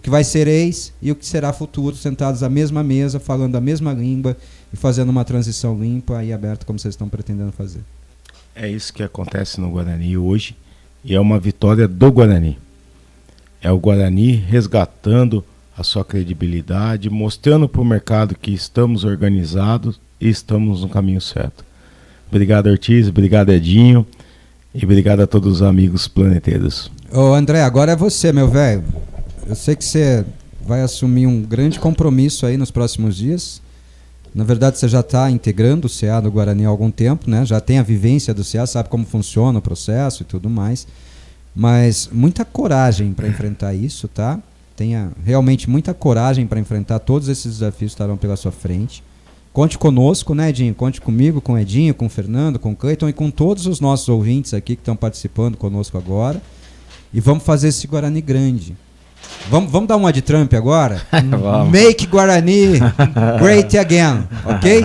que vai ser ex e o que será futuro, sentados à mesma mesa, falando a mesma língua e fazendo uma transição limpa e aberta, como vocês estão pretendendo fazer. É isso que acontece no Guarani hoje e é uma vitória do Guarani. É o Guarani resgatando a sua credibilidade, mostrando para o mercado que estamos organizados e estamos no caminho certo. Obrigado, Ortiz, obrigado, Edinho, e obrigado a todos os amigos planeteiros. Ô André, agora é você, meu velho. Eu sei que você vai assumir um grande compromisso aí nos próximos dias. Na verdade, você já está integrando o CA do Guarani há algum tempo, né? Já tem a vivência do CA, sabe como funciona o processo e tudo mais. Mas muita coragem para enfrentar isso, tá? Tenha realmente muita coragem para enfrentar todos esses desafios que estarão pela sua frente. Conte conosco, né, Edinho? Conte comigo, com o Edinho, com o Fernando, com o Cleiton e com todos os nossos ouvintes aqui que estão participando conosco agora. E vamos fazer esse Guarani grande. Vamos dar uma de Trump agora? Make Guarani great again, ok?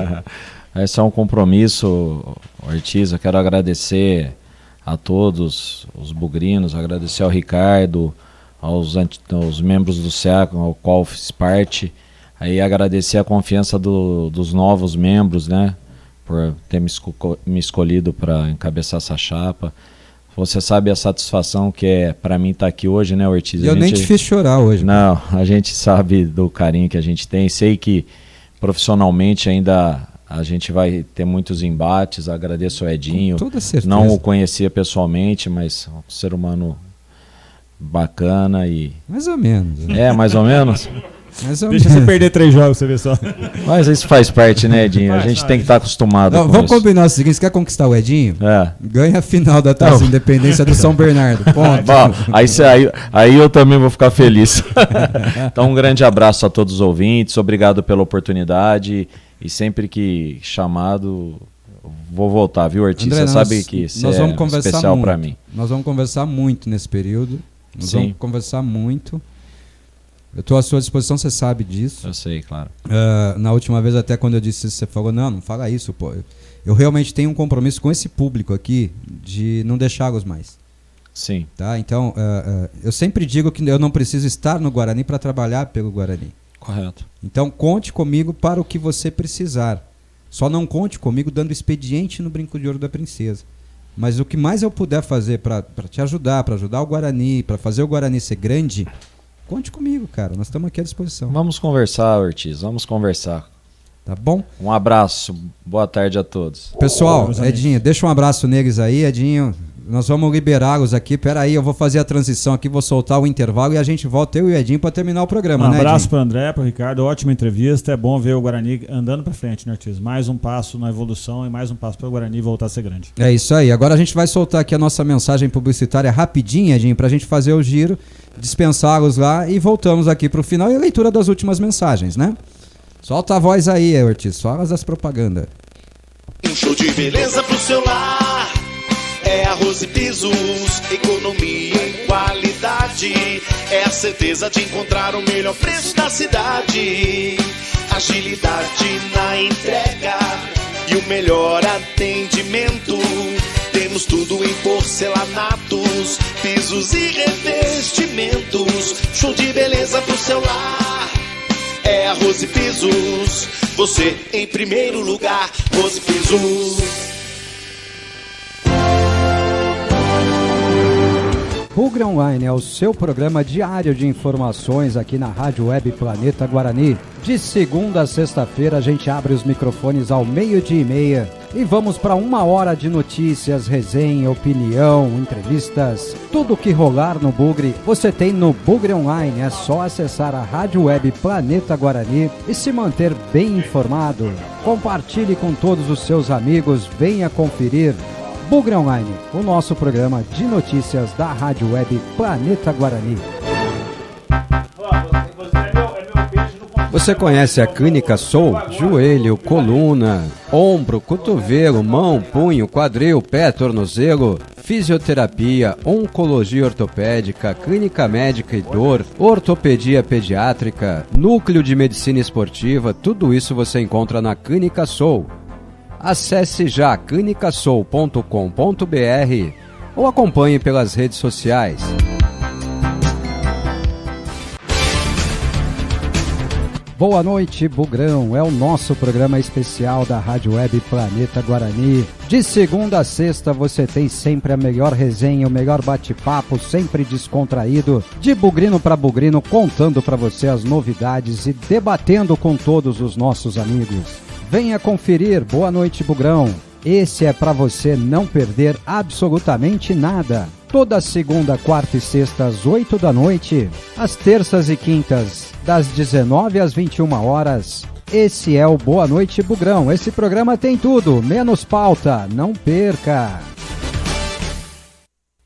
Esse é um compromisso, Ortiz. Eu quero agradecer a todos os bugrinos, agradecer ao Ricardo, aos membros do CEA, ao qual fiz parte. Aí agradecer a confiança dos novos membros, né? por ter me escolhido para encabeçar essa chapa. Você sabe a satisfação que é para mim estar aqui hoje, né, Ortiz? Eu nem te fiz chorar hoje. Não, a gente sabe do carinho que a gente tem. Sei que profissionalmente ainda a gente vai ter muitos embates. Agradeço ao Edinho. Com toda certeza. Não o conhecia pessoalmente, mas um ser humano bacana e... Mais ou menos. Mais ou menos? Deixa você perder 3 jogos, você vê só. Mas isso faz parte, né, Edinho? A gente tem que estar acostumado com vamos isso. combinar o seguinte, você quer conquistar o Edinho? Ganha a final da Taça Independência do São Bernardo. Ponto. Bom, aí eu também vou ficar feliz. Então um grande abraço a todos os ouvintes, obrigado pela oportunidade e sempre que chamado vou voltar, viu, Ortiz? André, você sabe que isso nós vamos é conversar especial muito. para mim. Nós vamos conversar muito nesse período. Nós vamos conversar muito. Eu estou à sua disposição, você sabe disso. Eu sei, claro. Na última vez, até quando eu disse isso, você falou, não fala isso, pô. Eu realmente tenho um compromisso com esse público aqui de não deixá-los mais. Sim. Tá? Então, eu sempre digo que eu não preciso estar no Guarani para trabalhar pelo Guarani. Correto. Então, conte comigo para o que você precisar. Só não conte comigo dando expediente no Brinco de Ouro da Princesa. Mas o que mais eu puder fazer para te ajudar, para ajudar o Guarani, para fazer o Guarani ser grande... Conte comigo, cara. Nós estamos aqui à disposição. Vamos conversar, Ortiz. Vamos conversar. Tá bom? Um abraço. Boa tarde a todos. Pessoal, Edinho, deixa um abraço neles aí, Edinho. Nós vamos liberá-los aqui. Pera aí, eu vou fazer a transição aqui, vou soltar o intervalo e a gente volta, eu e o Edinho, para terminar o programa, né, abraço Edinho? para o André, para o Ricardo. Ótima entrevista. É bom ver o Guarani andando para frente, né, Ortiz? Mais um passo na evolução e mais um passo para o Guarani voltar a ser grande. É isso aí. Agora a gente vai soltar aqui a nossa mensagem publicitária rapidinho, Edinho, para a gente fazer o giro, dispensá-los lá e voltamos aqui para o final e a leitura das últimas mensagens, né? Solta a voz aí, Ortiz. Fala das propagandas. Um show de beleza pro seu lar. É arroz e pisos, economia e qualidade. É a certeza de encontrar o melhor preço da cidade. Agilidade na entrega e o melhor atendimento. Temos tudo em porcelanatos, pisos e revestimentos. Show de beleza pro seu lar. É arroz e pisos, você em primeiro lugar. Arroz e pisos. Bugre Online é o seu programa diário de informações aqui na Rádio Web Planeta Guarani. De segunda a sexta-feira a gente abre os microfones ao 12:30 e vamos para 1 hora de notícias, resenha, opinião, entrevistas. Tudo que rolar no Bugre você tem no Bugre Online. É só acessar a Rádio Web Planeta Guarani e se manter bem informado. Compartilhe com todos os seus amigos, venha conferir. Bugre Online, o nosso programa de notícias da Rádio Web Planeta Guarani. Você conhece a Clínica Soul? Joelho, coluna, ombro, cotovelo, mão, punho, quadril, pé, tornozelo, fisioterapia, oncologia ortopédica, clínica médica e dor, ortopedia pediátrica, núcleo de medicina esportiva, tudo isso você encontra na Clínica Soul. Acesse já clinicasoul.com.br ou acompanhe pelas redes sociais. Boa noite, Bugrão. É o nosso programa especial da Rádio Web Planeta Guarani. De segunda a sexta você tem sempre a melhor resenha, o melhor bate-papo, sempre descontraído, de bugrino para bugrino, contando para você as novidades e debatendo com todos os nossos amigos. Venha conferir. Boa noite, Bugrão. Esse é para você não perder absolutamente nada. Toda segunda, quarta e sexta às 8 da noite. Às terças e quintas, das 19 às 21 horas. Esse é o Boa Noite, Bugrão. Esse programa tem tudo, menos pauta. Não perca.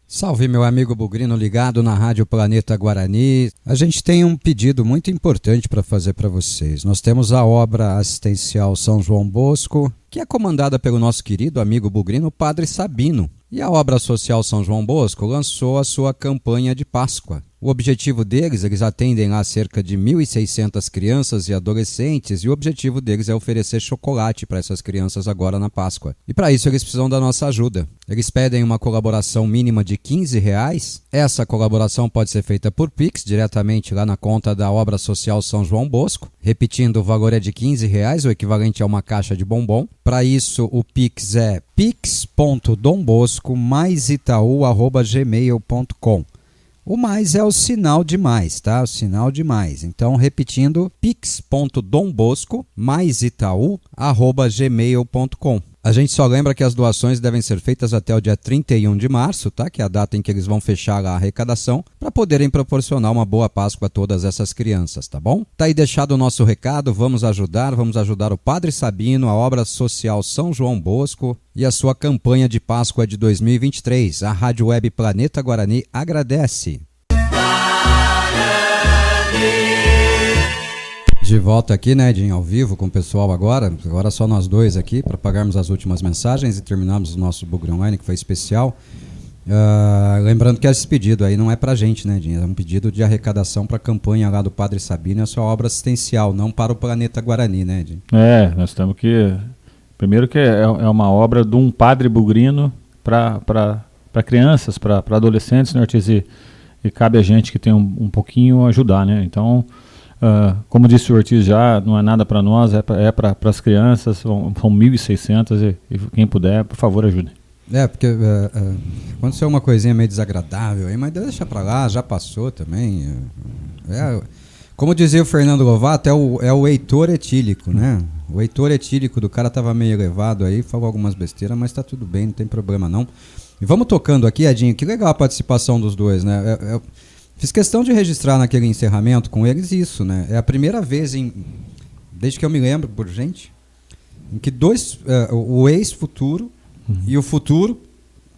Salve, meu amigo bugrino ligado na Rádio Planeta Guarani. A gente tem um pedido muito importante para fazer para vocês. Nós temos a obra assistencial São João Bosco, que é comandada pelo nosso querido amigo bugrino Padre Sabino. E a obra social São João Bosco lançou a sua campanha de Páscoa. O objetivo deles, eles atendem lá cerca de 1.600 crianças e adolescentes, e o objetivo deles é oferecer chocolate para essas crianças agora na Páscoa. E para isso eles precisam da nossa ajuda. Eles pedem uma colaboração mínima de R$15. Essa colaboração pode ser feita por Pix, diretamente lá na conta da Obra Social São João Bosco. Repetindo, o valor é de R$15, o equivalente a uma caixa de bombom. Para isso, o Pix é pix.dombosco+itaú@gmail.com. O mais é o sinal de mais, tá? O sinal de mais. Então, repetindo, pix.dombosco+itaú@gmail.com. A gente só lembra que as doações devem ser feitas até o dia 31 de março, tá? Que é a data em que eles vão fechar a arrecadação, para poderem proporcionar uma boa Páscoa a todas essas crianças, tá bom? Tá aí deixado o nosso recado, vamos ajudar o Padre Sabino, a Obra Social São João Bosco e a sua campanha de Páscoa de 2023. A Rádio Web Planeta Guarani agradece. De volta aqui, né, Edinho, ao vivo com o pessoal agora só nós dois aqui, para pagarmos as últimas mensagens e terminarmos o nosso Bugre Online, que foi especial. Lembrando que esse pedido aí não é pra gente, né, Edinho, é um pedido de arrecadação para a campanha lá do Padre Sabino e a sua obra assistencial, não para o Planeta Guarani, né, Edinho? Nós temos que... Primeiro que é uma obra de um padre bugrino para crianças, para adolescentes, né, Ortiz? E cabe a gente que tem um pouquinho ajudar, né? Então... como disse o Ortiz já, não é nada para nós, é para as crianças, são 1.600 e quem puder, por favor, ajude. Porque aconteceu uma coisinha meio desagradável aí, mas deixa para lá, já passou também. Como dizia o Fernando Lovato, é o Heitor etílico, né? O Heitor etílico do cara tava meio elevado aí, falou algumas besteiras, mas tá tudo bem, não tem problema não. E vamos tocando aqui, Edinho, que legal a participação dos dois, né? Fiz questão de registrar naquele encerramento com eles isso, né? É a primeira vez, desde que eu me lembro, por gente, em que o ex-futuro e o futuro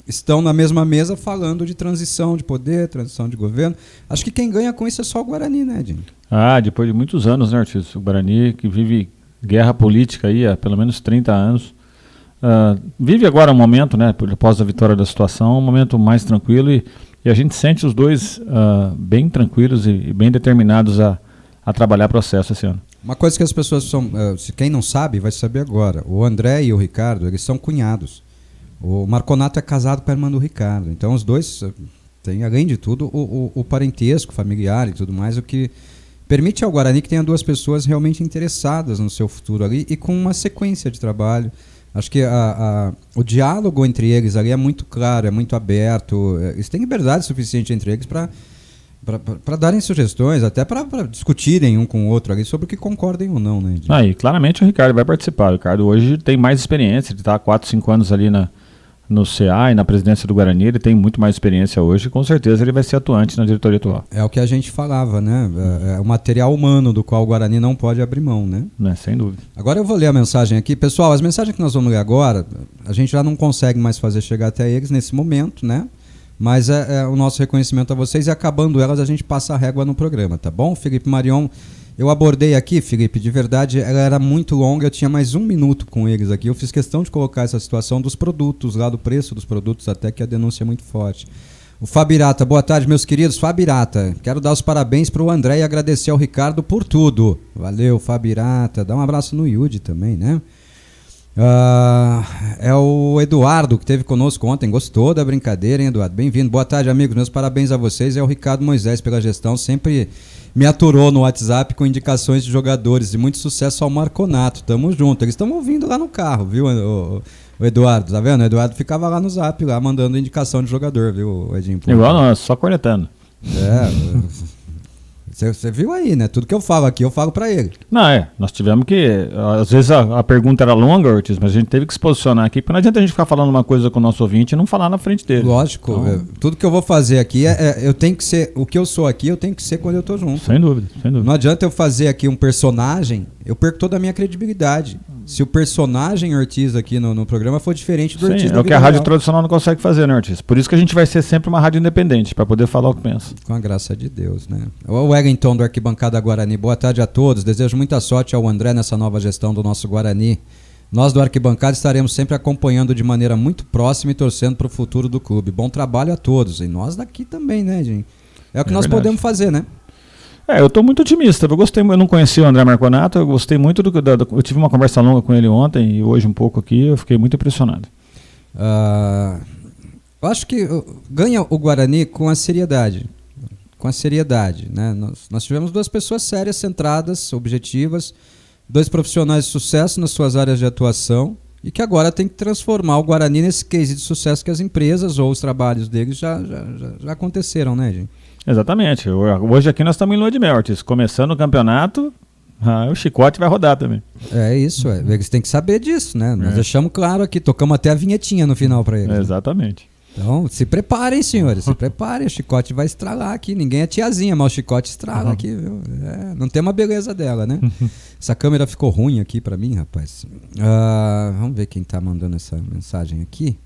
estão na mesma mesa falando de transição de poder, transição de governo. Acho que quem ganha com isso é só o Guarani, né, Edinho? Depois de muitos anos, né, Ortiz? O Guarani, que vive guerra política aí há pelo menos 30 anos, vive agora um momento, né, após a vitória da situação, um momento mais tranquilo e a gente sente os dois bem tranquilos e bem determinados a trabalhar processo esse ano. Uma coisa que as pessoas são, quem não sabe, vai saber agora. O André e o Ricardo, eles são cunhados. O Marconato é casado com a irmã do Ricardo. Então os dois têm, além de tudo, o parentesco familiar e tudo mais, o que permite ao Guarani que tenha duas pessoas realmente interessadas no seu futuro ali e com uma sequência de trabalho. Acho que o diálogo entre eles ali é muito claro, é muito aberto. Eles têm liberdade suficiente entre eles para darem sugestões, até para discutirem um com o outro ali sobre o que concordem ou não, né? E claramente o Ricardo vai participar. O Ricardo hoje tem mais experiência, ele está há 4, 5 anos ali no CA e na presidência do Guarani, ele tem muito mais experiência hoje e com certeza ele vai ser atuante na diretoria atual. É o que a gente falava, né? É o material humano do qual o Guarani não pode abrir mão, né? Sem dúvida. Agora eu vou ler a mensagem aqui. Pessoal, as mensagens que nós vamos ler agora, a gente já não consegue mais fazer chegar até eles nesse momento, né? Mas é o nosso reconhecimento a vocês e acabando elas a gente passa a régua no programa, tá bom? Felipe Marion, eu abordei aqui, Felipe, de verdade, ela era muito longa, eu tinha mais 1 minuto com eles aqui, eu fiz questão de colocar essa situação dos produtos, lá do preço dos produtos, até que a denúncia é muito forte. O Fabirata, boa tarde, meus queridos. Fabirata, quero dar os parabéns para o André e agradecer ao Ricardo por tudo. Valeu, Fabirata, dá um abraço no Yudi também, né? É o Eduardo que esteve conosco ontem, gostou da brincadeira, hein, Eduardo? Bem-vindo, boa tarde, amigos, meus parabéns a vocês. É o Ricardo Moisés pela gestão, sempre me aturou no WhatsApp com indicações de jogadores e muito sucesso ao Marconato, tamo junto. Eles estão ouvindo lá no carro, viu, o Eduardo, tá vendo? O Eduardo ficava lá no Zap, lá mandando indicação de jogador, viu, Edinho? Igual nós, só cornetando. Você viu aí, né? Tudo que eu falo aqui, eu falo pra ele. Nós tivemos que... Às vezes a pergunta era longa, Ortiz, mas a gente teve que se posicionar aqui, porque não adianta a gente ficar falando uma coisa com o nosso ouvinte e não falar na frente dele. Lógico. Então, tudo que eu vou fazer aqui, eu tenho que ser... O que eu sou aqui, eu tenho que ser quando eu tô junto. Sem dúvida, sem dúvida. Não adianta eu fazer aqui um personagem, eu perco toda a minha credibilidade. Se o personagem Ortiz aqui no programa for diferente do Ortiz. É o que a rádio tradicional não consegue fazer, né, Ortiz? Por isso que a gente vai ser sempre uma rádio independente, para poder falar o que pensa. Com a graça de Deus, né? O Wellington do Arquibancada Guarani, boa tarde a todos. Desejo muita sorte ao André nessa nova gestão do nosso Guarani. Nós do Arquibancada estaremos sempre acompanhando de maneira muito próxima e torcendo para o futuro do clube. Bom trabalho a todos. E nós daqui também, né, gente? É o que nós podemos fazer, né? Eu estou muito otimista. Eu não conhecia o André Marconato, eu gostei muito eu tive uma conversa longa com ele ontem e hoje um pouco aqui, eu fiquei muito impressionado. Eu acho que ganha o Guarani com a seriedade. Né? Nós tivemos 2 pessoas sérias, centradas, objetivas, 2 profissionais de sucesso nas suas áreas de atuação e que agora tem que transformar o Guarani nesse case de sucesso que as empresas ou os trabalhos deles já aconteceram, né, gente? Exatamente. Hoje aqui nós estamos em lua de mel, Ortiz. Começando o campeonato, o chicote vai rodar também. É isso, eles têm que saber disso, né? Nós deixamos claro aqui, tocamos até a vinhetinha no final para eles. Exatamente. Né? Então, se preparem, senhores, se preparem, o chicote vai estralar aqui. Ninguém é tiazinha, mas o chicote estrala aqui, viu? Não tem uma beleza dela, né? Essa câmera ficou ruim aqui pra mim, rapaz. Vamos ver quem tá mandando essa mensagem aqui.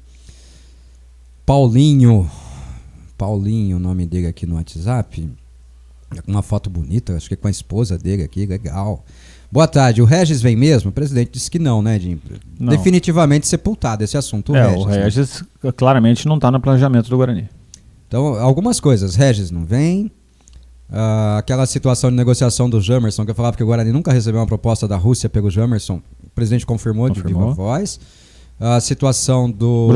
Paulinho, o nome dele aqui no WhatsApp. Uma foto bonita, acho que é com a esposa dele aqui, legal. Boa tarde, o Regis vem mesmo? O presidente disse que não, né, Jim? Não. Definitivamente sepultado esse assunto. O Regis claramente não está no planejamento do Guarani. Então, algumas coisas. Regis não vem. Aquela situação de negociação do Jamerson, que eu falava que o Guarani nunca recebeu uma proposta da Rússia pelo Jamerson. O presidente confirmou. De viva voz. A situação do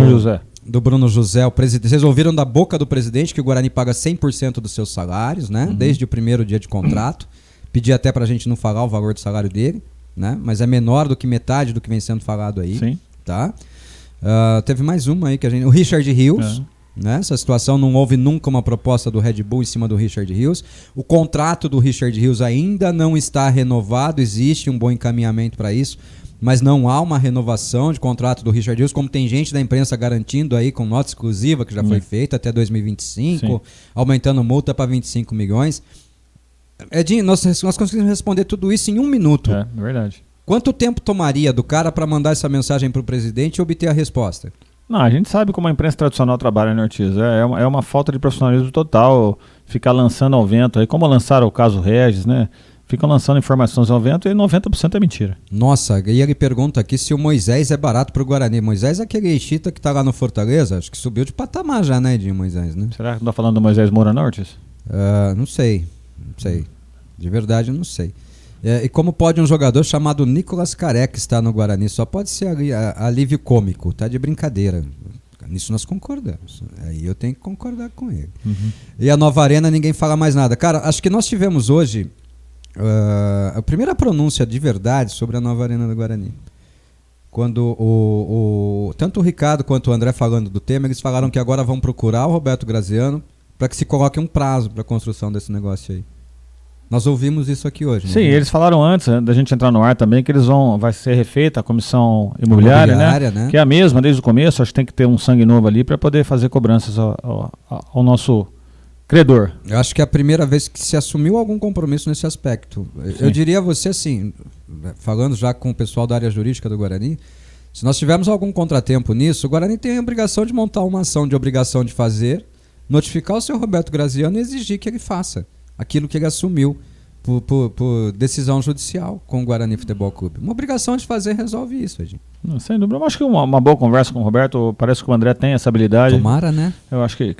Bruno José, o presidente. Vocês ouviram da boca do presidente que o Guarani paga 100% dos seus salários, né? Desde o primeiro dia de contrato. Pedi até pra gente não falar o valor do salário dele, né? Mas é menor do que metade do que vem sendo falado aí. Sim. Tá? Teve mais uma aí que o Richard Rios, né? Essa situação, não houve nunca uma proposta do Red Bull em cima do Richard Rios. O contrato do Richard Rios ainda não está renovado, existe um bom encaminhamento para isso, mas não há uma renovação de contrato do Richard Rios, como tem gente da imprensa garantindo aí com nota exclusiva que já foi feita até 2025, aumentando multa para 25 milhões. Edinho, nós conseguimos responder tudo isso em 1 minuto. É verdade. Quanto tempo tomaria do cara para mandar essa mensagem para o presidente e obter a resposta? Não, a gente sabe como a imprensa tradicional trabalha, né, Ortiz? É uma falta de profissionalismo total ficar lançando ao vento. Aí, como lançaram o caso Regis, né? Ficam lançando informações ao vento e 90% é mentira. Nossa, e ele pergunta aqui se o Moisés é barato pro Guarani. Moisés é aquele Eixita que tá lá no Fortaleza, acho que subiu de patamar já, né, Edinho, Moisés, né? Será que não tá falando do Moisés Moura, não, Ortiz? Não sei. De verdade, eu não sei. E como pode um jogador chamado Nicolas Careca estar no Guarani? Só pode ser alívio cômico, tá de brincadeira. Nisso nós concordamos. Aí eu tenho que concordar com ele. E a nova arena, ninguém fala mais nada. Cara, acho que nós tivemos hoje a primeira pronúncia de verdade sobre a nova arena do Guarani. Quando tanto o Ricardo quanto o André falando do tema, eles falaram que agora vão procurar o Roberto Graziano para que se coloque um prazo para a construção desse negócio aí. Nós ouvimos isso aqui hoje. Sim, eles falaram antes da gente entrar no ar também que vai ser refeita a comissão imobiliária, né? Que é a mesma desde o começo. Acho que tem que ter um sangue novo ali para poder fazer cobranças ao nosso credor. Eu acho que é a primeira vez que se assumiu algum compromisso nesse aspecto. Eu diria a você assim, falando já com o pessoal da área jurídica do Guarani, se nós tivermos algum contratempo nisso, o Guarani tem a obrigação de montar uma ação de obrigação de fazer, notificar o seu Roberto Graziano e exigir que ele faça aquilo que ele assumiu por decisão judicial com o Guarani Futebol Clube. Uma obrigação de fazer resolve isso, Edinho. Sem dúvida. Eu acho que uma boa conversa com o Roberto, parece que o André tem essa habilidade. Tomara, né? Eu acho que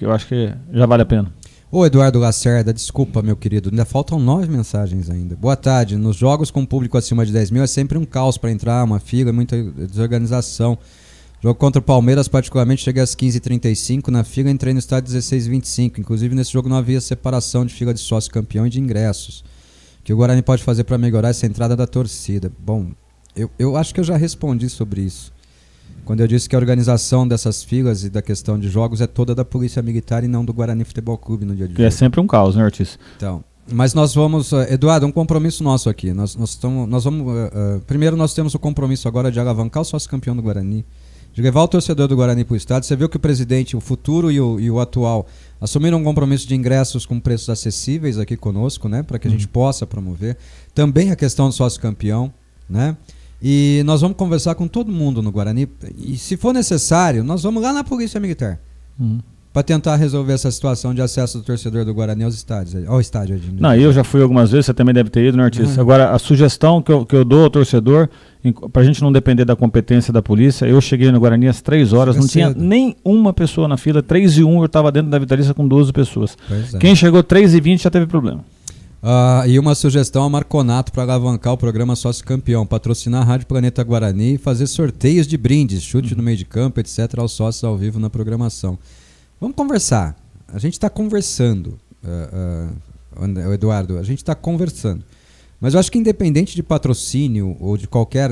já vale a pena. Ô Eduardo Lacerda, desculpa, meu querido, ainda faltam 9 mensagens ainda. Boa tarde. Nos jogos com público acima de 10 mil é sempre um caos para entrar, uma fila, muita desorganização. Jogo contra o Palmeiras, particularmente, cheguei às 15h35 na fila, entrei no estádio 16h25. Inclusive, nesse jogo não havia separação de fila de sócio campeão e de ingressos. O que o Guarani pode fazer para melhorar essa entrada da torcida? Bom, eu acho que eu já respondi sobre isso. Quando eu disse que a organização dessas filas e da questão de jogos é toda da Polícia Militar e não do Guarani Futebol Clube no dia de hoje. É sempre um caos, né, Ortiz? Então, mas nós vamos... Eduardo, um compromisso nosso aqui. Nós vamos... primeiro, nós temos o compromisso agora de alavancar o sócio campeão do Guarani, de levar o torcedor do Guarani para o estádio. Você viu que o presidente, o futuro e o atual, assumiram um compromisso de ingressos com preços acessíveis aqui conosco, né, para que a gente possa promover. Também a questão do sócio campeão, né? E nós vamos conversar com todo mundo no Guarani. E se for necessário, nós vamos lá na Polícia Militar para tentar resolver essa situação de acesso do torcedor do Guarani aos estádios, ao estádio. Não, eu já fui algumas vezes, você também deve ter ido, né, Ortiz? Agora, a sugestão que eu dou ao torcedor, pra gente não depender da competência da polícia, eu cheguei no Guarani às 3 horas, não tinha nem uma pessoa na fila, 3h01 eu estava dentro da vitalícia com 12 pessoas. Quem chegou 3h20 já teve problema. E uma sugestão ao Marconato para alavancar o programa Sócio Campeão, patrocinar a Rádio Planeta Guarani e fazer sorteios de brindes, chute no meio de campo, etc., aos sócios ao vivo na programação. Vamos conversar. A gente está conversando, Eduardo, a gente está conversando. Mas eu acho que independente de patrocínio ou de qualquer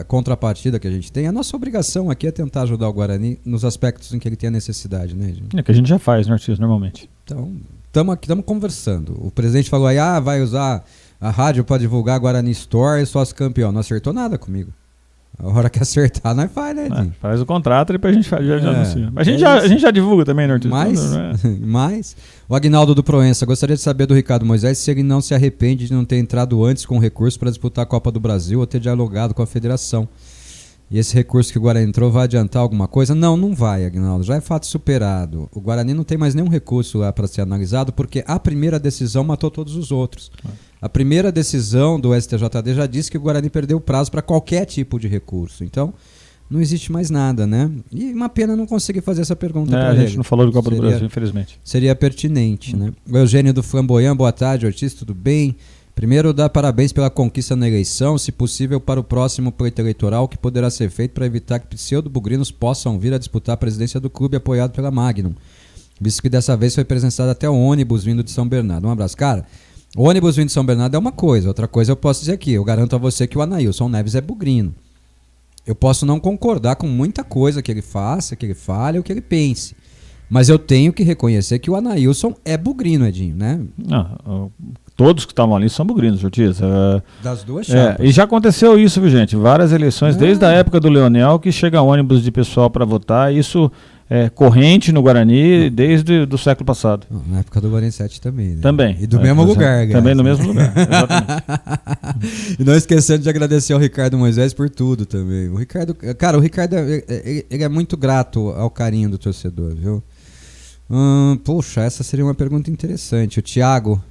contrapartida que a gente tem, a nossa obrigação aqui é tentar ajudar o Guarani nos aspectos em que ele tem a necessidade, né, gente? É que a gente já faz, né, Ortiz, normalmente. Então, estamos aqui, estamos conversando. O presidente falou aí, vai usar a rádio para divulgar a Guarani Store e sócio campeão. Não acertou nada comigo. A hora que acertar, nós faz, né, Edinho? Faz o contrato e depois a gente faz, já anuncia. Mas a gente já divulga também, né, Ortiz? Mas, o Agnaldo do Proença, gostaria de saber do Ricardo Moisés se ele não se arrepende de não ter entrado antes com recurso para disputar a Copa do Brasil ou ter dialogado com a federação. E esse recurso que o Guarani entrou vai adiantar alguma coisa? Não vai, Agnaldo. Já é fato superado. O Guarani não tem mais nenhum recurso lá para ser analisado porque a primeira decisão matou todos os outros. A primeira decisão do STJD já disse que o Guarani perdeu o prazo para qualquer tipo de recurso. Então, não existe mais nada, né? E uma pena não conseguir fazer essa pergunta para ele. A gente não falou de Copa do Brasil, infelizmente. Seria pertinente, né? O Eugênio do Flamboyant, boa tarde, Ortiz, tudo bem? Primeiro, dar parabéns pela conquista na eleição, se possível para o próximo pleito eleitoral, que poderá ser feito para evitar que pseudo-bugrinos possam vir a disputar a presidência do clube apoiado pela Magnum. Visto que dessa vez foi presenciado até o ônibus vindo de São Bernardo. Um abraço. Cara, o ônibus vindo de São Bernardo é uma coisa, outra coisa eu posso dizer aqui. Eu garanto a você que o Anailson Neves é bugrino. Eu posso não concordar com muita coisa que ele faça, que ele fale ou que ele pense. Mas eu tenho que reconhecer que o Anailson é bugrino, Edinho, né? Todos que estavam ali são bugrinos, Ortiz. Das duas chapas. E já aconteceu isso, viu, gente? Várias eleições, desde a época do Leonel, que chega ônibus de pessoal para votar. Isso é corrente no Guarani desde o século passado. Na época do Guarani 7 também. Né? Também. E do mesmo lugar. Também no mesmo lugar, exatamente. E não esquecendo de agradecer ao Ricardo Moisés por tudo também. O Ricardo ele é muito grato ao carinho do torcedor, viu? Puxa, essa seria uma pergunta interessante. O Thiago...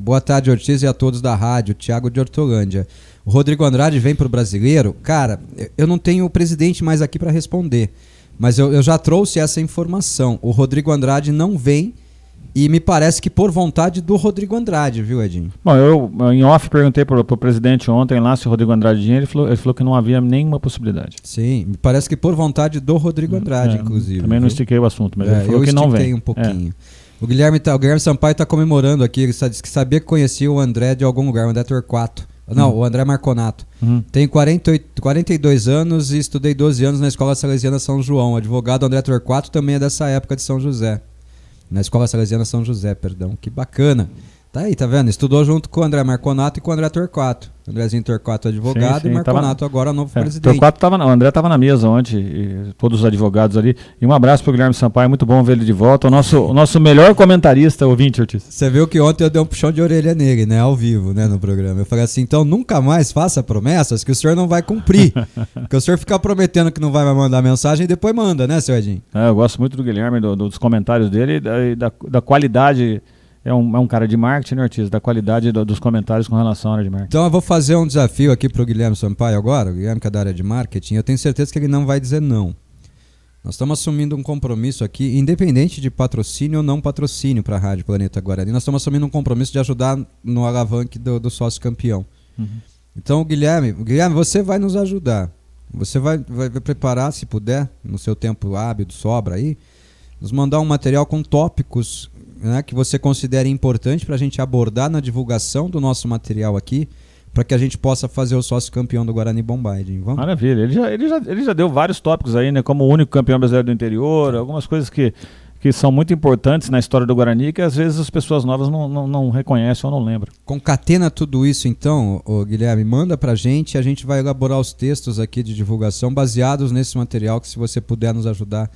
boa tarde, Ortiz, e a todos da rádio. Thiago de Hortolândia. O Rodrigo Andrade vem pro Brasileiro? Cara, eu não tenho o presidente mais aqui para responder, mas eu já trouxe essa informação. O Rodrigo Andrade não vem e me parece que por vontade do Rodrigo Andrade, viu, Edinho? Bom, eu em off perguntei pro presidente ontem lá se o Rodrigo Andrade vinha, ele falou que não havia nenhuma possibilidade. Sim, me parece que por vontade do Rodrigo Andrade, inclusive. Também não estiquei o assunto, mas ele falou que não vem. Eu estiquei um pouquinho. O Guilherme Sampaio está comemorando aqui, ele disse que sabia que conhecia o André de algum lugar, o André Torquato. Não, o André Marconato. Tenho 42 anos e estudei 12 anos na Escola Salesiana São João. O advogado André Torquato também é dessa época de São José. Na Escola Salesiana São José, perdão. Que bacana. Tá aí, tá vendo? Estudou junto com o André Marconato e com o André Torquato. Andrezinho Torquato advogado e Marconato agora novo presidente. O André estava na mesa ontem, e todos os advogados ali. E um abraço pro Guilherme Sampaio, muito bom ver ele de volta. O nosso melhor comentarista, ouvinte, Ortiz. Você viu que ontem eu dei um puxão de orelha nele, né? Ao vivo, né? No programa. Eu falei assim, então nunca mais faça promessas que o senhor não vai cumprir. Porque o senhor fica prometendo que não vai mandar mensagem e depois manda, né, seu Edinho? Eu gosto muito do Guilherme, dos comentários dele e da qualidade. É um cara de marketing, né, Ortiz? Da qualidade dos comentários com relação à área de marketing. Então eu vou fazer um desafio aqui pro Guilherme Sampaio agora, o Guilherme que é da área de marketing, eu tenho certeza que ele não vai dizer não. Nós estamos assumindo um compromisso aqui, independente de patrocínio ou não patrocínio para a Rádio Planeta Guarani, nós estamos assumindo um compromisso de ajudar no alavanque do sócio campeão. Então, Guilherme, você vai nos ajudar. Você vai preparar, se puder, no seu tempo hábil, sobra aí, nos mandar um material com tópicos, né, que você considere importante para a gente abordar na divulgação do nosso material aqui, para que a gente possa fazer o sócio campeão do Guarani Bombay. Vamos? Maravilha, ele já deu vários tópicos aí, né, como o único campeão brasileiro do interior, algumas coisas que são muito importantes na história do Guarani, que às vezes as pessoas novas não reconhecem ou não lembram. Concatena tudo isso então, Guilherme, manda pra gente, a gente vai elaborar os textos aqui de divulgação baseados nesse material, que se você puder nos ajudar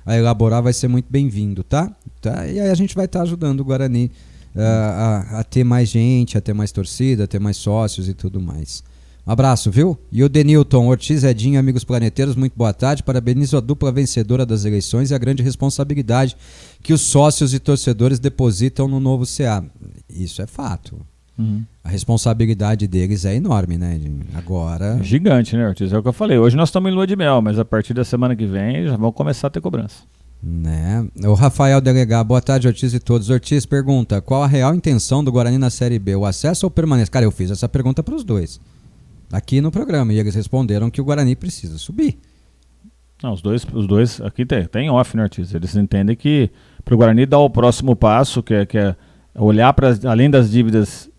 a elaborar vai ser muito bem-vindo, tá? E aí a gente vai estar ajudando o Guarani a ter mais gente, a ter mais torcida, a ter mais sócios e tudo mais. Um abraço, viu? E o Denilton, Ortiz, Edinho, amigos planeteiros, muito boa tarde. Parabenizo a dupla vencedora das eleições e a grande responsabilidade que os sócios e torcedores depositam no novo CA. Isso é fato. A responsabilidade deles é enorme, né, Edinho? Agora... Gigante, né, Ortiz? É o que eu falei. Hoje nós estamos em lua de mel, mas a partir da semana que vem já vão começar a ter cobrança. Né? O Rafael Delegado, boa tarde, Ortiz e todos. Ortiz pergunta, qual a real intenção do Guarani na Série B? O acesso ou permanência? Cara, eu fiz essa pergunta para os dois aqui no programa e eles responderam que o Guarani precisa subir. Não, os dois aqui tem off, né, Ortiz? Eles entendem que para o Guarani dar o próximo passo, que é olhar para além das dívidas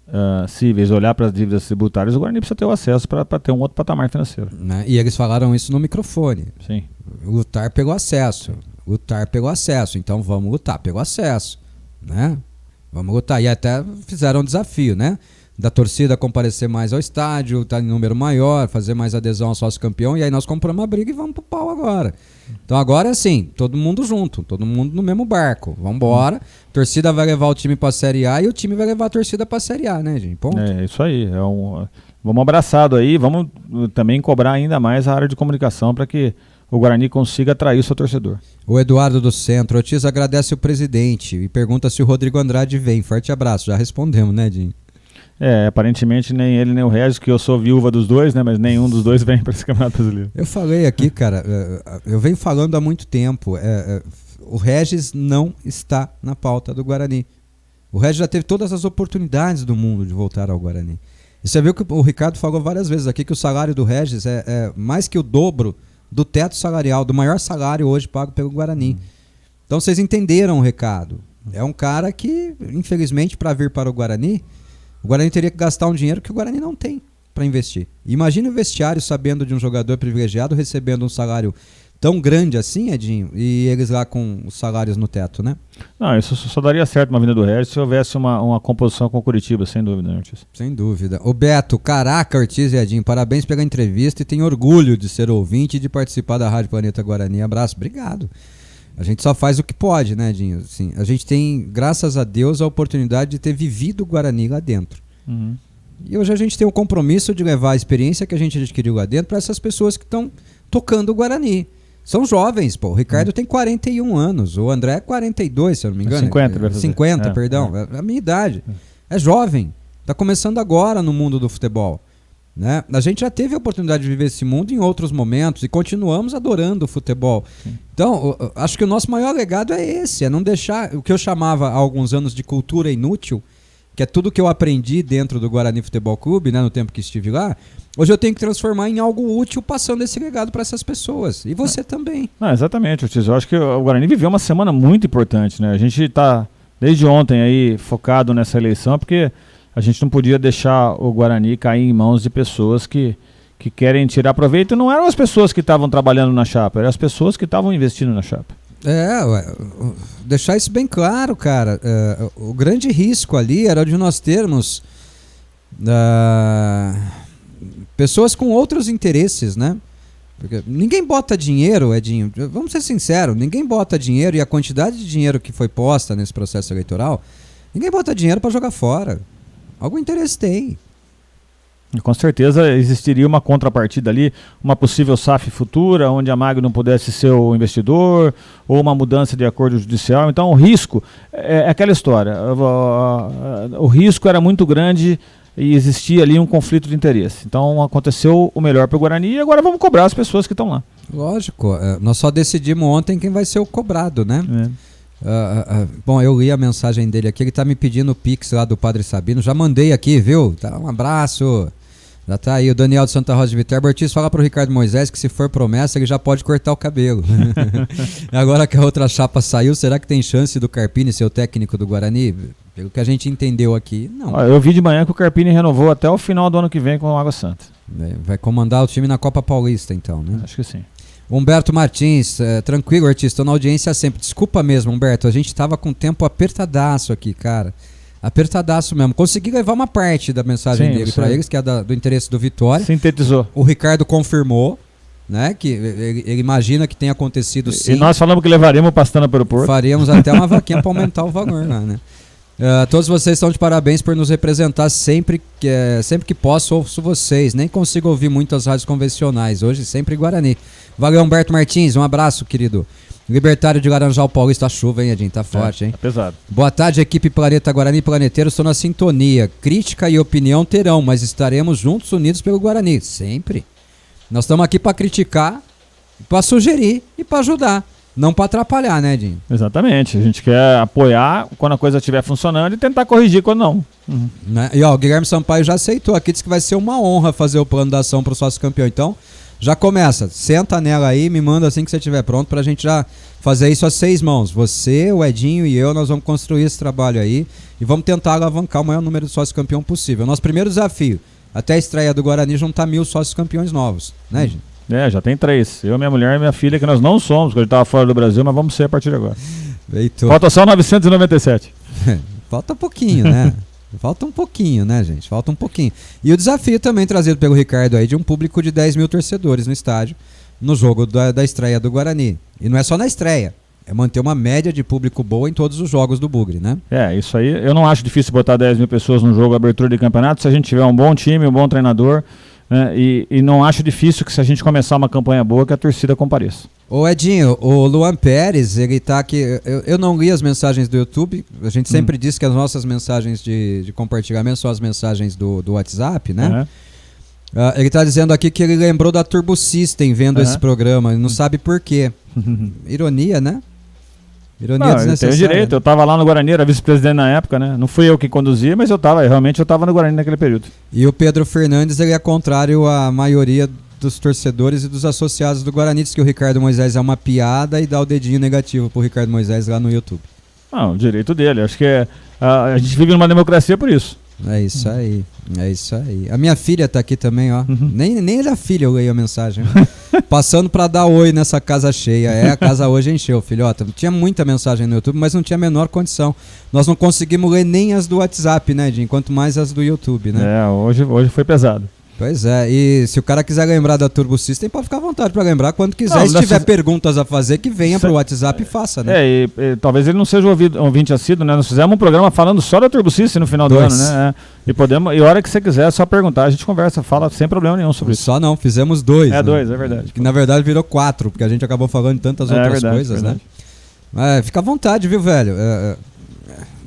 cíveis, olhar para as dívidas tributárias, o Guarani precisa ter o acesso para ter um outro patamar financeiro. Né? E eles falaram isso no microfone. Sim. Lutar pelo acesso. Lutar pelo acesso. Então vamos lutar pelo acesso. Né? Vamos lutar. E até fizeram um desafio, né? Da torcida comparecer mais ao estádio, estar em número maior, fazer mais adesão ao sócio campeão, e aí nós compramos a briga e vamos pro pau agora. Então agora é assim, todo mundo junto, todo mundo no mesmo barco, vamos embora, torcida vai levar o time pra Série A e o time vai levar a torcida pra Série A, né, gente? Ponto. É isso aí, vamos abraçado aí, vamos também cobrar ainda mais a área de comunicação para que o Guarani consiga atrair o seu torcedor. O Eduardo do Centro, Ortiz agradece o presidente e pergunta se o Rodrigo Andrade vem, forte abraço, já respondemos, né, Dinho? Aparentemente nem ele nem o Regis, que eu sou viúva dos dois, né? Mas nenhum dos dois vem para esse Campeonato Brasileiro. Eu falei aqui, cara, eu venho falando há muito tempo, o Regis não está na pauta do Guarani. O Regis já teve todas as oportunidades do mundo de voltar ao Guarani. E você viu que o Ricardo falou várias vezes aqui que o salário do Regis é mais que o dobro do teto salarial, do maior salário hoje pago pelo Guarani. Então vocês entenderam o recado. É um cara que, infelizmente, para vir para o Guarani teria que gastar um dinheiro que o Guarani não tem para investir. Imagina o vestiário sabendo de um jogador privilegiado recebendo um salário tão grande assim, Edinho, e eles lá com os salários no teto, né? Não, isso só daria certo uma vinda do Regis se houvesse uma composição com o Curitiba, sem dúvida, né, Ortiz? Sem dúvida. O Beto, caraca, Ortiz e Edinho, parabéns pela entrevista e tenho orgulho de ser ouvinte e de participar da Rádio Planeta Guarani. Abraço, obrigado. A gente só faz o que pode, né, Dinho? Assim, a gente tem, graças a Deus, a oportunidade de ter vivido o Guarani lá dentro. E hoje a gente tem o compromisso de levar a experiência que a gente adquiriu lá dentro para essas pessoas que estão tocando o Guarani. São jovens, pô. O Ricardo tem 41 anos, o André é 42, se eu não me engano. 50, perdão. É a minha idade. É jovem. Está começando agora no mundo do futebol. Né? A gente já teve a oportunidade de viver esse mundo em outros momentos e continuamos adorando o futebol. Então, acho que o nosso maior legado é esse, é não deixar o que eu chamava há alguns anos de cultura inútil, que é tudo que eu aprendi dentro do Guarani Futebol Clube, né, no tempo que estive lá. Hoje eu tenho que transformar em algo útil, passando esse legado para essas pessoas. E você também. Exatamente, Ortiz. Eu acho que o Guarani viveu uma semana muito importante, né? A gente está desde ontem aí focado nessa eleição, porque a gente não podia deixar o Guarani cair em mãos de pessoas que querem tirar proveito. Não eram as pessoas que estavam trabalhando na chapa, eram as pessoas que estavam investindo na chapa. Deixar isso bem claro, cara. O grande risco ali era de nós termos pessoas com outros interesses, né? Porque ninguém bota dinheiro, Edinho, vamos ser sinceros, ninguém bota dinheiro, e a quantidade de dinheiro que foi posta nesse processo eleitoral, ninguém bota dinheiro para jogar fora. Algum interesse tem. Com certeza existiria uma contrapartida ali, uma possível SAF futura, onde a MAG não pudesse ser o investidor, ou uma mudança de acordo judicial. Então o risco é aquela história. O risco era muito grande e existia ali um conflito de interesse. Então aconteceu o melhor para o Guarani e agora vamos cobrar as pessoas que estão lá. Lógico, nós só decidimos ontem quem vai ser o cobrado, né? Bom, eu li a mensagem dele aqui, ele tá me pedindo o Pix lá do Padre Sabino, já mandei aqui, viu? Tá, um abraço. Já tá aí, o Daniel de Santa Rosa de Viterbo. Ortiz, fala pro Ricardo Moisés que se for promessa ele já pode cortar o cabelo. Agora que a outra chapa saiu, será que tem chance do Carpini ser o técnico do Guarani? Pelo que a gente entendeu aqui, não. Eu vi de manhã que o Carpini renovou até o final do ano que vem com o Água Santa. Vai comandar o time na Copa Paulista então, né? Acho que sim. Humberto Martins, tranquilo, Ortiz, estou na audiência sempre. Desculpa mesmo, Humberto, a gente estava com o tempo apertadaço aqui, cara. Apertadaço mesmo. Consegui levar uma parte da mensagem dele para eles, que é do interesse do Vitória. Sintetizou. O Ricardo confirmou, né, que ele imagina que tenha acontecido sim. E nós falamos que levaremos o Pastana para o Porto. Faremos até uma vaquinha para aumentar o valor lá, né? Todos vocês estão de parabéns por nos representar sempre que posso, ouço vocês. Nem consigo ouvir muito as rádios convencionais. Hoje, sempre Guarani. Valeu, Humberto Martins. Um abraço, querido. Libertário de Laranjal Paulista. A chuva, hein, Edinho? Tá forte, hein? Tá pesado. Boa tarde, equipe Planeta Guarani e Planeteiros. Estou na sintonia. Crítica e opinião terão, mas estaremos juntos, unidos pelo Guarani. Sempre. Nós estamos aqui para criticar, para sugerir e para ajudar. Não para atrapalhar, né, Edinho? Exatamente. A gente quer apoiar quando a coisa estiver funcionando e tentar corrigir quando não. Né? E ó, o Guilherme Sampaio já aceitou aqui, disse que vai ser uma honra fazer o plano da ação para o sócio campeão. Então, já começa. Senta nela aí, me manda assim que você estiver pronto para a gente já fazer isso a 6 mãos. Você, o Edinho e eu, nós vamos construir esse trabalho aí e vamos tentar alavancar o maior número de sócios campeão possível. Nosso primeiro desafio, até a estreia do Guarani, juntar 1000 sócios campeões novos, né, Edinho? Já tem 3. Eu, minha mulher e minha filha, que nós não somos, porque a gente estava fora do Brasil, mas vamos ser a partir de agora. Heitor. Falta só 997. Falta pouquinho, né? Falta um pouquinho, né, gente? Falta um pouquinho. E o desafio também trazido pelo Ricardo aí de um público de 10 mil torcedores no estádio, no jogo da estreia do Guarani. E não é só na estreia, é manter uma média de público boa em todos os jogos do Bugre, né? Isso aí. Eu não acho difícil botar 10 mil pessoas no jogo abertura de campeonato se a gente tiver um bom time, um bom treinador. E não acho difícil que, se a gente começar uma campanha boa, que a torcida compareça. Ô Edinho, o Luan Pérez, ele tá aqui. Eu não li as mensagens do YouTube. A gente sempre diz que as nossas mensagens de compartilhamento são as mensagens do WhatsApp, né? Ele tá dizendo aqui que ele lembrou da Turbo System vendo esse programa. Ele não sabe por quê. Ironia, né? Ironia desnecessária. Tem direito, eu estava lá no Guarani, era vice-presidente na época, né? Não fui eu que conduzia, mas eu estava no Guarani naquele período. E o Pedro Fernandes, ele é contrário à maioria dos torcedores e dos associados do Guarani. Diz que o Ricardo Moisés é uma piada e dá o dedinho negativo pro Ricardo Moisés lá no YouTube. Não, o direito dele. Acho que a gente vive numa democracia por isso. É isso aí, é isso aí. A minha filha tá aqui também, ó. Nem ele é filha, eu leio a mensagem. Passando pra dar oi nessa casa cheia. A casa hoje encheu, filhota. Tinha muita mensagem no YouTube, mas não tinha a menor condição. Nós não conseguimos ler nem as do WhatsApp, né, Edinho? Quanto mais as do YouTube, né? Hoje foi pesado. Pois é, e se o cara quiser lembrar da Turbo System, pode ficar à vontade para lembrar quando quiser. Não, se tiver perguntas a fazer, que venha pro WhatsApp e faça, né? E talvez ele não seja ouvinte assíduo, né? Nós fizemos um programa falando só da Turbo System no final do ano, né? E a hora que você quiser, é só perguntar, a gente conversa, fala sem problema nenhum sobre isso. Só não, fizemos 2. Né? 2, é verdade. Que na verdade virou 4, porque a gente acabou falando de tantas outras coisas, verdade. Né? Fica à vontade, viu, velho?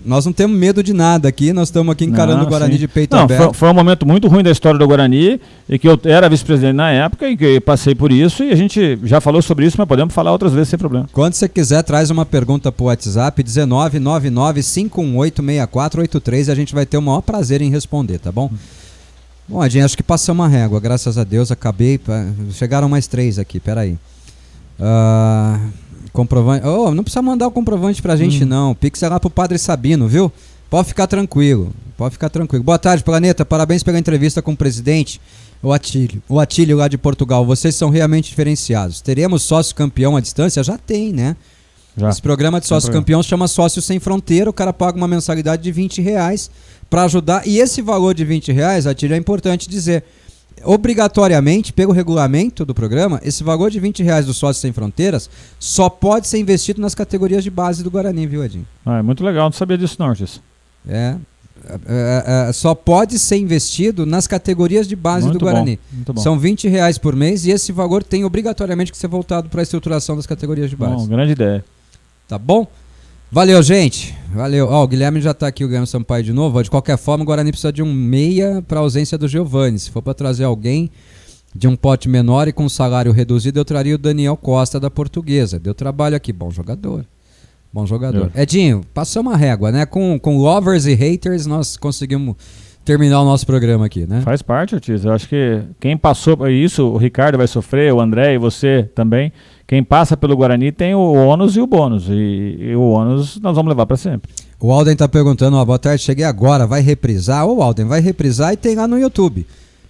Nós não temos medo de nada aqui, nós estamos aqui encarando o Guarani de peito aberto. Foi um momento muito ruim da história do Guarani, e que eu era vice-presidente na época, e que eu passei por isso, e a gente já falou sobre isso, mas podemos falar outras vezes sem problema. Quando você quiser, traz uma pergunta pro WhatsApp, 1999-518-6483, e a gente vai ter o maior prazer em responder, tá bom? Bom, Edinho, acho que passamos uma régua, graças a Deus, acabei, chegaram mais 3 aqui, peraí. Comprovante. Não precisa mandar o comprovante pra gente, não. Pix é lá pro Padre Sabino, viu? Pode ficar tranquilo. Boa tarde, Planeta. Parabéns pela entrevista com o presidente, o Atílio lá de Portugal. Vocês são realmente diferenciados. Teremos sócio campeão à distância? Já tem, né? Já. Esse programa de sócio campeão se chama Sócio Sem Fronteira. O cara paga uma mensalidade de R$20 pra ajudar. E esse valor de R$20, Atílio, é importante dizer. Obrigatoriamente, pelo regulamento do programa, esse valor de R$20 do Sócio Sem Fronteiras só pode ser investido nas categorias de base do Guarani, viu, Edinho? É muito legal, não sabia disso não, Artis. Só pode ser investido nas categorias de base do Guarani. Muito bom. São R$20 por mês e esse valor tem obrigatoriamente que ser voltado para a estruturação das categorias de base. Grande ideia. Tá bom? Valeu, gente. Valeu. O Guilherme já tá aqui, o Guilherme Sampaio de novo. De qualquer forma, o Guarani precisa de um meia para ausência do Giovani. Se for para trazer alguém de um pote menor e com salário reduzido, eu traria o Daniel Costa da Portuguesa. Deu trabalho aqui. Bom jogador. Edinho, passou uma régua, né? Com lovers e haters, nós conseguimos terminar o nosso programa aqui, né? Faz parte, Ortiz. Eu acho que quem passou por isso, o Ricardo vai sofrer, o André e você também. Quem passa pelo Guarani tem o ônus e o bônus. E o ônus nós vamos levar para sempre. O Alden tá perguntando, boa tarde, cheguei agora, vai reprisar? Alden, vai reprisar e tem lá no YouTube.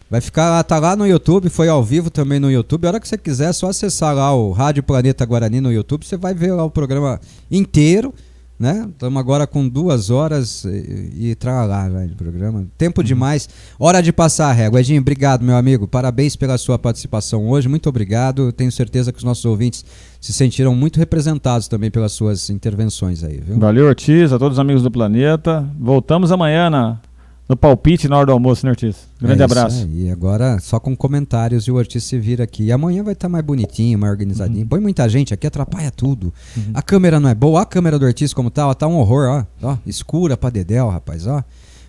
Vai ficar, tá lá no YouTube, foi ao vivo também no YouTube. A hora que você quiser, é só acessar lá o Rádio Planeta Guarani no YouTube, você vai ver lá o programa inteiro. né? Estamos agora com 2 horas e tralá já de programa. Tempo demais. Hora de passar a régua. Edinho, obrigado, meu amigo. Parabéns pela sua participação hoje. Muito obrigado. Tenho certeza que os nossos ouvintes se sentiram muito representados também pelas suas intervenções aí, viu? Valeu, Ortiz, a todos os amigos do Planeta. Voltamos amanhã no palpite na hora do almoço, né, Ortiz? Grande abraço. E agora só com comentários e o Ortiz se vira aqui. E amanhã vai estar mais bonitinho, mais organizadinho. Põe muita gente aqui, atrapalha tudo. A câmera não é boa. Olha a câmera do Ortiz como tá, ó, tá um horror, ó. Escura pra dedéu, rapaz, ó.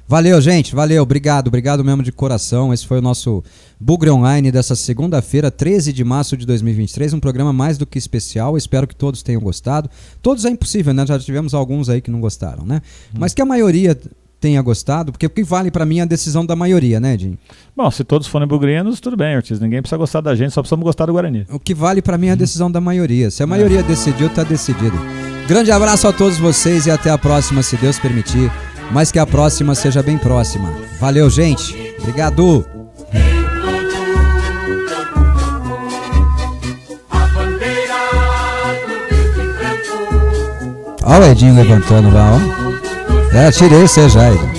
Valeu, gente, valeu, obrigado mesmo de coração. Esse foi o nosso Bugre Online dessa segunda-feira, 13 de março de 2023, um programa mais do que especial. Espero que todos tenham gostado. Todos é impossível, né? Já tivemos alguns aí que não gostaram, né? Mas que a maioria tenha gostado, porque o que vale pra mim é a decisão da maioria, né, Edinho? Bom, se todos forem bugrinos, tudo bem, Ortiz. Ninguém precisa gostar da gente, só precisamos gostar do Guarani. O que vale pra mim é a decisão da maioria. Se a maioria decidiu, tá decidido. Grande abraço a todos vocês e até a próxima, se Deus permitir. Mas que a próxima seja bem próxima. Valeu, gente. Obrigado. Olha o Edinho levantando lá, ó. Tirei você já, Edinho.